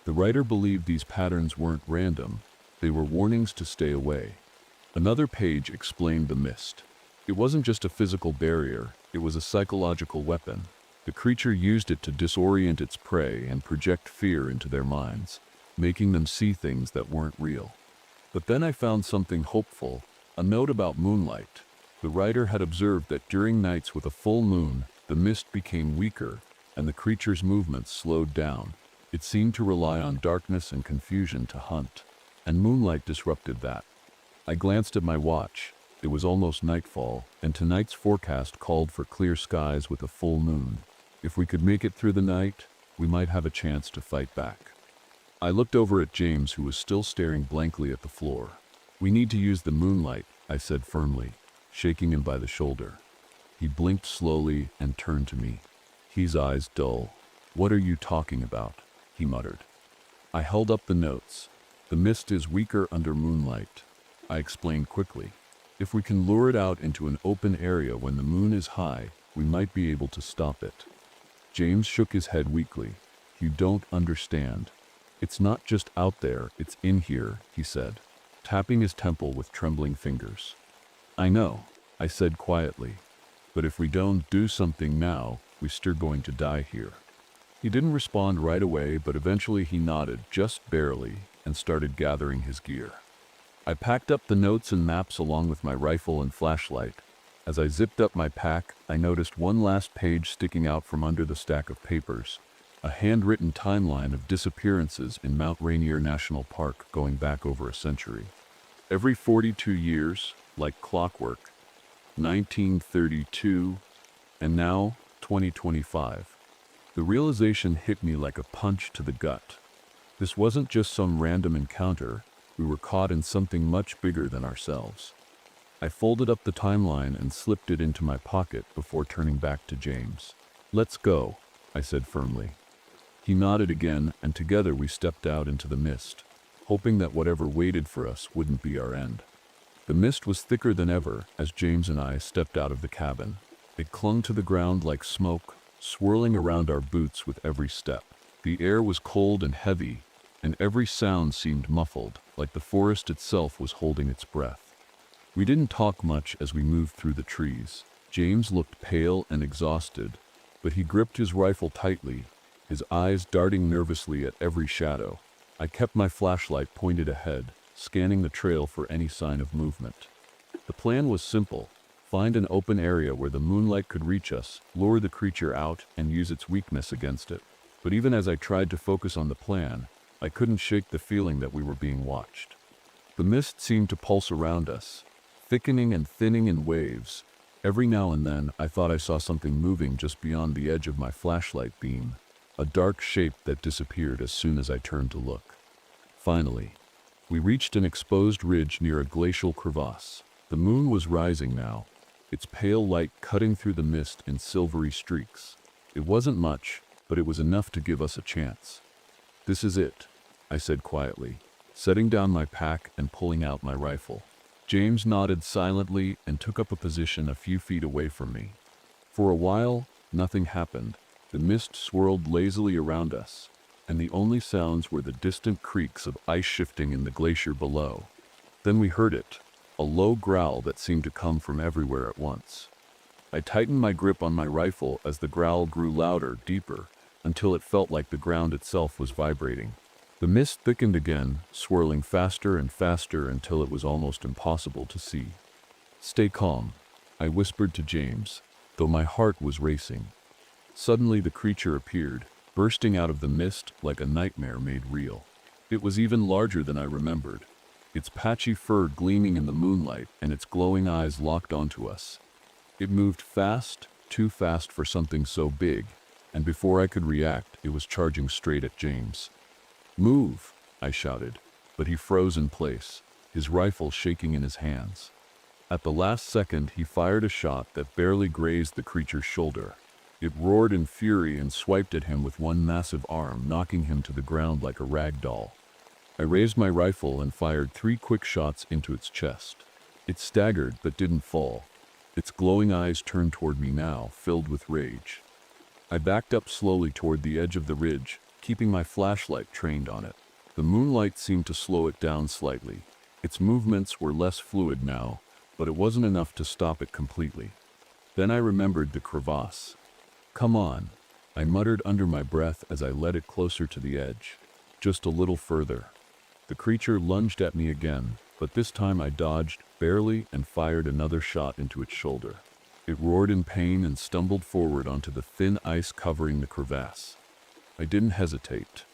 The writer believed these patterns weren't random, they were warnings to stay away. Another page explained the mist. It wasn't just a physical barrier, it was a psychological weapon. The creature used it to disorient its prey and project fear into their minds, making them see things that weren't real. But then I found something hopeful, a note about moonlight. The writer had observed that during nights with a full moon, the mist became weaker, and the creature's movements slowed down. It seemed to rely on darkness and confusion to hunt, and moonlight disrupted that. I glanced at my watch. It was almost nightfall, and tonight's forecast called for clear skies with a full moon. If we could make it through the night, we might have a chance to fight back. I looked over at James, who was still staring blankly at the floor. "We need to use the moonlight," I said firmly, shaking him by the shoulder. He blinked slowly and turned to me, his eyes dull. "What are you talking about?" he muttered. I held up the notes. "The mist is weaker under moonlight," I explained quickly. "If we can lure it out into an open area when the moon is high, we might be able to stop it." James shook his head weakly. "You don't understand. It's not just out there, it's in here," he said, tapping his temple with trembling fingers. "I know," I said quietly, "but if we don't do something now, we're still going to die here." He didn't respond right away, but eventually he nodded, just barely, and started gathering his gear. I packed up the notes and maps along with my rifle and flashlight. As I zipped up my pack, I noticed one last page sticking out from under the stack of papers, a handwritten timeline of disappearances in Mount Rainier National Park going back over a century. Every 42 years, like clockwork, 1932, and now 2025. The realization hit me like a punch to the gut. This wasn't just some random encounter. We were caught in something much bigger than ourselves. I folded up the timeline and slipped it into my pocket before turning back to James. "Let's go," I said firmly. He nodded again, and together we stepped out into the mist, hoping that whatever waited for us wouldn't be our end. The mist was thicker than ever as James and I stepped out of the cabin. It clung to the ground like smoke, swirling around our boots with every step. The air was cold and heavy, and every sound seemed muffled, like the forest itself was holding its breath. We didn't talk much as we moved through the trees. James looked pale and exhausted, but he gripped his rifle tightly, his eyes darting nervously at every shadow. I kept my flashlight pointed ahead, scanning the trail for any sign of movement. The plan was simple: find an open area where the moonlight could reach us, lure the creature out, and use its weakness against it. But even as I tried to focus on the plan, I couldn't shake the feeling that we were being watched. The mist seemed to pulse around us, thickening and thinning in waves. Every now and then, I thought I saw something moving just beyond the edge of my flashlight beam, a dark shape that disappeared as soon as I turned to look. Finally, we reached an exposed ridge near a glacial crevasse. The moon was rising now, its pale light cutting through the mist in silvery streaks. It wasn't much, but it was enough to give us a chance. "This is it," I said quietly, setting down my pack and pulling out my rifle. James nodded silently and took up a position a few feet away from me. For a while, nothing happened. The mist swirled lazily around us, and the only sounds were the distant creaks of ice shifting in the glacier below. Then we heard it, a low growl that seemed to come from everywhere at once. I tightened my grip on my rifle as the growl grew louder, deeper, until it felt like the ground itself was vibrating. The mist thickened again, swirling faster and faster until it was almost impossible to see. "Stay calm," I whispered to James, though my heart was racing. Suddenly the creature appeared, bursting out of the mist like a nightmare made real. It was even larger than I remembered, its patchy fur gleaming in the moonlight and its glowing eyes locked onto us. It moved fast, too fast for something so big, and before I could react, it was charging straight at James. "Move!" I shouted, but he froze in place, his rifle shaking in his hands. At the last second, he fired a shot that barely grazed the creature's shoulder. It roared in fury and swiped at him with one massive arm, knocking him to the ground like a rag doll. I raised my rifle and fired 3 quick shots into its chest. It staggered but didn't fall. Its glowing eyes turned toward me now, filled with rage. I backed up slowly toward the edge of the ridge, keeping my flashlight trained on it. The moonlight seemed to slow it down slightly. Its movements were less fluid now, but it wasn't enough to stop it completely. Then I remembered the crevasse. "Come on," I muttered under my breath as I led it closer to the edge. Just a little further. The creature lunged at me again, but this time I dodged, barely, and fired another shot into its shoulder. It roared in pain and stumbled forward onto the thin ice covering the crevasse. I didn't hesitate.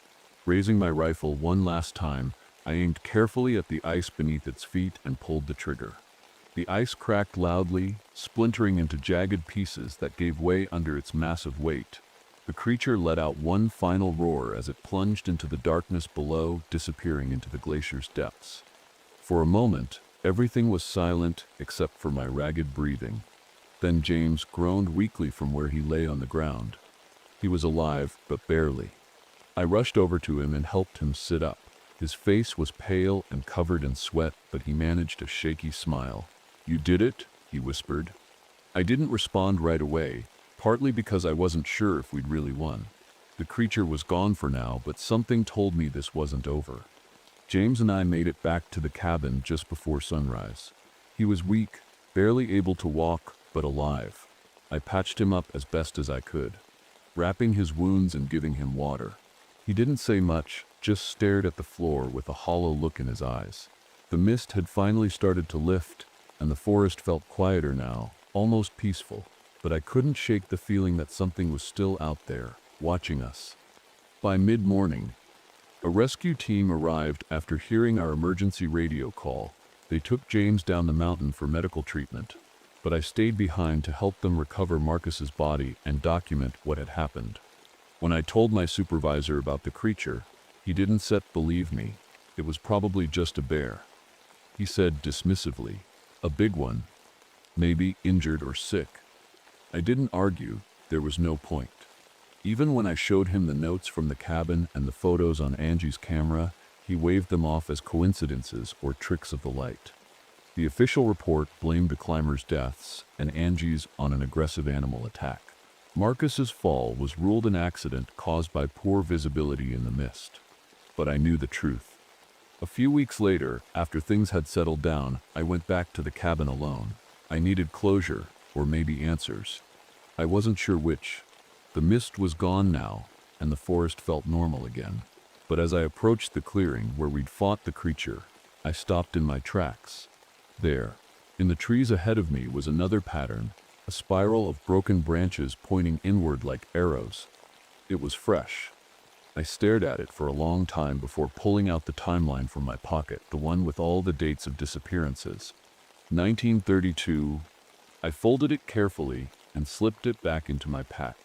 Raising my rifle one last time, I aimed carefully at the ice beneath its feet and pulled the trigger. The ice cracked loudly, splintering into jagged pieces that gave way under its massive weight. The creature let out one final roar as it plunged into the darkness below, disappearing into the glacier's depths. For a moment, everything was silent except for my ragged breathing. Then James groaned weakly from where he lay on the ground. He was alive, but barely. I rushed over to him and helped him sit up. His face was pale and covered in sweat, but he managed a shaky smile. "You did it?" he whispered. I didn't respond right away, partly because I wasn't sure if we'd really won. The creature was gone for now, but something told me this wasn't over. James and I made it back to the cabin just before sunrise. He was weak, barely able to walk, but alive. I patched him up as best as I could, wrapping his wounds and giving him water. He didn't say much, just stared at the floor with a hollow look in his eyes. The mist had finally started to lift, and the forest felt quieter now, almost peaceful, but I couldn't shake the feeling that something was still out there, watching us. By mid-morning, a rescue team arrived after hearing our emergency radio call. They took James down the mountain for medical treatment, but I stayed behind to help them recover Marcus's body and document what had happened. When I told my supervisor about the creature, he didn't believe me. It was probably just a bear. He said dismissively, "A big one. Maybe injured or sick." I didn't argue, there was no point. Even when I showed him the notes from the cabin and the photos on Angie's camera, he waved them off as coincidences or tricks of the light. The official report blamed the climbers' deaths and Angie's on an aggressive animal attack. Marcus's fall was ruled an accident caused by poor visibility in the mist. But I knew the truth. A few weeks later, after things had settled down, I went back to the cabin alone. I needed closure, or maybe answers. I wasn't sure which. The mist was gone now, and the forest felt normal again. But as I approached the clearing where we'd fought the creature, I stopped in my tracks. There, in the trees ahead of me, was another pattern, a spiral of broken branches pointing inward like arrows. It was fresh. I stared at it for a long time before pulling out the timeline from my pocket, the one with all the dates of disappearances. 1932. I folded it carefully and slipped it back into my pack.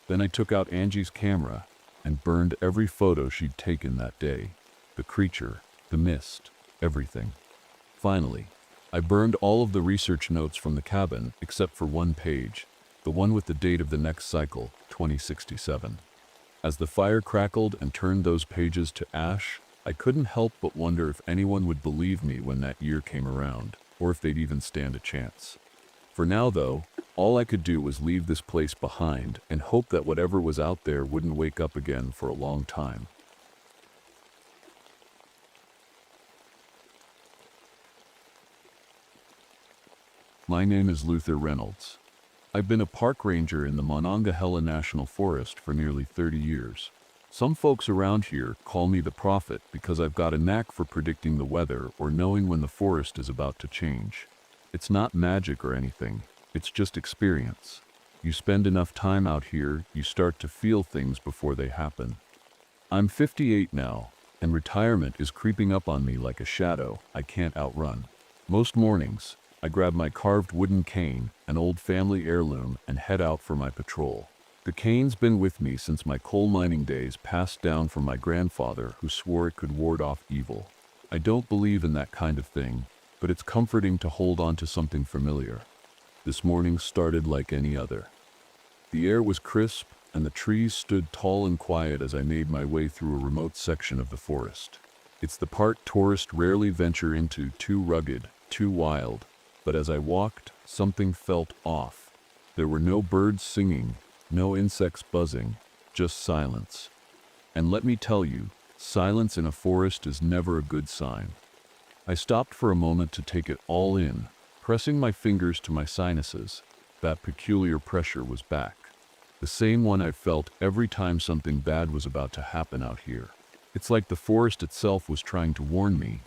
Then I took out Angie's camera and burned every photo she'd taken that day. The creature, the mist, everything. Finally, I burned all of the research notes from the cabin except for one page, the one with the date of the next cycle, 2067. As the fire crackled and turned those pages to ash, I couldn't help but wonder if anyone would believe me when that year came around, or if they'd even stand a chance. For now, though, all I could do was leave this place behind and hope that whatever was out there wouldn't wake up again for a long time. My name is Luther Reynolds. I've been a park ranger in the Monongahela National Forest for nearly 30 years. Some folks around here call me the prophet because I've got a knack for predicting the weather or knowing when the forest is about to change. It's not magic or anything, it's just experience. You spend enough time out here, you start to feel things before they happen. I'm 58 now, and retirement is creeping up on me like a shadow I can't outrun. Most mornings, I grab my carved wooden cane, an old family heirloom, and head out for my patrol. The cane's been with me since my coal mining days, passed down from my grandfather who swore it could ward off evil. I don't believe in that kind of thing, but it's comforting to hold on to something familiar. This morning started like any other. The air was crisp, and the trees stood tall and quiet as I made my way through a remote section of the forest. It's the part tourists rarely venture into, too rugged, too wild. But as I walked, something felt off. There were no birds singing, no insects buzzing, just silence. And let me tell you, silence in a forest is never a good sign. I stopped for a moment to take it all in, pressing my fingers to my sinuses. That peculiar pressure was back. The same one I felt every time something bad was about to happen out here. It's like the forest itself was trying to warn me.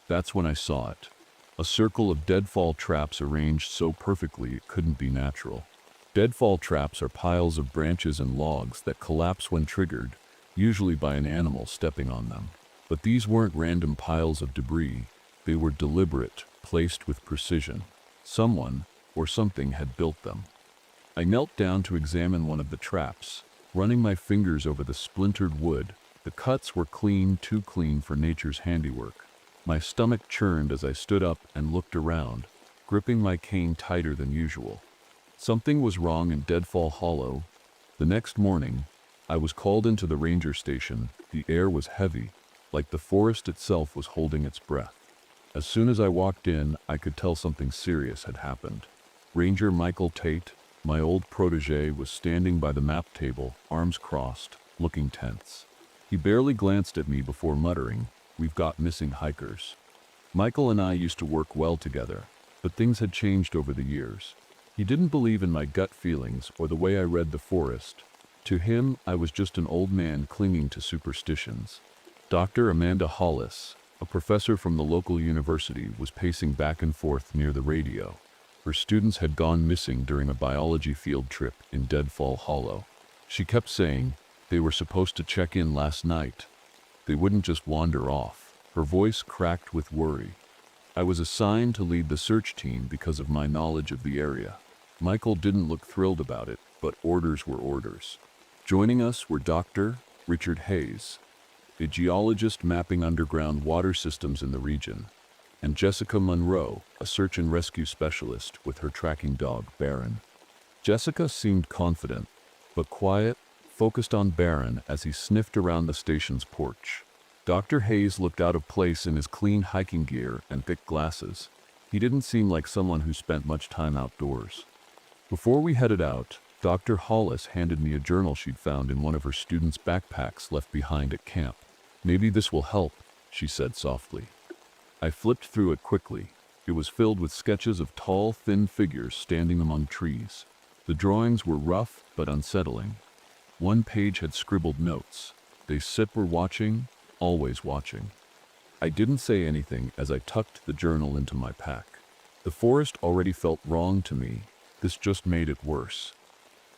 That's when I saw it. A circle of deadfall traps arranged so perfectly it couldn't be natural. Deadfall traps are piles of branches and logs that collapse when triggered, usually by an animal stepping on them. But these weren't random piles of debris. They were deliberate, placed with precision. Someone, or something, had built them. I knelt down to examine one of the traps, running my fingers over the splintered wood. The cuts were clean, too clean for nature's handiwork. My stomach churned as I stood up and looked around, gripping my cane tighter than usual. Something was wrong in Deadfall Hollow. The next morning, I was called into the ranger station. The air was heavy, like the forest itself was holding its breath. As soon as I walked in, I could tell something serious had happened. Ranger Michael Tate, my old protege, was standing by the map table, arms crossed, looking tense. He barely glanced at me before muttering, "We've got missing hikers." Michael and I used to work well together, but things had changed over the years. He didn't believe in my gut feelings or the way I read the forest. To him, I was just an old man clinging to superstitions. Dr. Amanda Hollis, a professor from the local university, was pacing back and forth near the radio. Her students had gone missing during a biology field trip in Deadfall Hollow. She kept saying they were supposed to check in last night. They wouldn't just wander off. Her voice cracked with worry. I was assigned to lead the search team because of my knowledge of the area. Michael didn't look thrilled about it, but orders were orders. Joining us were Dr. Richard Hayes, a geologist mapping underground water systems in the region, and Jessica Monroe, a search and rescue specialist with her tracking dog, Baron. Jessica seemed confident, but quiet, focused on Baron as he sniffed around the station's porch. Dr. Hayes looked out of place in his clean hiking gear and thick glasses. He didn't seem like someone who spent much time outdoors. Before we headed out, Dr. Hollis handed me a journal she'd found in one of her students' backpacks left behind at camp. "Maybe this will help," she said softly. I flipped through it quickly. It was filled with sketches of tall, thin figures standing among trees. The drawings were rough but unsettling. One page had scribbled notes. "They sit were watching, always watching." I didn't say anything as I tucked the journal into my pack. The forest already felt wrong to me. This just made it worse.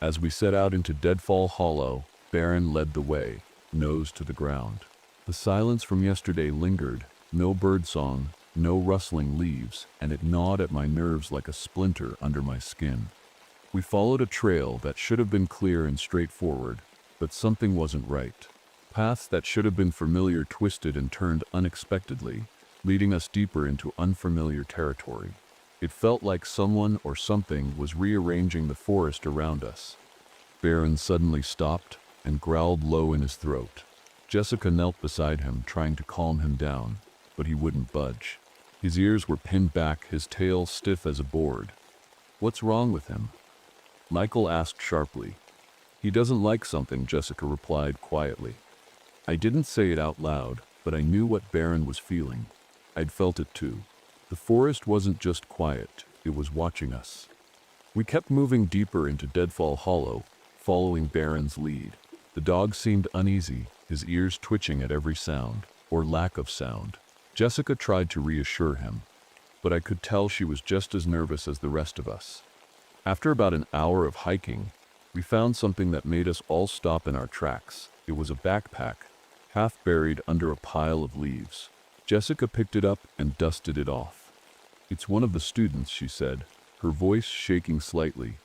As we set out into Deadfall Hollow, Baron led the way, nose to the ground. The silence from yesterday lingered, no birdsong, no rustling leaves, and it gnawed at my nerves like a splinter under my skin. We followed a trail that should have been clear and straightforward, but something wasn't right. Paths that should have been familiar twisted and turned unexpectedly, leading us deeper into unfamiliar territory. It felt like someone or something was rearranging the forest around us. Baron suddenly stopped and growled low in his throat. Jessica knelt beside him, trying to calm him down, but he wouldn't budge. His ears were pinned back, his tail stiff as a board. "What's wrong with him?" Michael asked sharply. "He doesn't like something," Jessica replied quietly. I didn't say it out loud, but I knew what Baron was feeling. I'd felt it too. The forest wasn't just quiet, it was watching us. We kept moving deeper into Deadfall Hollow, following Baron's lead. The dog seemed uneasy, his ears twitching at every sound, or lack of sound. Jessica tried to reassure him, but I could tell she was just as nervous as the rest of us. After about an hour of hiking, we found something that made us all stop in our tracks. It was a backpack, half buried under a pile of leaves. Jessica picked it up and dusted it off. "It's one of the students," she said, her voice shaking slightly.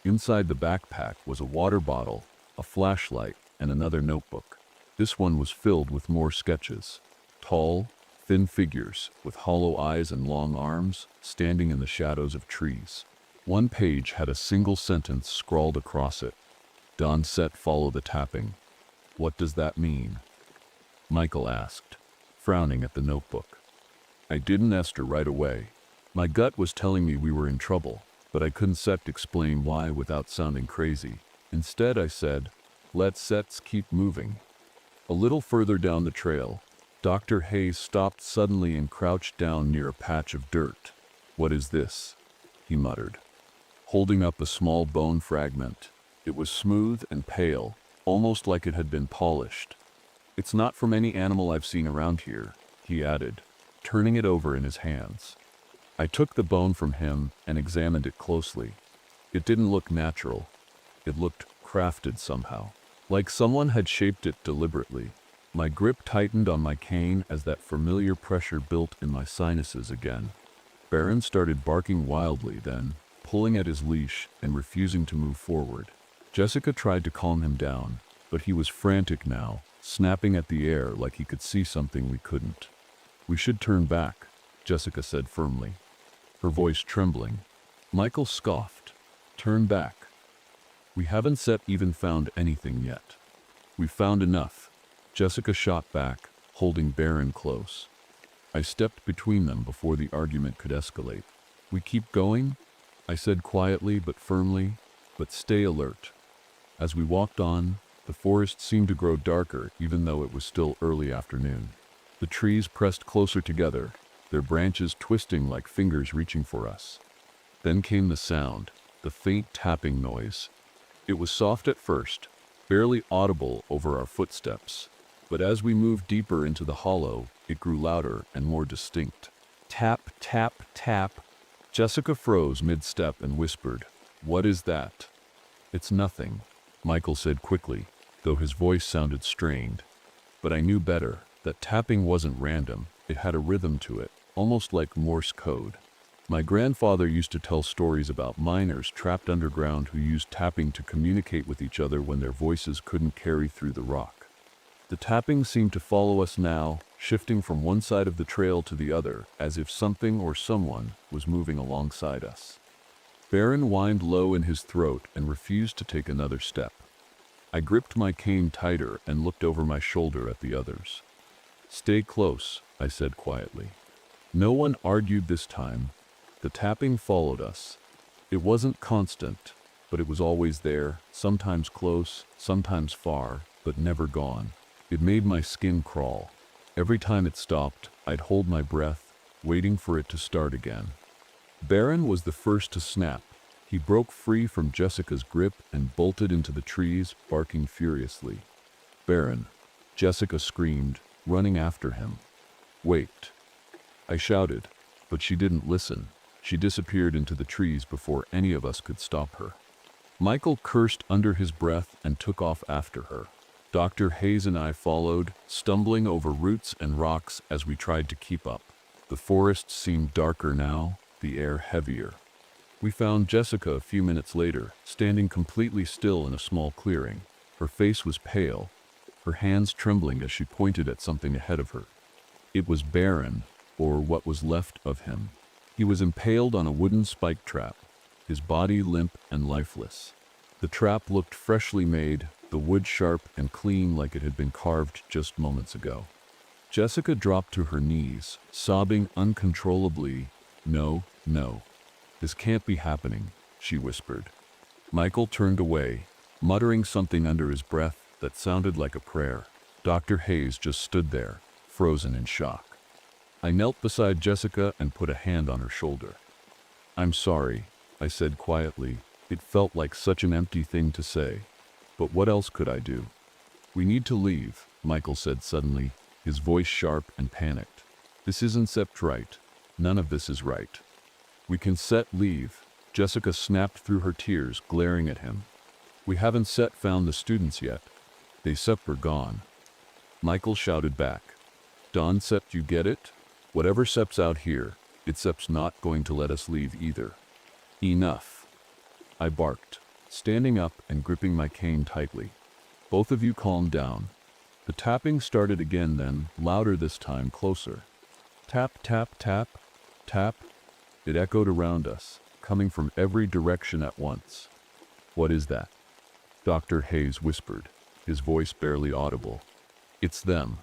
Inside the backpack was a water bottle, a flashlight, and another notebook. This one was filled with more sketches. Tall, thin figures with hollow eyes and long arms, standing in the shadows of trees. One page had a single sentence scrawled across it. "Dawn set, follow the tapping." "What does that mean?" Michael asked, frowning at the notebook. I didn't ask her right away. My gut was telling me we were in trouble, but I couldn't explain why without sounding crazy. Instead, I said, "Let's keep moving." A little further down the trail, Dr. Hayes stopped suddenly and crouched down near a patch of dirt. "What is this?" he muttered, holding up a small bone fragment. It was smooth and pale, almost like it had been polished. "It's not from any animal I've seen around here," he added, turning it over in his hands. I took the bone from him and examined it closely. It didn't look natural. It looked crafted somehow, like someone had shaped it deliberately. My grip tightened on my cane as that familiar pressure built in my sinuses again. Baron started barking wildly then, pulling at his leash and refusing to move forward. Jessica tried to calm him down, but he was frantic now, snapping at the air like he could see something we couldn't. "We should turn back," Jessica said firmly, her voice trembling. Michael scoffed. "Turn back? We haven't even found anything yet." "We've found enough," Jessica shot back, holding Baron close. I stepped between them before the argument could escalate. "We keep going?" I said quietly but firmly, "but stay alert." As we walked on, the forest seemed to grow darker even though it was still early afternoon. The trees pressed closer together, their branches twisting like fingers reaching for us. Then came the sound, the faint tapping noise. It was soft at first, barely audible over our footsteps, but as we moved deeper into the hollow, it grew louder and more distinct. Tap, tap, tap. Jessica froze mid-step and whispered, "What is that?" "It's nothing," Michael said quickly, though his voice sounded strained. But I knew better. That tapping wasn't random. It had a rhythm to it, almost like Morse code. My grandfather used to tell stories about miners trapped underground who used tapping to communicate with each other when their voices couldn't carry through the rock. The tapping seemed to follow us now, shifting from one side of the trail to the other, as if something or someone was moving alongside us. Baron whined low in his throat and refused to take another step. I gripped my cane tighter and looked over my shoulder at the others. "Stay close," I said quietly. No one argued this time. The tapping followed us. It wasn't constant, but it was always there, sometimes close, sometimes far, but never gone. It made my skin crawl. Every time it stopped, I'd hold my breath, waiting for it to start again. Baron was the first to snap. He broke free from Jessica's grip and bolted into the trees, barking furiously. "Baron!" Jessica screamed, running after him. "Wait!" I shouted, but she didn't listen. She disappeared into the trees before any of us could stop her. Michael cursed under his breath and took off after her. Dr. Hayes and I followed, stumbling over roots and rocks as we tried to keep up. The forest seemed darker now, the air heavier. We found Jessica a few minutes later, standing completely still in a small clearing. Her face was pale, her hands trembling as she pointed at something ahead of her. It was Baron, or what was left of him. He was impaled on a wooden spike trap, his body limp and lifeless. The trap looked freshly made, the wood sharp and clean like it had been carved just moments ago. Jessica dropped to her knees, sobbing uncontrollably. "No, no. This can't be happening," she whispered. Michael turned away, muttering something under his breath that sounded like a prayer. Dr. Hayes just stood there, frozen in shock. I knelt beside Jessica and put a hand on her shoulder. "I'm sorry," I said quietly. It felt like such an empty thing to say. But what else could I do? "We need to leave," Michael said suddenly, his voice sharp and panicked. "This isn't right. None of this is right." "We can leave," Jessica snapped through her tears, glaring at him. "We haven't found the students yet. They were gone." Michael shouted back. "Don you get it? Whatever out here, it's not going to let us leave either." "Enough," I barked, standing up and gripping my cane tightly. "Both of you calm down." The tapping started again then, louder this time, closer. Tap, tap, tap, tap. It echoed around us, coming from every direction at once. "What is that?" Dr. Hayes whispered, his voice barely audible. "It's them,"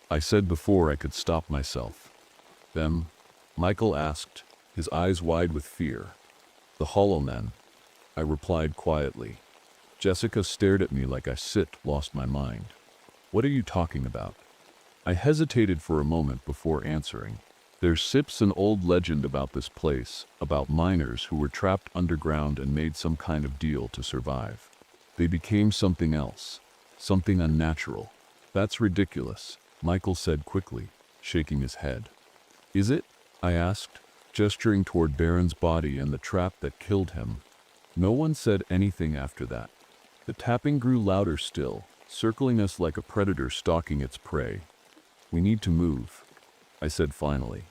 I said before I could stop myself. "Them?" Michael asked, his eyes wide with fear. "The hollow men," I replied quietly. Jessica stared at me like I lost my mind. "What are you talking about?" I hesitated for a moment before answering. "There's an old legend about this place, about miners who were trapped underground and made some kind of deal to survive. They became something else, something unnatural." "That's ridiculous," Michael said quickly, shaking his head. "Is it?" I asked, gesturing toward Baron's body and the trap that killed him. No one said anything after that. The tapping grew louder still, circling us like a predator stalking its prey. "We need to move," I said finally.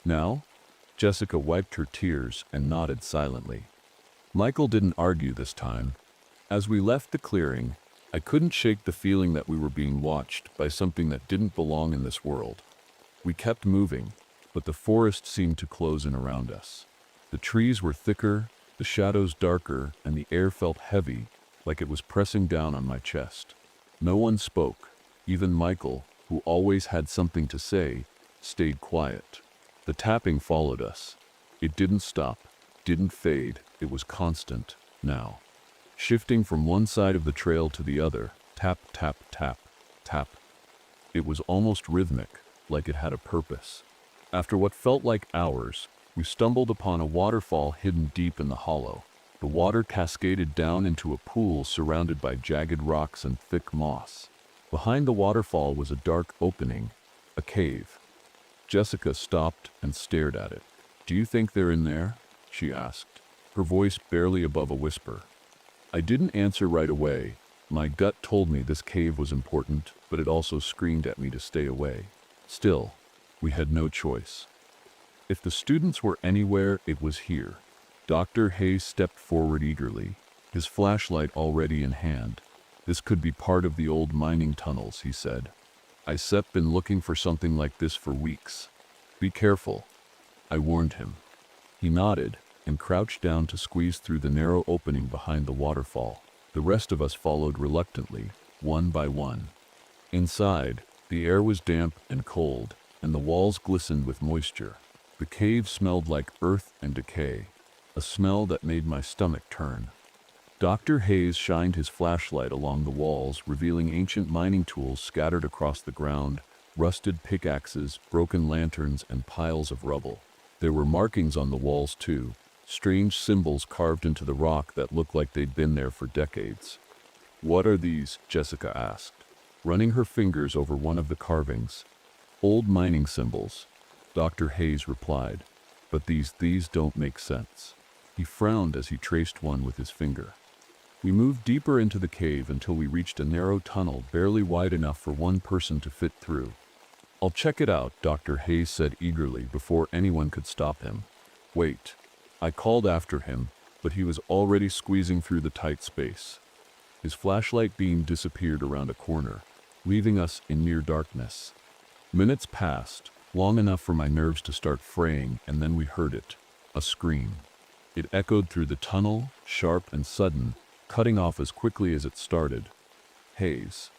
"Now?" Jessica wiped her tears and nodded silently. Michael didn't argue this time. As we left the clearing, I couldn't shake the feeling that we were being watched by something that didn't belong in this world. We kept moving, but the forest seemed to close in around us. The trees were thicker, the shadows darker, and the air felt heavy, like it was pressing down on my chest. No one spoke. Even Michael, who always had something to say, stayed quiet. The tapping followed us. It didn't stop, didn't fade, it was constant, now. Shifting from one side of the trail to the other, tap, tap, tap, tap. It was almost rhythmic, like it had a purpose. After what felt like hours, we stumbled upon a waterfall hidden deep in the hollow. The water cascaded down into a pool surrounded by jagged rocks and thick moss. Behind the waterfall was a dark opening, a cave. Jessica stopped and stared at it. "Do you think they're in there?" she asked, her voice barely above a whisper. I didn't answer right away. My gut told me this cave was important, but it also screamed at me to stay away. Still, we had no choice. If the students were anywhere, it was here. Dr. Hayes stepped forward eagerly, his flashlight already in hand. "This could be part of the old mining tunnels," he said. "I've been looking for something like this for weeks. Be careful," I warned him. He nodded and crouched down to squeeze through the narrow opening behind the waterfall. The rest of us followed reluctantly, one by one. Inside, the air was damp and cold, and the walls glistened with moisture. The cave smelled like earth and decay, a smell that made my stomach turn. Dr. Hayes shined his flashlight along the walls, revealing ancient mining tools scattered across the ground, rusted pickaxes, broken lanterns, and piles of rubble. There were markings on the walls too, strange symbols carved into the rock that looked like they'd been there for decades. "What are these?" Jessica asked, running her fingers over one of the carvings. "Old mining symbols," Dr. Hayes replied, "but these don't make sense." He frowned as he traced one with his finger. We moved deeper into the cave until we reached a narrow tunnel barely wide enough for one person to fit through. "I'll check it out," Dr. Hayes said eagerly before anyone could stop him. "Wait." I called after him, but he was already squeezing through the tight space. His flashlight beam disappeared around a corner, leaving us in near darkness. Minutes passed, long enough for my nerves to start fraying, and then we heard it, a scream. It echoed through the tunnel, sharp and sudden, cutting off as quickly as it started. "Hayes,"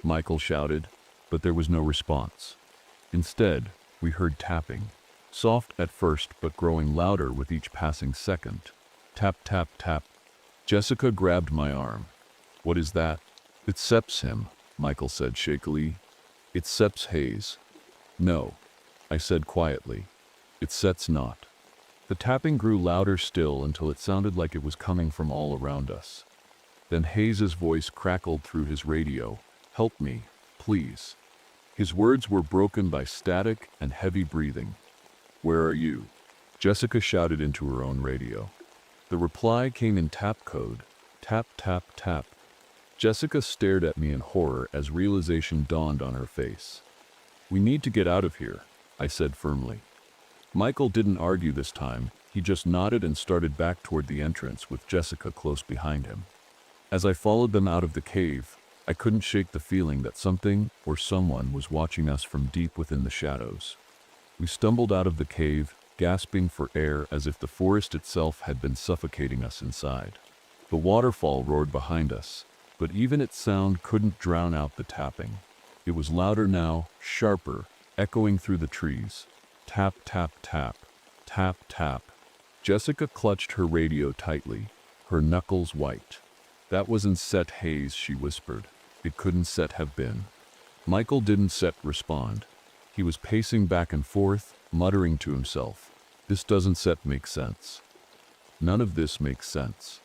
Michael shouted, but there was no response. Instead, we heard tapping. Soft at first, but growing louder with each passing second. Tap, tap, tap. Jessica grabbed my arm. "What is that?" "It's him," Michael said shakily. "It's Hayes." "No," I said quietly. "It's not." The tapping grew louder still until it sounded like it was coming from all around us. Then Hayes's voice crackled through his radio. "Help me, please." His words were broken by static and heavy breathing. "Where are you?" Jessica shouted into her own radio. The reply came in tap code. Tap, tap, tap. Jessica stared at me in horror as realization dawned on her face. "We need to get out of here," I said firmly. Michael didn't argue this time. He just nodded and started back toward the entrance with Jessica close behind him. As I followed them out of the cave, I couldn't shake the feeling that something or someone was watching us from deep within the shadows. We stumbled out of the cave, gasping for air as if the forest itself had been suffocating us inside. The waterfall roared behind us, but even its sound couldn't drown out the tapping. It was louder now, sharper, echoing through the trees. Tap, tap, tap. Tap, tap. Jessica clutched her radio tightly, her knuckles white. "That wasn't Hayes," she whispered. "It couldn't have been." Michael didn't respond. He was pacing back and forth, muttering to himself. "This doesn't make sense. None of this makes sense."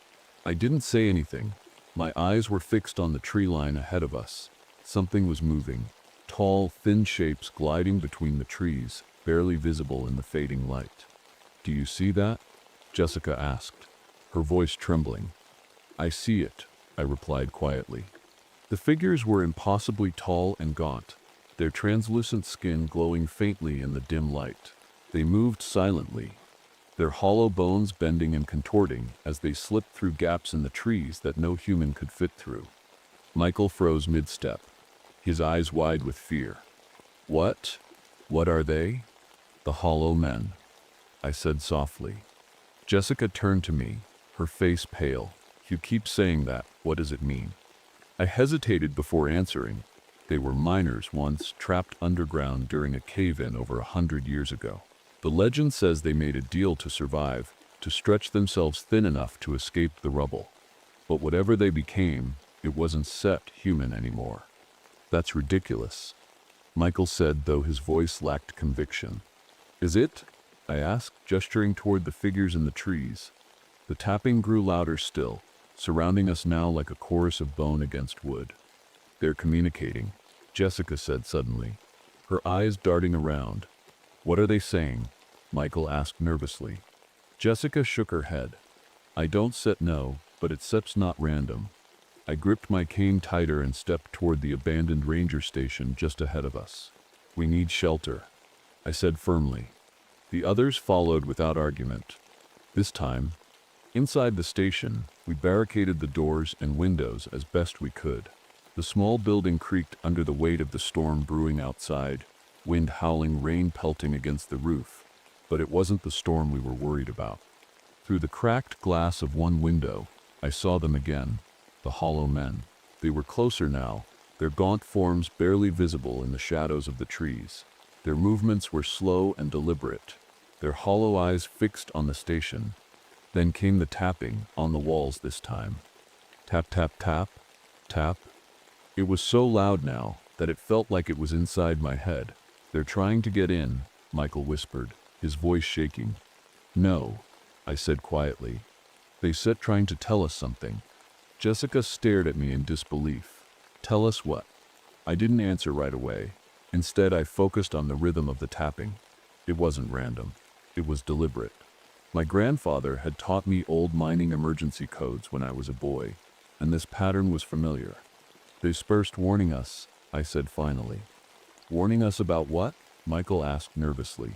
I didn't say anything. My eyes were fixed on the tree line ahead of us. Something was moving. Tall, thin shapes gliding between the trees, barely visible in the fading light. "Do you see that?" Jessica asked, her voice trembling. "I see it," I replied quietly. The figures were impossibly tall and gaunt, their translucent skin glowing faintly in the dim light. They moved silently, their hollow bones bending and contorting as they slipped through gaps in the trees that no human could fit through. Michael froze mid-step, his eyes wide with fear. What? What are they? The hollow men, I said softly. Jessica turned to me, her face pale. You keep saying that. What does it mean? I hesitated before answering. They were miners once, trapped underground during a cave-in over 100 years ago. The legend says they made a deal to survive, to stretch themselves thin enough to escape the rubble. But whatever they became, it wasn't set human anymore. That's ridiculous, Michael said, though his voice lacked conviction. Is it? I asked, gesturing toward the figures in the trees. The tapping grew louder still, surrounding us now like a chorus of bone against wood. They're communicating, Jessica said suddenly, her eyes darting around. What are they saying? Michael asked nervously. Jessica shook her head. I don't know, but it seems not random. I gripped my cane tighter and stepped toward the abandoned ranger station just ahead of us. We need shelter, I said firmly. The others followed without argument. This time, inside the station, we barricaded the doors and windows as best we could. The small building creaked under the weight of the storm brewing outside, wind howling, rain pelting against the roof. But it wasn't the storm we were worried about. Through the cracked glass of one window, I saw them again, the hollow men. They were closer now, their gaunt forms barely visible in the shadows of the trees. Their movements were slow and deliberate, their hollow eyes fixed on the station. Then came the tapping, on the walls this time. Tap, tap, tap, tap. It was so loud now that it felt like it was inside my head. They're trying to get in, Michael whispered, his voice shaking. No, I said quietly. They said trying to tell us something. Jessica stared at me in disbelief. Tell us what? I didn't answer right away. Instead, I focused on the rhythm of the tapping. It wasn't random. It was deliberate. My grandfather had taught me old mining emergency codes when I was a boy, and this pattern was familiar. They dispersed, warning us, I said finally. Warning us about what? Michael asked nervously.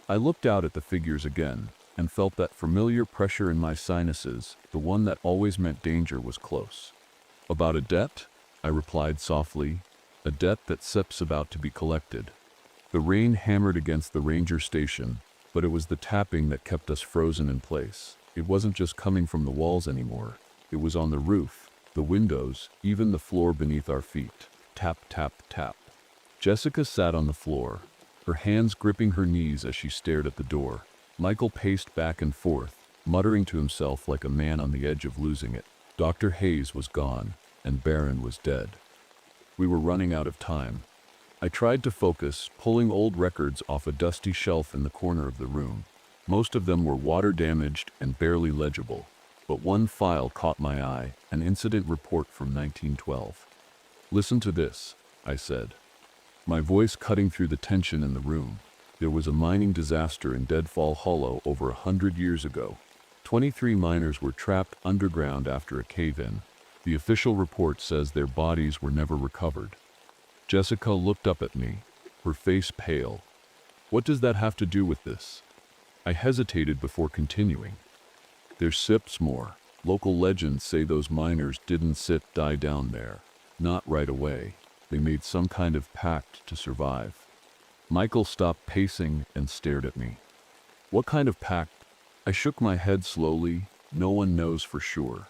I looked out at the figures again, and felt that familiar pressure in my sinuses, the one that always meant danger was close. About a debt? I replied softly. A debt that SEP's about to be collected. The rain hammered against the ranger station, but it was the tapping that kept us frozen in place. It wasn't just coming from the walls anymore. It was on the roof, the windows, even the floor beneath our feet. Tap, tap, tap. Jessica sat on the floor, her hands gripping her knees as she stared at the door. Michael paced back and forth, muttering to himself like a man on the edge of losing it. Dr. Hayes was gone, and Barron was dead. We were running out of time. I tried to focus, pulling old records off a dusty shelf in the corner of the room. Most of them were water-damaged and barely legible, but one file caught my eye, an incident report from 1912. Listen to this, I said, my voice cutting through the tension in the room. There was a mining disaster in Deadfall Hollow over 100 years ago. 23 miners were trapped underground after a cave-in. The official report says their bodies were never recovered. Jessica looked up at me, her face pale. What does that have to do with this? I hesitated before continuing. There's SIPs more. Local legends say those miners didn't die down there. Not right away. They made some kind of pact to survive. Michael stopped pacing and stared at me. What kind of pact? I shook my head slowly. No one knows for sure.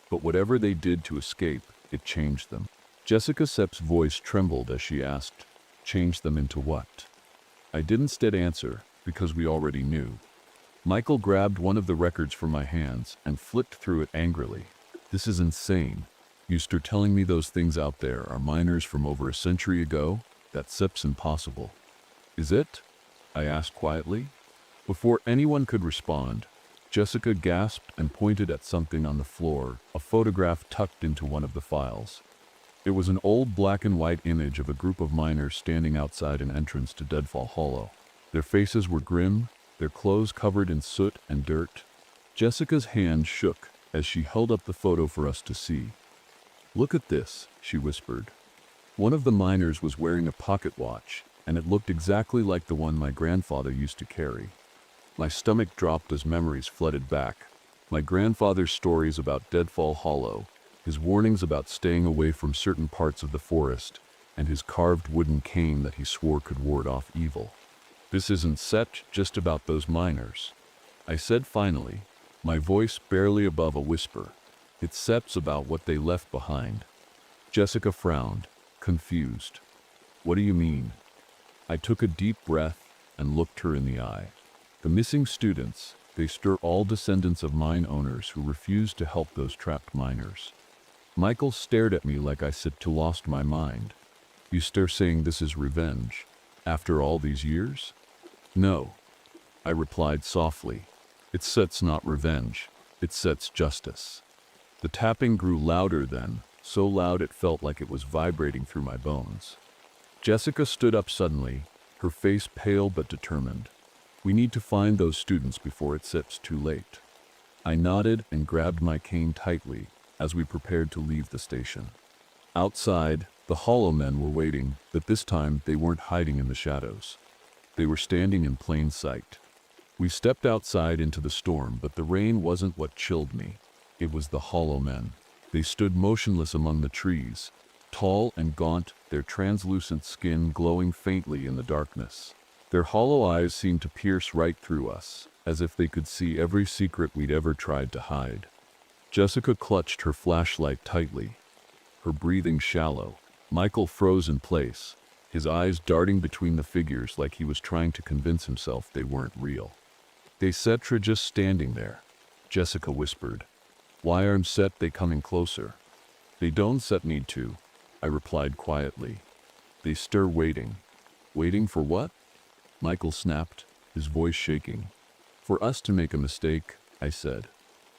But whatever they did to escape, it changed them. Jessica Sepp's voice trembled as she asked, change them into what? I didn't instead answer, because we already knew. Michael grabbed one of the records from my hands and flipped through it angrily. This is insane. You're telling me those things out there are miners from over a century ago? That Sepp's impossible. Is it? I asked quietly. Before anyone could respond, Jessica gasped and pointed at something on the floor, a photograph tucked into one of the files. It was an old black and white image of a group of miners standing outside an entrance to Deadfall Hollow. Their faces were grim, their clothes covered in soot and dirt. Jessica's hand shook as she held up the photo for us to see. "Look at this," she whispered. One of the miners was wearing a pocket watch, and it looked exactly like the one my grandfather used to carry. My stomach dropped as memories flooded back. My grandfather's stories about Deadfall Hollow, his warnings about staying away from certain parts of the forest, and his carved wooden cane that he swore could ward off evil. "This isn't set just about those miners," I said finally, my voice barely above a whisper. "It's Seps about what they left behind." Jessica frowned, confused. "What do you mean?" I took a deep breath and looked her in the eye. "The missing students, they stir all descendants of mine owners who refused to help those trapped miners." Michael stared at me like I said to lost my mind. "You stare saying this is revenge, after all these years?" "No," I replied softly. "It sets not revenge, it sets justice." The tapping grew louder then, so loud it felt like it was vibrating through my bones. Jessica stood up suddenly, her face pale but determined. "We need to find those students before it sets too late." I nodded and grabbed my cane tightly as we prepared to leave the station. Outside, the Hollow Men were waiting, but this time they weren't hiding in the shadows. They were standing in plain sight. We stepped outside into the storm, but the rain wasn't what chilled me. It was the Hollow Men. They stood motionless among the trees, tall and gaunt, their translucent skin glowing faintly in the darkness. Their hollow eyes seemed to pierce right through us, as if they could see every secret we'd ever tried to hide. Jessica clutched her flashlight tightly, her breathing shallow. Michael froze in place, his eyes darting between the figures like he was trying to convince himself they weren't real. "They Setra just standing there," Jessica whispered. "Why aren't Set they coming closer?" "They don't Set need to," I replied quietly. "They stir waiting." "Waiting for what?" Michael snapped, his voice shaking. "For us to make a mistake," I said.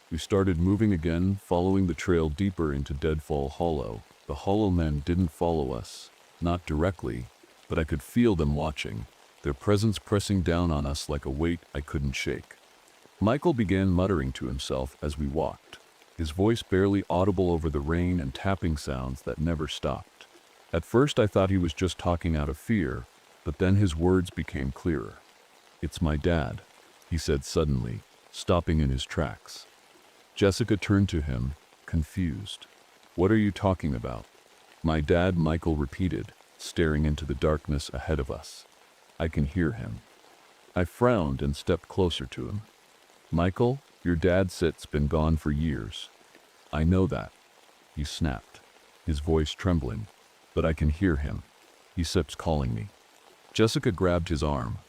We started moving again, following the trail deeper into Deadfall Hollow. The Hollow Men didn't follow us, not directly, but I could feel them watching, their presence pressing down on us like a weight I couldn't shake. Michael began muttering to himself as we walked, his voice barely audible over the rain and tapping sounds that never stopped. At first I thought he was just talking out of fear, but then his words became clearer. "It's my dad," he said suddenly, stopping in his tracks. Jessica turned to him, confused. "What are you talking about?" "My dad," Michael repeated, staring into the darkness ahead of us. "I can hear him." I frowned and stepped closer to him. "Michael, your dad Sit's been gone for years." "I know that," he snapped, his voice trembling. "But I can hear him. He Sip's calling me." Jessica grabbed his arm.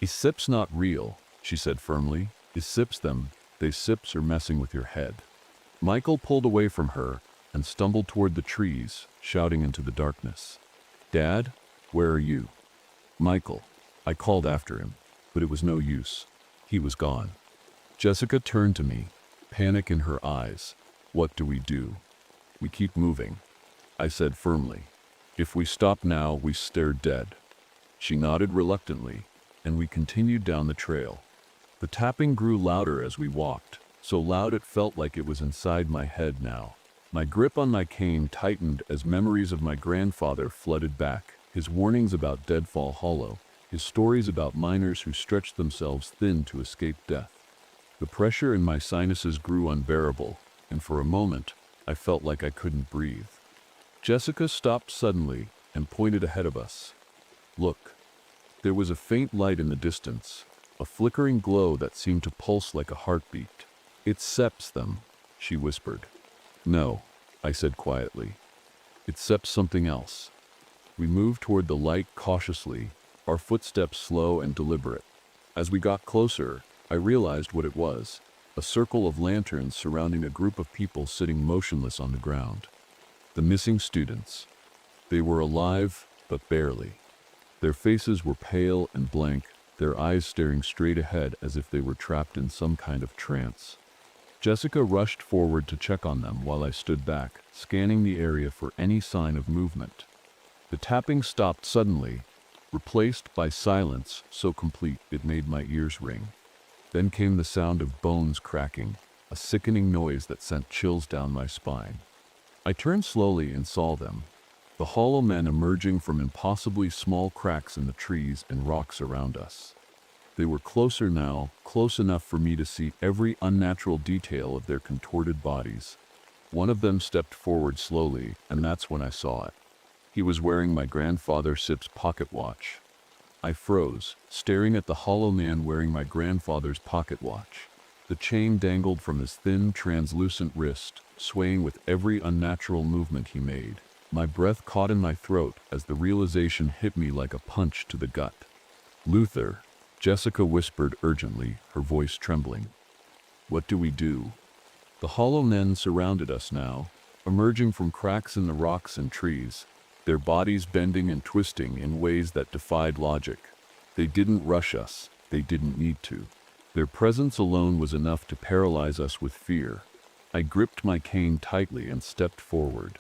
"Is Sip's not real," she said firmly. "Is Sip's them. They Sips are messing with your head." Michael pulled away from her and stumbled toward the trees, shouting into the darkness. "Dad, where are you?" "Michael," I called after him, but it was no use. He was gone. Jessica turned to me, panic in her eyes. "What do we do?" "We keep moving," I said firmly. "If we stop now, we stare dead." She nodded reluctantly, and we continued down the trail. The tapping grew louder as we walked, so loud it felt like it was inside my head now. My grip on my cane tightened as memories of my grandfather flooded back, his warnings about Deadfall Hollow, his stories about miners who stretched themselves thin to escape death. The pressure in my sinuses grew unbearable, and for a moment, I felt like I couldn't breathe. Jessica stopped suddenly and pointed ahead of us. "Look." There was a faint light in the distance, a flickering glow that seemed to pulse like a heartbeat. "It Seps them," she whispered. "No," I said quietly. "It Seps something else." We moved toward the light cautiously, our footsteps slow and deliberate. As we got closer, I realized what it was, a circle of lanterns surrounding a group of people sitting motionless on the ground. The missing students. They were alive, but barely. Their faces were pale and blank, their eyes staring straight ahead as if they were trapped in some kind of trance. Jessica rushed forward to check on them while I stood back, scanning the area for any sign of movement. The tapping stopped suddenly, replaced by silence so complete it made my ears ring. Then came the sound of bones cracking, a sickening noise that sent chills down my spine. I turned slowly and saw them, the hollow men emerging from impossibly small cracks in the trees and rocks around us. They were closer now, close enough for me to see every unnatural detail of their contorted bodies. One of them stepped forward slowly, and that's when I saw it. He was wearing my grandfather Sip's pocket watch. I froze, staring at the hollow man wearing my grandfather's pocket watch. The chain dangled from his thin, translucent wrist, swaying with every unnatural movement he made. My breath caught in my throat as the realization hit me like a punch to the gut. "Luther," Jessica whispered urgently, her voice trembling. "What do we do?" The hollow men surrounded us now, emerging from cracks in the rocks and trees, their bodies bending and twisting in ways that defied logic. They didn't rush us, they didn't need to. Their presence alone was enough to paralyze us with fear. I gripped my cane tightly and stepped forward,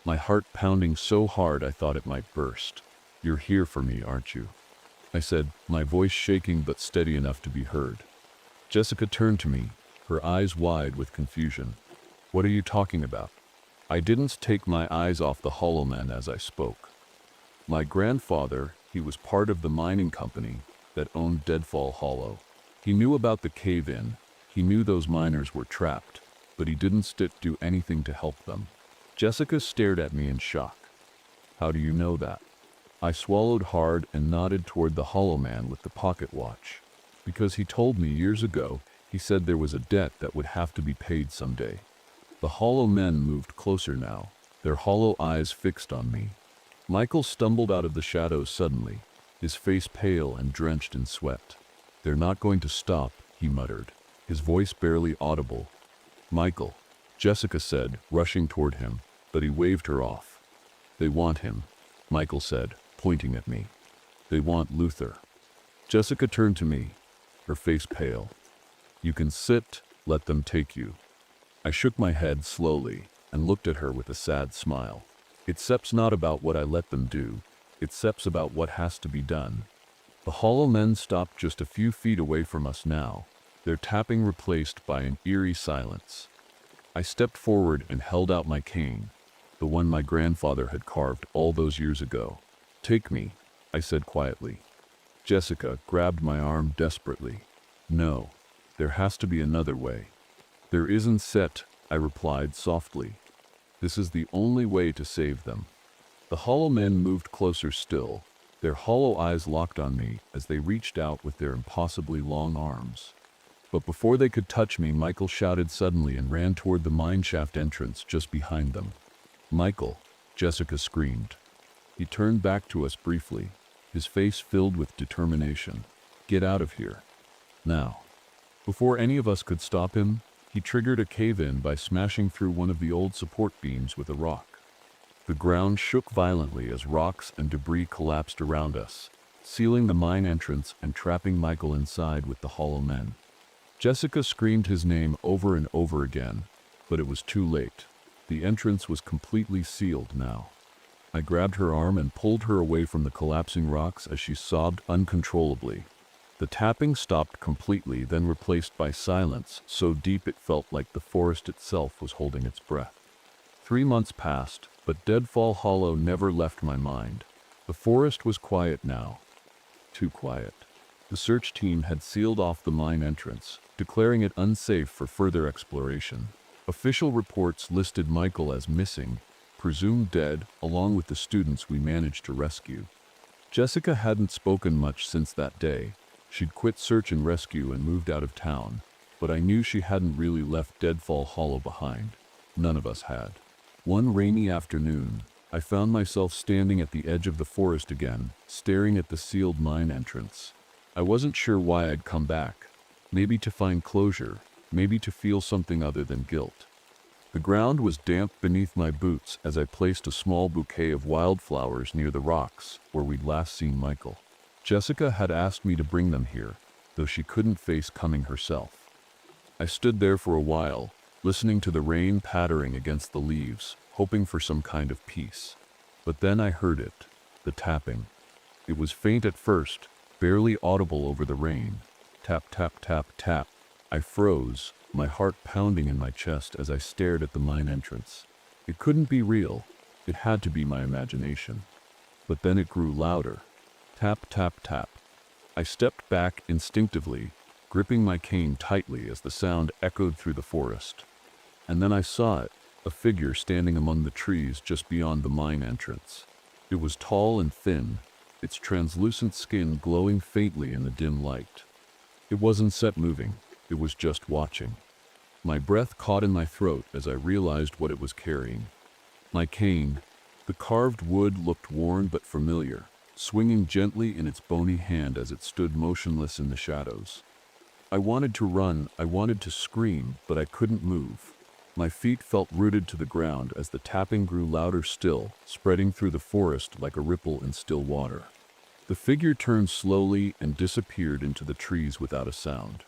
my heart pounding so hard I thought it might burst. "You're here for me, aren't you?" I said, my voice shaking but steady enough to be heard. Jessica turned to me, her eyes wide with confusion. "What are you talking about?" I didn't take my eyes off the hollow man as I spoke. My grandfather, he was part of the mining company that owned Deadfall Hollow. He knew about the cave-in, he knew those miners were trapped, but he didn't do anything to help them. Jessica stared at me in shock. "How do you know that?" I swallowed hard and nodded toward the hollow man with the pocket watch. "Because he told me years ago, he said there was a debt that would have to be paid someday." The hollow men moved closer now, their hollow eyes fixed on me. Michael stumbled out of the shadows suddenly, his face pale and drenched in sweat. "They're not going to stop," he muttered, his voice barely audible. "Michael," Jessica said, rushing toward him, but he waved her off. "They want him," Michael said, pointing at me. "They want Luther." Jessica turned to me, her face pale. "You can sit, let them take you." I shook my head slowly and looked at her with a sad smile. "It's not about what I let them do, it's about what has to be done." The hollow men stopped just a few feet away from us now, their tapping replaced by an eerie silence. I stepped forward and held out my cane, the one my grandfather had carved all those years ago. "Take me," I said quietly. Jessica grabbed my arm desperately. "No, there has to be another way." "There isn't," I replied softly. "This is the only way to save them." The hollow men moved closer still, their hollow eyes locked on me as they reached out with their impossibly long arms. But before they could touch me, Michael shouted suddenly and ran toward the mineshaft entrance just behind them. "Michael!" Jessica screamed. He turned back to us briefly, his face filled with determination. "Get out of here. Now." Before any of us could stop him, he triggered a cave-in by smashing through one of the old support beams with a rock. The ground shook violently as rocks and debris collapsed around us, sealing the mine entrance and trapping Michael inside with the hollow men. Jessica screamed his name over and over again, but it was too late. The entrance was completely sealed now. I grabbed her arm and pulled her away from the collapsing rocks as she sobbed uncontrollably. The tapping stopped completely, then replaced by silence so deep it felt like the forest itself was holding its breath. 3 months passed, but Deadfall Hollow never left my mind. The forest was quiet now. Too quiet. The search team had sealed off the mine entrance, declaring it unsafe for further exploration. Official reports listed Michael as missing, presumed dead, along with the students we managed to rescue. Jessica hadn't spoken much since that day. She'd quit search and rescue and moved out of town, but I knew she hadn't really left Deadfall Hollow behind. None of us had. One rainy afternoon, I found myself standing at the edge of the forest again, staring at the sealed mine entrance. I wasn't sure why I'd come back. Maybe to find closure, maybe to feel something other than guilt. The ground was damp beneath my boots as I placed a small bouquet of wildflowers near the rocks where we'd last seen Michael. Jessica had asked me to bring them here, though she couldn't face coming herself. I stood there for a while, listening to the rain pattering against the leaves, hoping for some kind of peace. But then I heard it, the tapping. It was faint at first, barely audible over the rain. Tap, tap, tap, tap. I froze, my heart pounding in my chest as I stared at the mine entrance. It couldn't be real. It had to be my imagination. But then it grew louder. Tap, tap, tap. I stepped back instinctively, gripping my cane tightly as the sound echoed through the forest. And then I saw it, a figure standing among the trees just beyond the mine entrance. It was tall and thin, its translucent skin glowing faintly in the dim light. It wasn't set moving, it was just watching. My breath caught in my throat as I realized what it was carrying. My cane. The carved wood looked worn but familiar, swinging gently in its bony hand as it stood motionless in the shadows. I wanted to run, I wanted to scream, but I couldn't move. My feet felt rooted to the ground as the tapping grew louder still, spreading through the forest like a ripple in still water. The figure turned slowly and disappeared into the trees without a sound.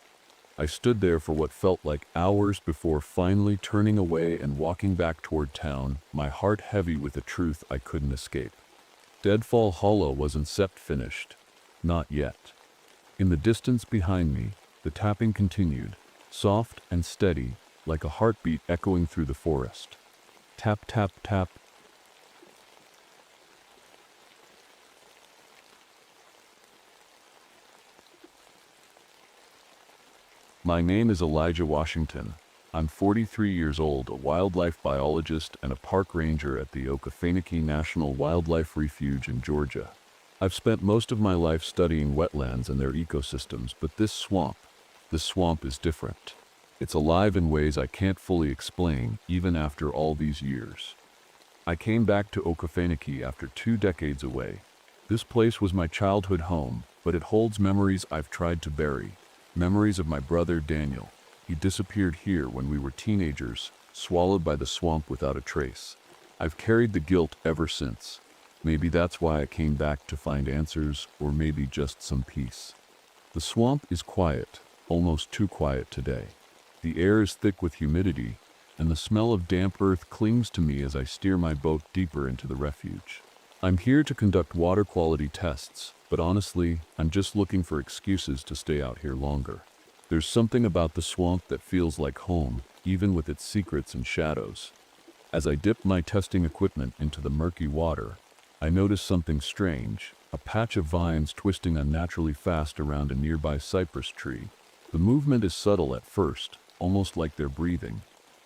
I stood there for what felt like hours before finally turning away and walking back toward town, my heart heavy with a truth I couldn't escape. Deadfall Hollow wasn't set finished. Not yet. In the distance behind me, the tapping continued, soft and steady, like a heartbeat echoing through the forest. Tap, tap, tap. My name is Elijah Washington. I'm 43 years old, a wildlife biologist and a park ranger at the Okefenokee National Wildlife Refuge in Georgia. I've spent most of my life studying wetlands and their ecosystems, but this swamp is different. It's alive in ways I can't fully explain, even after all these years. I came back to Okefenokee after 2 decades away. This place was my childhood home, but it holds memories I've tried to bury. Memories of my brother Daniel. He disappeared here when we were teenagers, swallowed by the swamp without a trace. I've carried the guilt ever since. Maybe that's why I came back to find answers, or maybe just some peace. The swamp is quiet, almost too quiet today. The air is thick with humidity, and the smell of damp earth clings to me as I steer my boat deeper into the refuge. I'm here to conduct water quality tests, but honestly, I'm just looking for excuses to stay out here longer. There's something about the swamp that feels like home, even with its secrets and shadows. As I dip my testing equipment into the murky water, I notice something strange, a patch of vines twisting unnaturally fast around a nearby cypress tree. The movement is subtle at first, almost like they're breathing.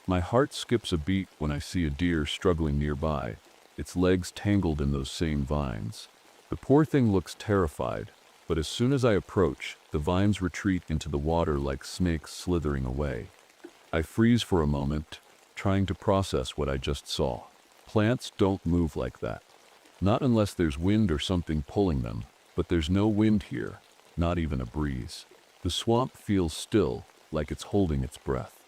My heart skips a beat when I see a deer struggling nearby, its legs tangled in those same vines. The poor thing looks terrified, but as soon as I approach, the vines retreat into the water like snakes slithering away. I freeze for a moment, trying to process what I just saw. Plants don't move like that. Not unless there's wind or something pulling them, but there's no wind here, not even a breeze. The swamp feels still, like it's holding its breath.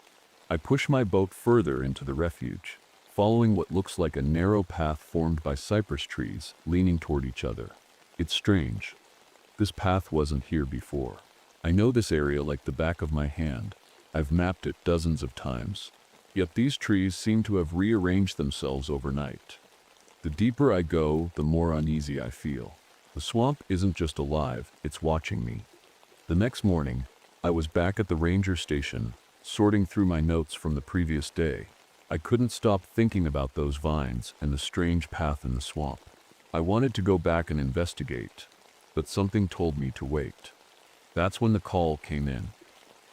I push my boat further into the refuge, following what looks like a narrow path formed by cypress trees leaning toward each other. It's strange. This path wasn't here before. I know this area like the back of my hand. I've mapped it dozens of times. Yet these trees seem to have rearranged themselves overnight. The deeper I go, the more uneasy I feel. The swamp isn't just alive, it's watching me. The next morning, I was back at the ranger station, sorting through my notes from the previous day. I couldn't stop thinking about those vines and the strange path in the swamp. I wanted to go back and investigate, but something told me to wait. That's when the call came in.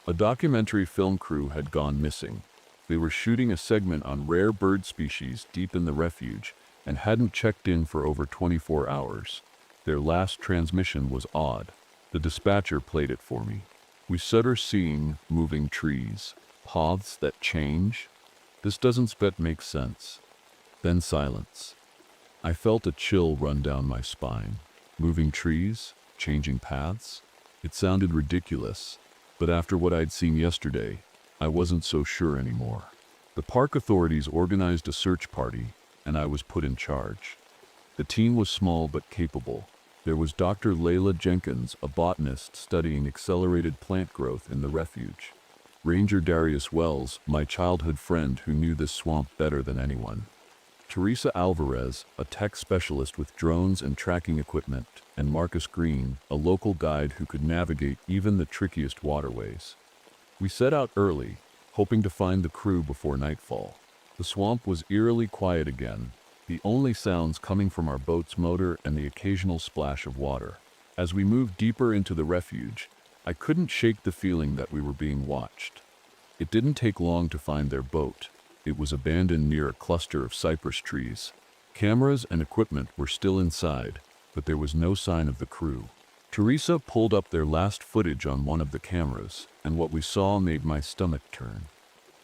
A documentary film crew had gone missing. They were shooting a segment on rare bird species deep in the refuge and hadn't checked in for over 24 hours. Their last transmission was odd. The dispatcher played it for me. We stutter seeing moving trees, paths that change. This doesn't make sense. Then silence. I felt a chill run down my spine. Moving trees, changing paths. It sounded ridiculous, but after what I'd seen yesterday, I wasn't so sure anymore. The park authorities organized a search party, and I was put in charge. The team was small but capable. There was Dr. Layla Jenkins, a botanist studying accelerated plant growth in the refuge. Ranger Darius Wells, my childhood friend who knew this swamp better than anyone. Teresa Alvarez, a tech specialist with drones and tracking equipment, and Marcus Green, a local guide who could navigate even the trickiest waterways. We set out early, hoping to find the crew before nightfall. The swamp was eerily quiet again, the only sounds coming from our boat's motor and the occasional splash of water. As we moved deeper into the refuge, I couldn't shake the feeling that we were being watched. It didn't take long to find their boat. It was abandoned near a cluster of cypress trees. Cameras and equipment were still inside, but there was no sign of the crew. Teresa pulled up their last footage on one of the cameras, and what we saw made my stomach turn.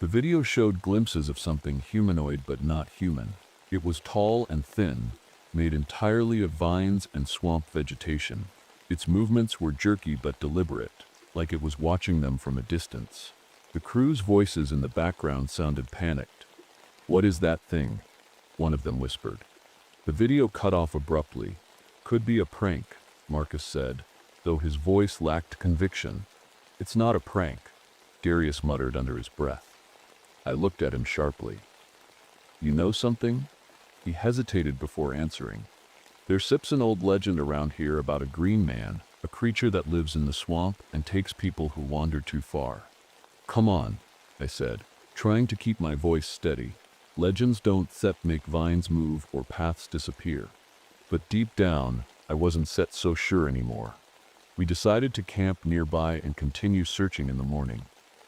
The video showed glimpses of something humanoid but not human. It was tall and thin, made entirely of vines and swamp vegetation. Its movements were jerky but deliberate, like it was watching them from a distance. The crew's voices in the background sounded panicked. "What is that thing?" one of them whispered. The video cut off abruptly. "Could be a prank," Marcus said, though his voice lacked conviction. "It's not a prank," Darius muttered under his breath. I looked at him sharply. "You know something?" He hesitated before answering. "There sips an old legend around here about a green man, a creature that lives in the swamp and takes people who wander too far." "Come on," I said, trying to keep my voice steady. "Legends don't make vines move or paths disappear." But deep down, I wasn't so sure anymore. We decided to camp nearby and continue searching in the morning.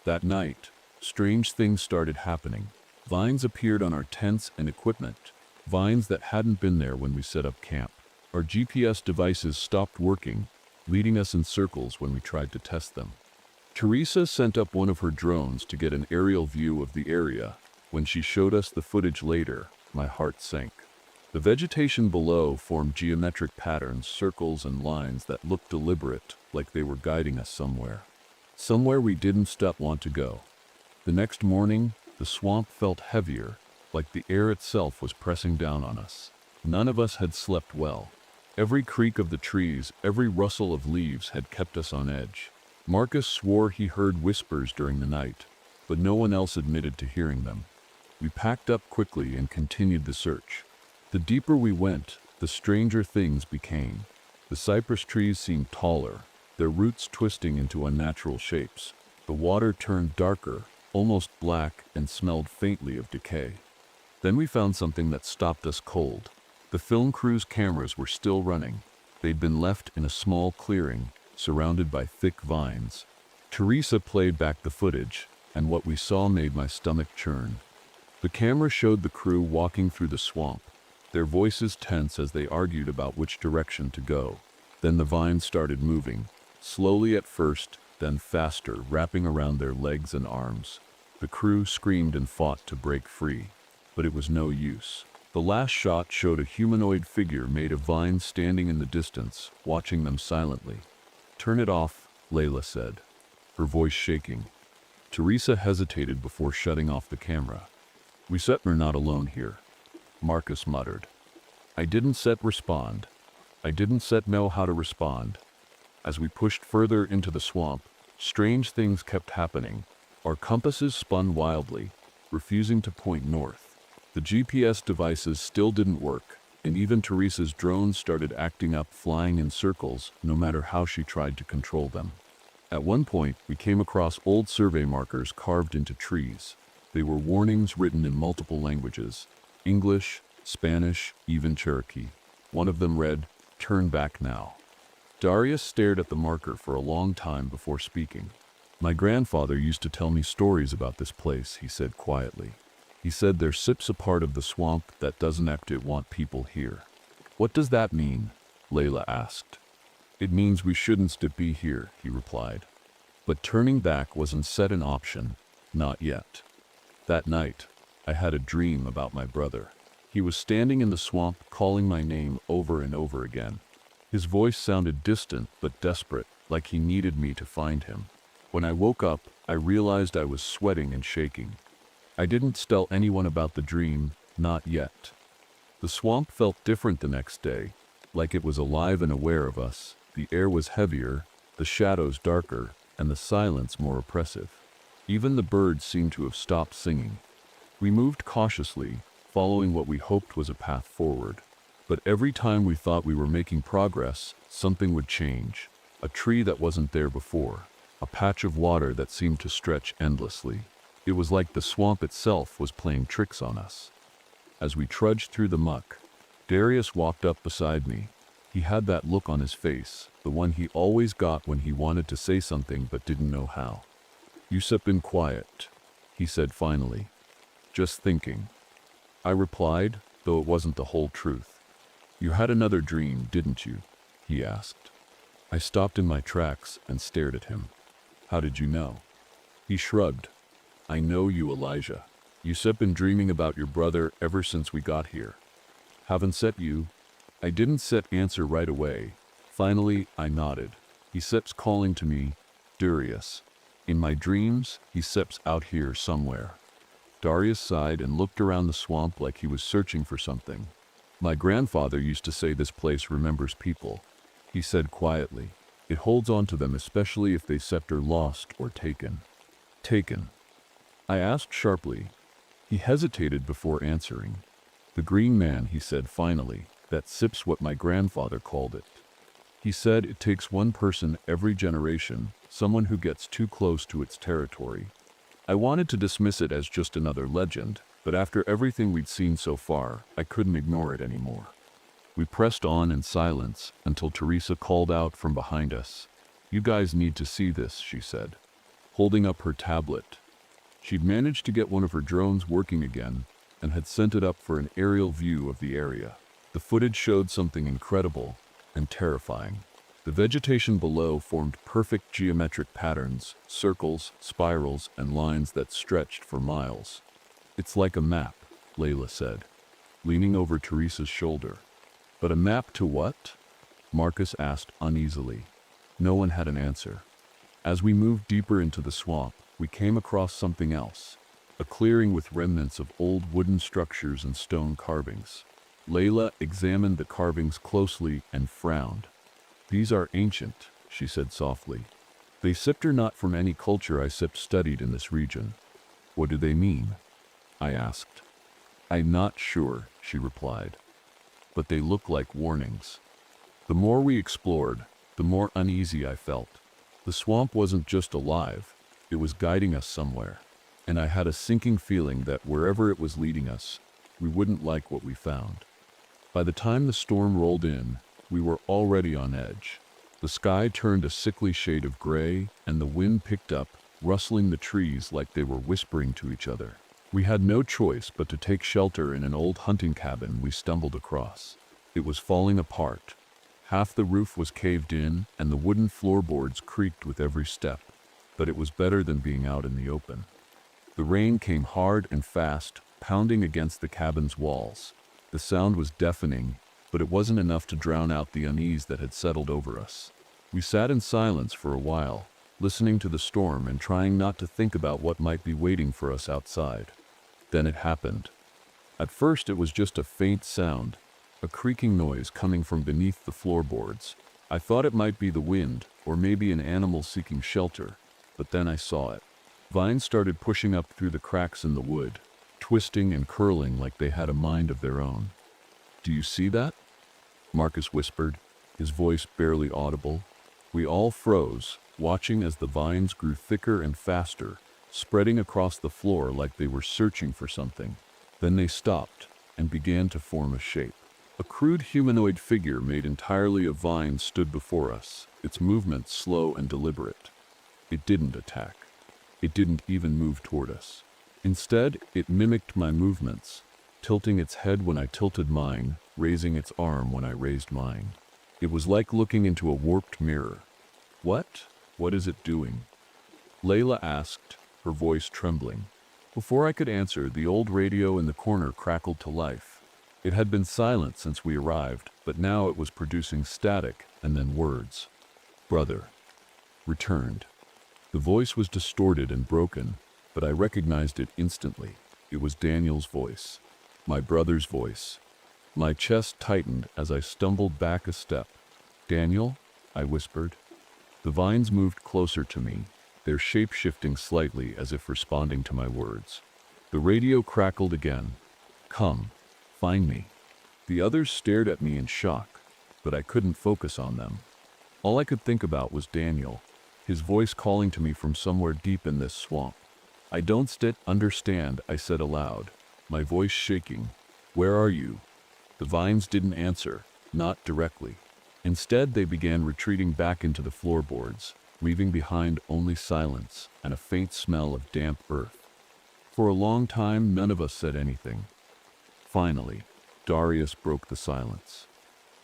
That night, strange things started happening. Vines appeared on our tents and equipment, vines that hadn't been there when we set up camp. Our GPS devices stopped working, leading us in circles when we tried to test them. Teresa sent up one of her drones to get an aerial view of the area. When she showed us the footage later, my heart sank. The vegetation below formed geometric patterns, circles and lines that looked deliberate, like they were guiding us somewhere. Somewhere we didn't want to go. The next morning, the swamp felt heavier, like the air itself was pressing down on us. None of us had slept well. Every creak of the trees, every rustle of leaves had kept us on edge. Marcus swore he heard whispers during the night, but no one else admitted to hearing them. We packed up quickly and continued the search. The deeper we went, the stranger things became. The cypress trees seemed taller, their roots twisting into unnatural shapes. The water turned darker, almost black, and smelled faintly of decay. Then we found something that stopped us cold. The film crew's cameras were still running. They'd been left in a small clearing, surrounded by thick vines. Teresa played back the footage, and what we saw made my stomach churn. The camera showed the crew walking through the swamp, their voices tense as they argued about which direction to go. Then the vines started moving, slowly at first, then faster, wrapping around their legs and arms. The crew screamed and fought to break free, but it was no use. The last shot showed a humanoid figure made of vines standing in the distance, watching them silently. "Turn it off," Layla said, her voice shaking. Teresa hesitated before shutting off the camera. "We're not alone here," Marcus muttered. I didn't respond. I didn't know how to respond. As we pushed further into the swamp, strange things kept happening. Our compasses spun wildly, refusing to point north. The GPS devices still didn't work, and even Teresa's drones started acting up, flying in circles, no matter how she tried to control them. At one point, we came across old survey markers carved into trees. They were warnings written in multiple languages: English, Spanish, even Cherokee. One of them read, "Turn back now." Darius stared at the marker for a long time before speaking. "My grandfather used to tell me stories about this place," he said quietly. "He said there sips a part of the swamp that doesn't want people here." "What does that mean?" Layla asked. "It means we shouldn't be here," he replied. But turning back wasn't an option, not yet. That night, I had a dream about my brother. He was standing in the swamp, calling my name over and over again. His voice sounded distant but desperate, like he needed me to find him. When I woke up, I realized I was sweating and shaking. I didn't tell anyone about the dream, not yet. The swamp felt different the next day, like it was alive and aware of us. The air was heavier, the shadows darker, and the silence more oppressive. Even the birds seemed to have stopped singing. We moved cautiously, following what we hoped was a path forward. But every time we thought we were making progress, something would change. A tree that wasn't there before, a patch of water that seemed to stretch endlessly. It was like the swamp itself was playing tricks on us. As we trudged through the muck, Darius walked up beside me. He had that look on his face, the one he always got when he wanted to say something but didn't know how. "You've been quiet," he said finally. "Just thinking." I replied, though it wasn't the whole truth. "You had another dream, didn't you?" he asked. I stopped in my tracks and stared at him. "How did you know?" He shrugged. "I know you, Elijah. You've been dreaming about your brother ever since we got here." "Haven't set you?" I didn't answer right away. Finally, I nodded. "He's calling to me, Darius. In my dreams, he's out here somewhere." Darius sighed and looked around the swamp like he was searching for something. "My grandfather used to say this place remembers people," he said quietly. "It holds on to them, especially if they are lost or taken." "Taken?" I asked sharply. He hesitated before answering. "The green man," he said finally. "That's what my grandfather called it. He said it takes one person every generation, someone who gets too close to its territory." I wanted to dismiss it as just another legend, but after everything we'd seen so far, I couldn't ignore it anymore. We pressed on in silence until Teresa called out from behind us. "You guys need to see this," she said, holding up her tablet. She'd managed to get one of her drones working again and had sent it up for an aerial view of the area. The footage showed something incredible and terrifying. The vegetation below formed perfect geometric patterns, circles, spirals, and lines that stretched for miles. "It's like a map," Layla said, leaning over Teresa's shoulder. "But a map to what?" Marcus asked uneasily. No one had an answer. As we moved deeper into the swamp, we came across something else, a clearing with remnants of old wooden structures and stone carvings. Layla examined the carvings closely and frowned. "These are ancient," she said softly. "They are not from any culture I studied in this region." "What do they mean?" I asked. "I'm not sure," she replied. "But they look like warnings." The more we explored, the more uneasy I felt. The swamp wasn't just alive, it was guiding us somewhere. And I had a sinking feeling that wherever it was leading us, we wouldn't like what we found. By the time the storm rolled in, we were already on edge. The sky turned a sickly shade of gray, and the wind picked up, rustling the trees like they were whispering to each other. We had no choice but to take shelter in an old hunting cabin we stumbled across. It was falling apart. Half the roof was caved in, and the wooden floorboards creaked with every step. But it was better than being out in the open. The rain came hard and fast, pounding against the cabin's walls. The sound was deafening, but it wasn't enough to drown out the unease that had settled over us. We sat in silence for a while, listening to the storm and trying not to think about what might be waiting for us outside. Then it happened. At first it was just a faint sound, a creaking noise coming from beneath the floorboards. I thought it might be the wind, or maybe an animal seeking shelter, but then I saw it. Vines started pushing up through the cracks in the wood, twisting and curling like they had a mind of their own. "Do you see that?" Marcus whispered, his voice barely audible. We all froze, watching as the vines grew thicker and faster, spreading across the floor like they were searching for something. Then they stopped and began to form a shape. A crude humanoid figure made entirely of vines stood before us, its movements slow and deliberate. It didn't attack. It didn't even move toward us. Instead, it mimicked my movements, tilting its head when I tilted mine, raising its arm when I raised mine. It was like looking into a warped mirror. "What? What is it doing?" Layla asked, her voice trembling. Before I could answer, the old radio in the corner crackled to life. It had been silent since we arrived, but now it was producing static and then words. "Brother. Returned." The voice was distorted and broken, but I recognized it instantly. It was Daniel's voice. My brother's voice. My chest tightened as I stumbled back a step. "Daniel?" I whispered. The vines moved closer to me, their shape shifting slightly as if responding to my words. The radio crackled again. "Come. Find me." The others stared at me in shock, but I couldn't focus on them. All I could think about was Daniel, his voice calling to me from somewhere deep in this swamp. "I don't understand," I said aloud, my voice shaking. "Where are you?" The vines didn't answer, not directly. Instead, they began retreating back into the floorboards, leaving behind only silence and a faint smell of damp earth. For a long time, none of us said anything. Finally, Darius broke the silence.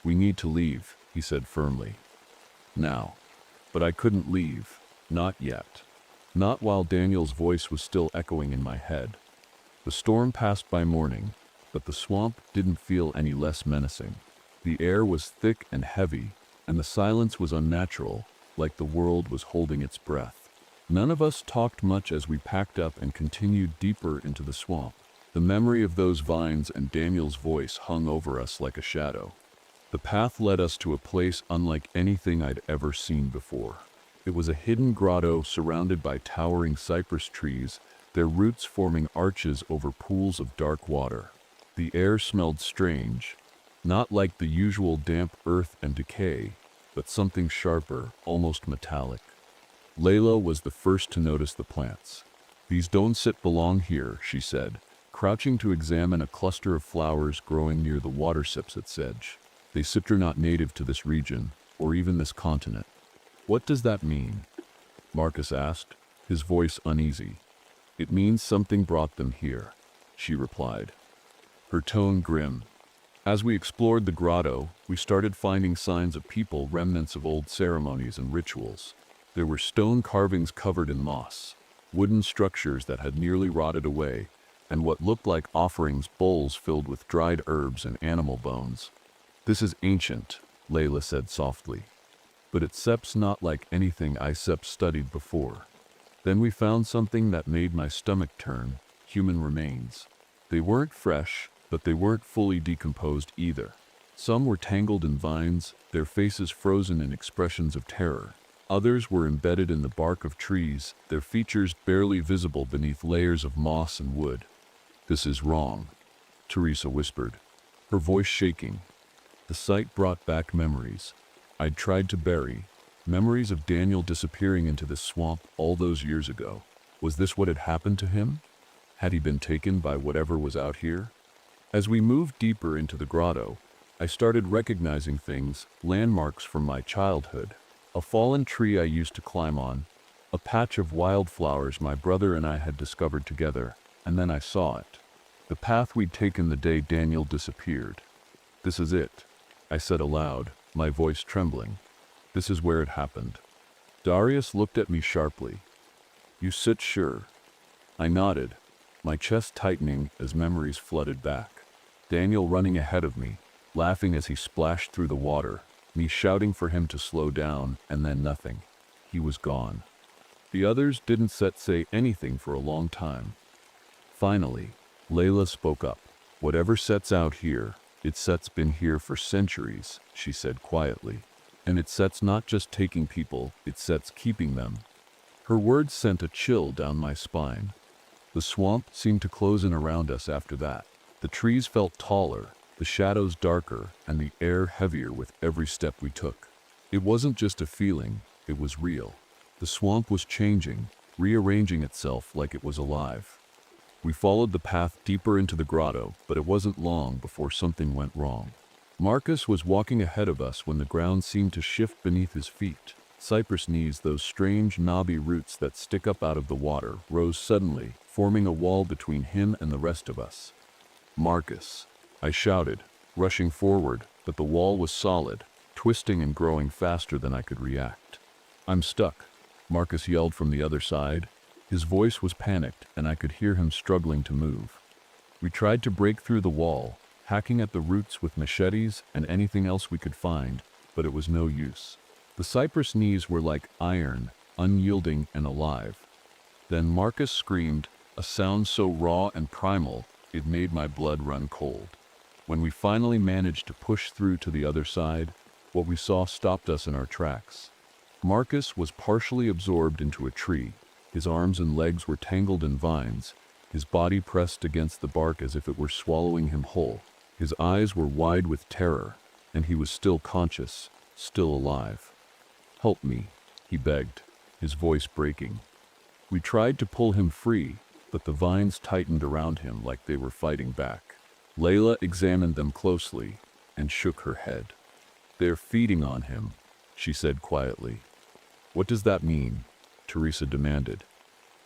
"We need to leave," he said firmly. "Now." But I couldn't leave. Not yet. Not while Daniel's voice was still echoing in my head. The storm passed by morning, but the swamp didn't feel any less menacing. The air was thick and heavy, and the silence was unnatural, like the world was holding its breath. None of us talked much as we packed up and continued deeper into the swamp. The memory of those vines and Daniel's voice hung over us like a shadow. The path led us to a place unlike anything I'd ever seen before. It was a hidden grotto surrounded by towering cypress trees, their roots forming arches over pools of dark water. The air smelled strange, not like the usual damp earth and decay, but something sharper, almost metallic. Layla was the first to notice the plants. "These don't belong here," she said, crouching to examine a cluster of flowers growing near the water sepset's edge. "They are not native to this region, or even this continent." "What does that mean?" Marcus asked, his voice uneasy. "It means something brought them here," she replied, her tone grim. As we explored the grotto, we started finding signs of people, remnants of old ceremonies and rituals. There were stone carvings covered in moss, wooden structures that had nearly rotted away, and what looked like offerings bowls filled with dried herbs and animal bones. "This is ancient," Layla said softly, "but it's not like anything I studied before." Then we found something that made my stomach turn: human remains. They weren't fresh, but they weren't fully decomposed either. Some were tangled in vines, their faces frozen in expressions of terror. Others were embedded in the bark of trees, their features barely visible beneath layers of moss and wood. "This is wrong," Teresa whispered, her voice shaking. The sight brought back memories I'd tried to bury, memories of Daniel disappearing into this swamp all those years ago. Was this what had happened to him? Had he been taken by whatever was out here? As we moved deeper into the grotto, I started recognizing things, landmarks from my childhood. A fallen tree I used to climb on, a patch of wildflowers my brother and I had discovered together, and then I saw it. The path we'd taken the day Daniel disappeared. "This is it," I said aloud, my voice trembling. "This is where it happened." Darius looked at me sharply. "You sure?" I nodded, my chest tightening as memories flooded back. Daniel running ahead of me, laughing as he splashed through the water, me shouting for him to slow down, and then nothing. He was gone. The others didn't say anything for a long time. Finally, Layla spoke up. "Whatever sets out here, it's been here for centuries," she said quietly. "And it's not just taking people, it's keeping them." Her words sent a chill down my spine. The swamp seemed to close in around us after that. The trees felt taller, the shadows darker, and the air heavier with every step we took. It wasn't just a feeling, it was real. The swamp was changing, rearranging itself like it was alive. We followed the path deeper into the grotto, but it wasn't long before something went wrong. Marcus was walking ahead of us when the ground seemed to shift beneath his feet. Cypress knees, those strange knobby roots that stick up out of the water, rose suddenly, forming a wall between him and the rest of us. "Marcus," I shouted, rushing forward, but the wall was solid, twisting and growing faster than I could react. "I'm stuck," Marcus yelled from the other side. His voice was panicked, and I could hear him struggling to move. We tried to break through the wall, hacking at the roots with machetes and anything else we could find, but it was no use. The cypress knees were like iron, unyielding and alive. Then Marcus screamed, a sound so raw and primal, it made my blood run cold. When we finally managed to push through to the other side, what we saw stopped us in our tracks. Marcus was partially absorbed into a tree. His arms and legs were tangled in vines, his body pressed against the bark as if it were swallowing him whole. His eyes were wide with terror, and he was still conscious, still alive. "Help me," he begged, his voice breaking. We tried to pull him free, but the vines tightened around him like they were fighting back. Layla examined them closely and shook her head. "They're feeding on him," she said quietly. "What does that mean?" Teresa demanded.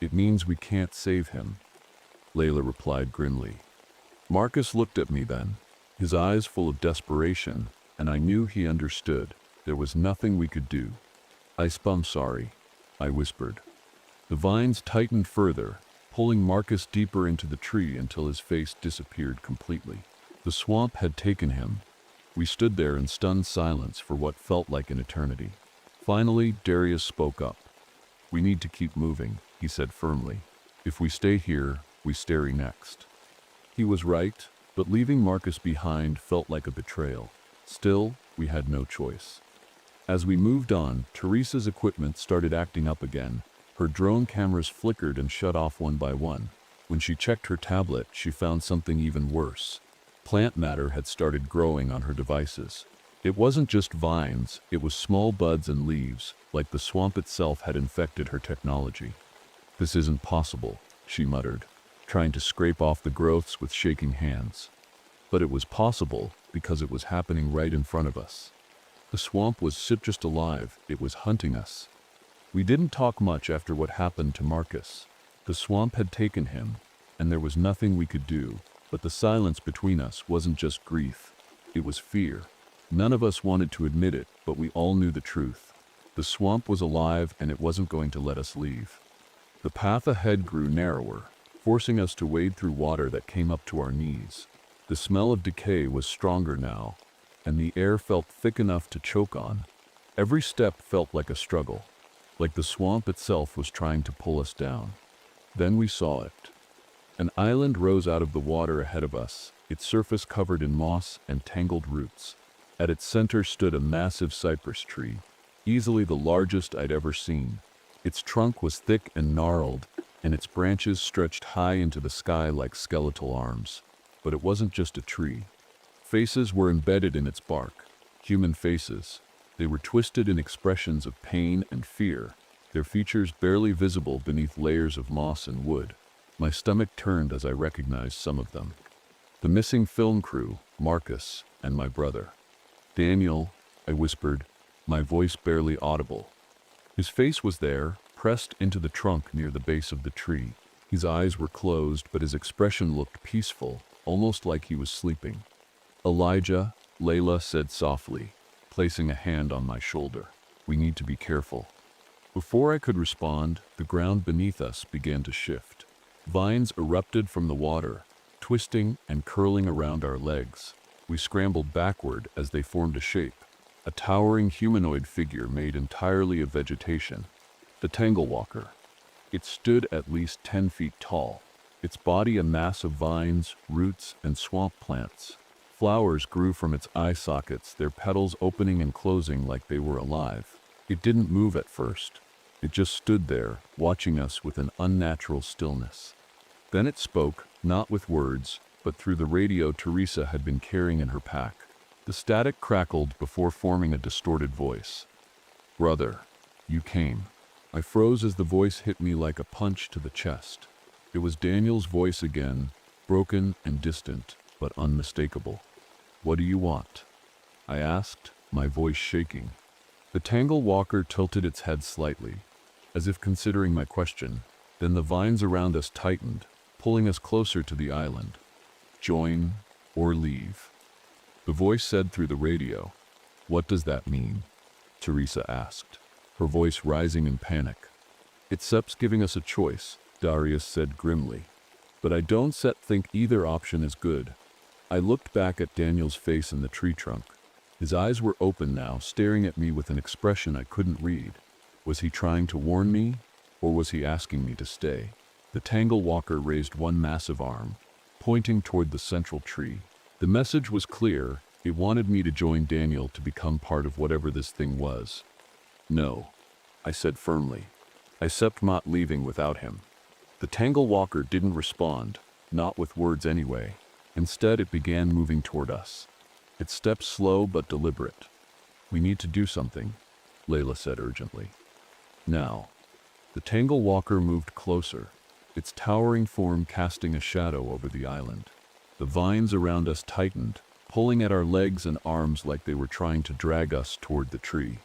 "It means we can't save him," Layla replied grimly. Marcus looked at me then, his eyes full of desperation, and I knew he understood. There was nothing we could do. "I'm sorry," I whispered. The vines tightened further, pulling Marcus deeper into the tree until his face disappeared completely. The swamp had taken him. We stood there in stunned silence for what felt like an eternity. Finally, Darius spoke up. "We need to keep moving," he said firmly. "If we stay here, we stay next." He was right, but leaving Marcus behind felt like a betrayal. Still, we had no choice. As we moved on, Teresa's equipment started acting up again. Her drone cameras flickered and shut off one by one. When she checked her tablet, she found something even worse. Plant matter had started growing on her devices. It wasn't just vines, it was small buds and leaves, like the swamp itself had infected her technology. "This isn't possible," she muttered, trying to scrape off the growths with shaking hands. But it was possible because it was happening right in front of us. The swamp was just alive, it was hunting us. We didn't talk much after what happened to Marcus. The swamp had taken him, and there was nothing we could do, but the silence between us wasn't just grief, it was fear. None of us wanted to admit it, but we all knew the truth. The swamp was alive and it wasn't going to let us leave. The path ahead grew narrower, forcing us to wade through water that came up to our knees. The smell of decay was stronger now, and the air felt thick enough to choke on. Every step felt like a struggle, like the swamp itself was trying to pull us down. Then we saw it. An island rose out of the water ahead of us, its surface covered in moss and tangled roots. At its center stood a massive cypress tree, easily the largest I'd ever seen. Its trunk was thick and gnarled, and its branches stretched high into the sky like skeletal arms. But it wasn't just a tree. Faces were embedded in its bark, human faces. They were twisted in expressions of pain and fear, their features barely visible beneath layers of moss and wood. My stomach turned as I recognized some of them. The missing film crew, Marcus, and my brother. "Daniel," I whispered, my voice barely audible. His face was there, pressed into the trunk near the base of the tree. His eyes were closed, but his expression looked peaceful, almost like he was sleeping. "Elijah," Layla said softly, placing a hand on my shoulder. "We need to be careful." Before I could respond, the ground beneath us began to shift. Vines erupted from the water, twisting and curling around our legs. We scrambled backward as they formed a shape, a towering humanoid figure made entirely of vegetation. The Tangle Walker. It stood at least 10 feet tall, its body a mass of vines, roots, and swamp plants. Flowers grew from its eye sockets, their petals opening and closing like they were alive. It didn't move at first. It just stood there, watching us with an unnatural stillness. Then it spoke, not with words, but through the radio Teresa had been carrying in her pack. The static crackled before forming a distorted voice. "Brother, you came." I froze as the voice hit me like a punch to the chest. It was Daniel's voice again, broken and distant, but unmistakable. "What do you want?" I asked, my voice shaking. The Tangle Walker tilted its head slightly, as if considering my question. Then the vines around us tightened, pulling us closer to the island. "Join or leave," the voice said through the radio. "What does that mean?" Teresa asked, her voice rising in panic. "It's giving us a choice," Darius said grimly. "But I don't think either option is good." I looked back at Daniel's face in the tree trunk. His eyes were open now, staring at me with an expression I couldn't read. Was he trying to warn me, or was he asking me to stay? The Tangle Walker raised one massive arm, pointing toward the central tree. The message was clear. It wanted me to join Daniel to become part of whatever this thing was. "No," I said firmly. "I accept not leaving without him." The Tangle Walker didn't respond, not with words anyway. Instead, it began moving toward us. Its steps slow but deliberate. "We need to do something," Layla said urgently. "Now." The Tangle Walker moved closer, its towering form casting a shadow over the island. The vines around us tightened, pulling at our legs and arms like they were trying to drag us toward the tree.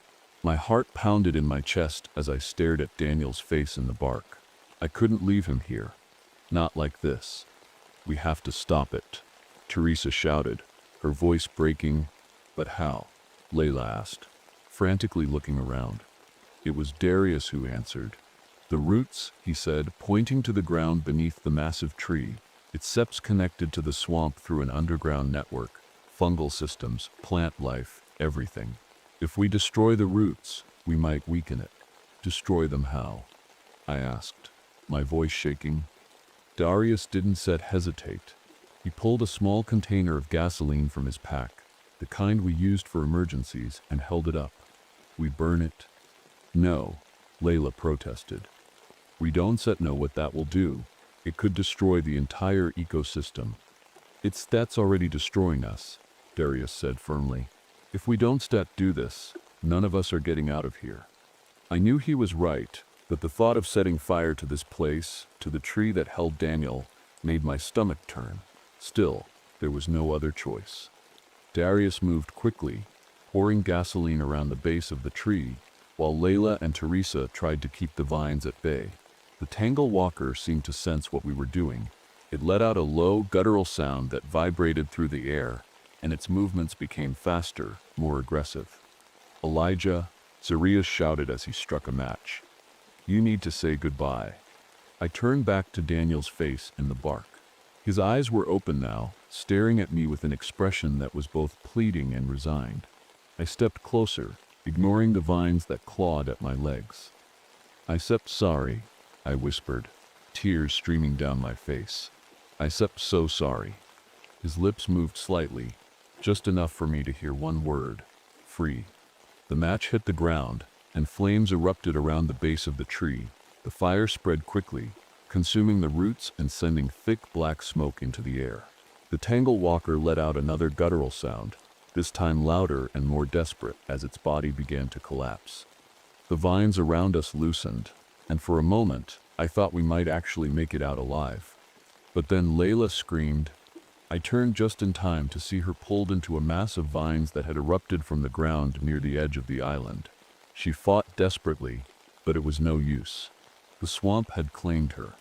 My heart pounded in my chest as I stared at Daniel's face in the bark. I couldn't leave him here. Not like this. We have to stop it, Teresa shouted, her voice breaking. But how? Layla asked, frantically looking around. It was Darius who answered. The roots, he said, pointing to the ground beneath the massive tree. Its septs connected to the swamp through an underground network. Fungal systems, plant life, everything. If we destroy the roots, we might weaken it. Destroy them how? I asked, my voice shaking. Darius didn't hesitate. He pulled a small container of gasoline from his pack, the kind we used for emergencies, and held it up. We burn it? No, Layla protested. We don't know what that will do. It could destroy the entire ecosystem. That's already destroying us, Darius said firmly. If we don't do this, none of us are getting out of here. I knew he was right, but the thought of setting fire to this place, to the tree that held Daniel, made my stomach turn. Still, there was no other choice. Darius moved quickly, pouring gasoline around the base of the tree, while Layla and Teresa tried to keep the vines at bay. The Tangle Walker seemed to sense what we were doing. It let out a low, guttural sound that vibrated through the air, and its movements became faster, more aggressive. Elijah, Zariah shouted as he struck a match. You need to say goodbye. I turned back to Daniel's face in the bark. His eyes were open now, staring at me with an expression that was both pleading and resigned. I stepped closer, ignoring the vines that clawed at my legs. Sorry, I whispered, tears streaming down my face. So sorry. His lips moved slightly, just enough for me to hear one word: free. The match hit the ground, and flames erupted around the base of the tree. The fire spread quickly, consuming the roots and sending thick black smoke into the air. The Tangle Walker let out another guttural sound, this time louder and more desperate as its body began to collapse. The vines around us loosened, and for a moment, I thought we might actually make it out alive. But then Layla screamed. I turned just in time to see her pulled into a mass of vines that had erupted from the ground near the edge of the island. She fought desperately, but it was no use. The swamp had claimed her.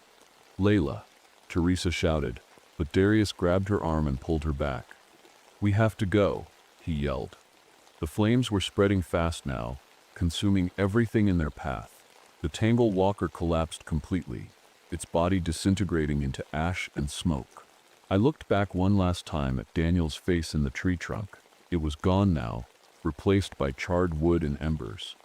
Layla, Teresa shouted, but Darius grabbed her arm and pulled her back. We have to go, he yelled. The flames were spreading fast now, consuming everything in their path. The Tangle Walker collapsed completely, its body disintegrating into ash and smoke. I looked back one last time at Daniel's face in the tree trunk. It was gone now, replaced by charred wood and embers.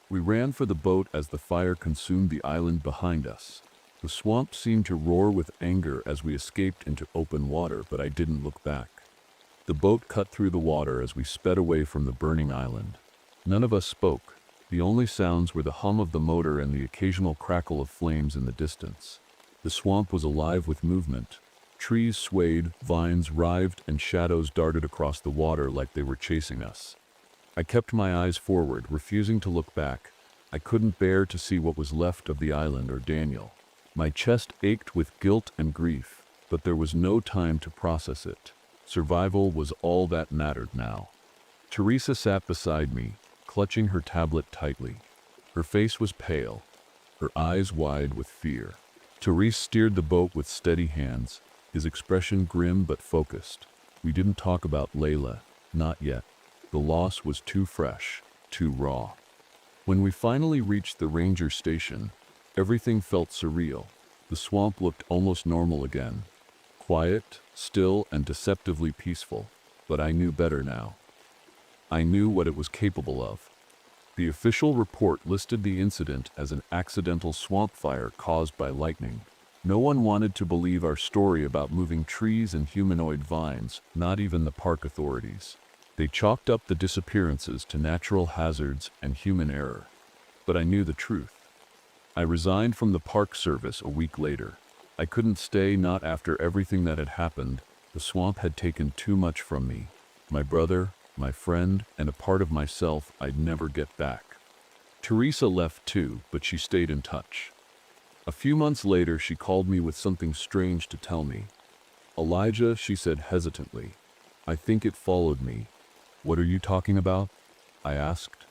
We ran for the boat as the fire consumed the island behind us. The swamp seemed to roar with anger as we escaped into open water, but I didn't look back. The boat cut through the water as we sped away from the burning island. None of us spoke. The only sounds were the hum of the motor and the occasional crackle of flames in the distance. The swamp was alive with movement. Trees swayed, vines writhed, and shadows darted across the water like they were chasing us. I kept my eyes forward, refusing to look back. I couldn't bear to see what was left of the island or Daniel. My chest ached with guilt and grief, but there was no time to process it. Survival was all that mattered now. Teresa sat beside me, clutching her tablet tightly. Her face was pale, her eyes wide with fear. Teresa steered the boat with steady hands, his expression grim but focused. We didn't talk about Layla, not yet. The loss was too fresh, too raw. When we finally reached the ranger station, everything felt surreal. The swamp looked almost normal again. Quiet, still, and deceptively peaceful. But I knew better now. I knew what it was capable of. The official report listed the incident as an accidental swamp fire caused by lightning. No one wanted to believe our story about moving trees and humanoid vines, not even the park authorities. They chalked up the disappearances to natural hazards and human error. But I knew the truth. I resigned from the Park Service a week later. I couldn't stay, not after everything that had happened. The swamp had taken too much from me. My brother, my friend, and a part of myself I'd never get back. Teresa left too, but she stayed in touch. A few months later, she called me with something strange to tell me. Elijah, she said hesitantly, I think it followed me. What are you talking about? I asked.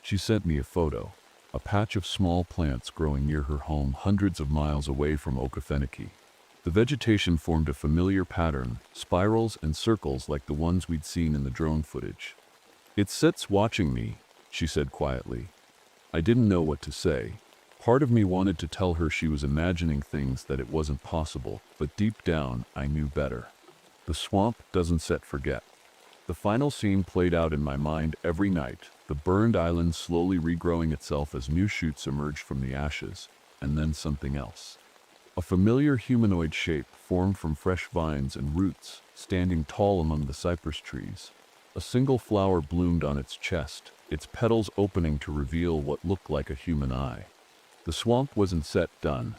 She sent me a photo, a patch of small plants growing near her home hundreds of miles away from Okefenokee. The vegetation formed a familiar pattern, spirals and circles like the ones we'd seen in the drone footage. It sits watching me, she said quietly. I didn't know what to say. Part of me wanted to tell her she was imagining things that it wasn't possible, but deep down, I knew better. The swamp doesn't forget. The final scene played out in my mind every night, the burned island slowly regrowing itself as new shoots emerged from the ashes, and then something else. A familiar humanoid shape formed from fresh vines and roots, standing tall among the cypress trees. A single flower bloomed on its chest, its petals opening to reveal what looked like a human eye. The swamp wasn't done,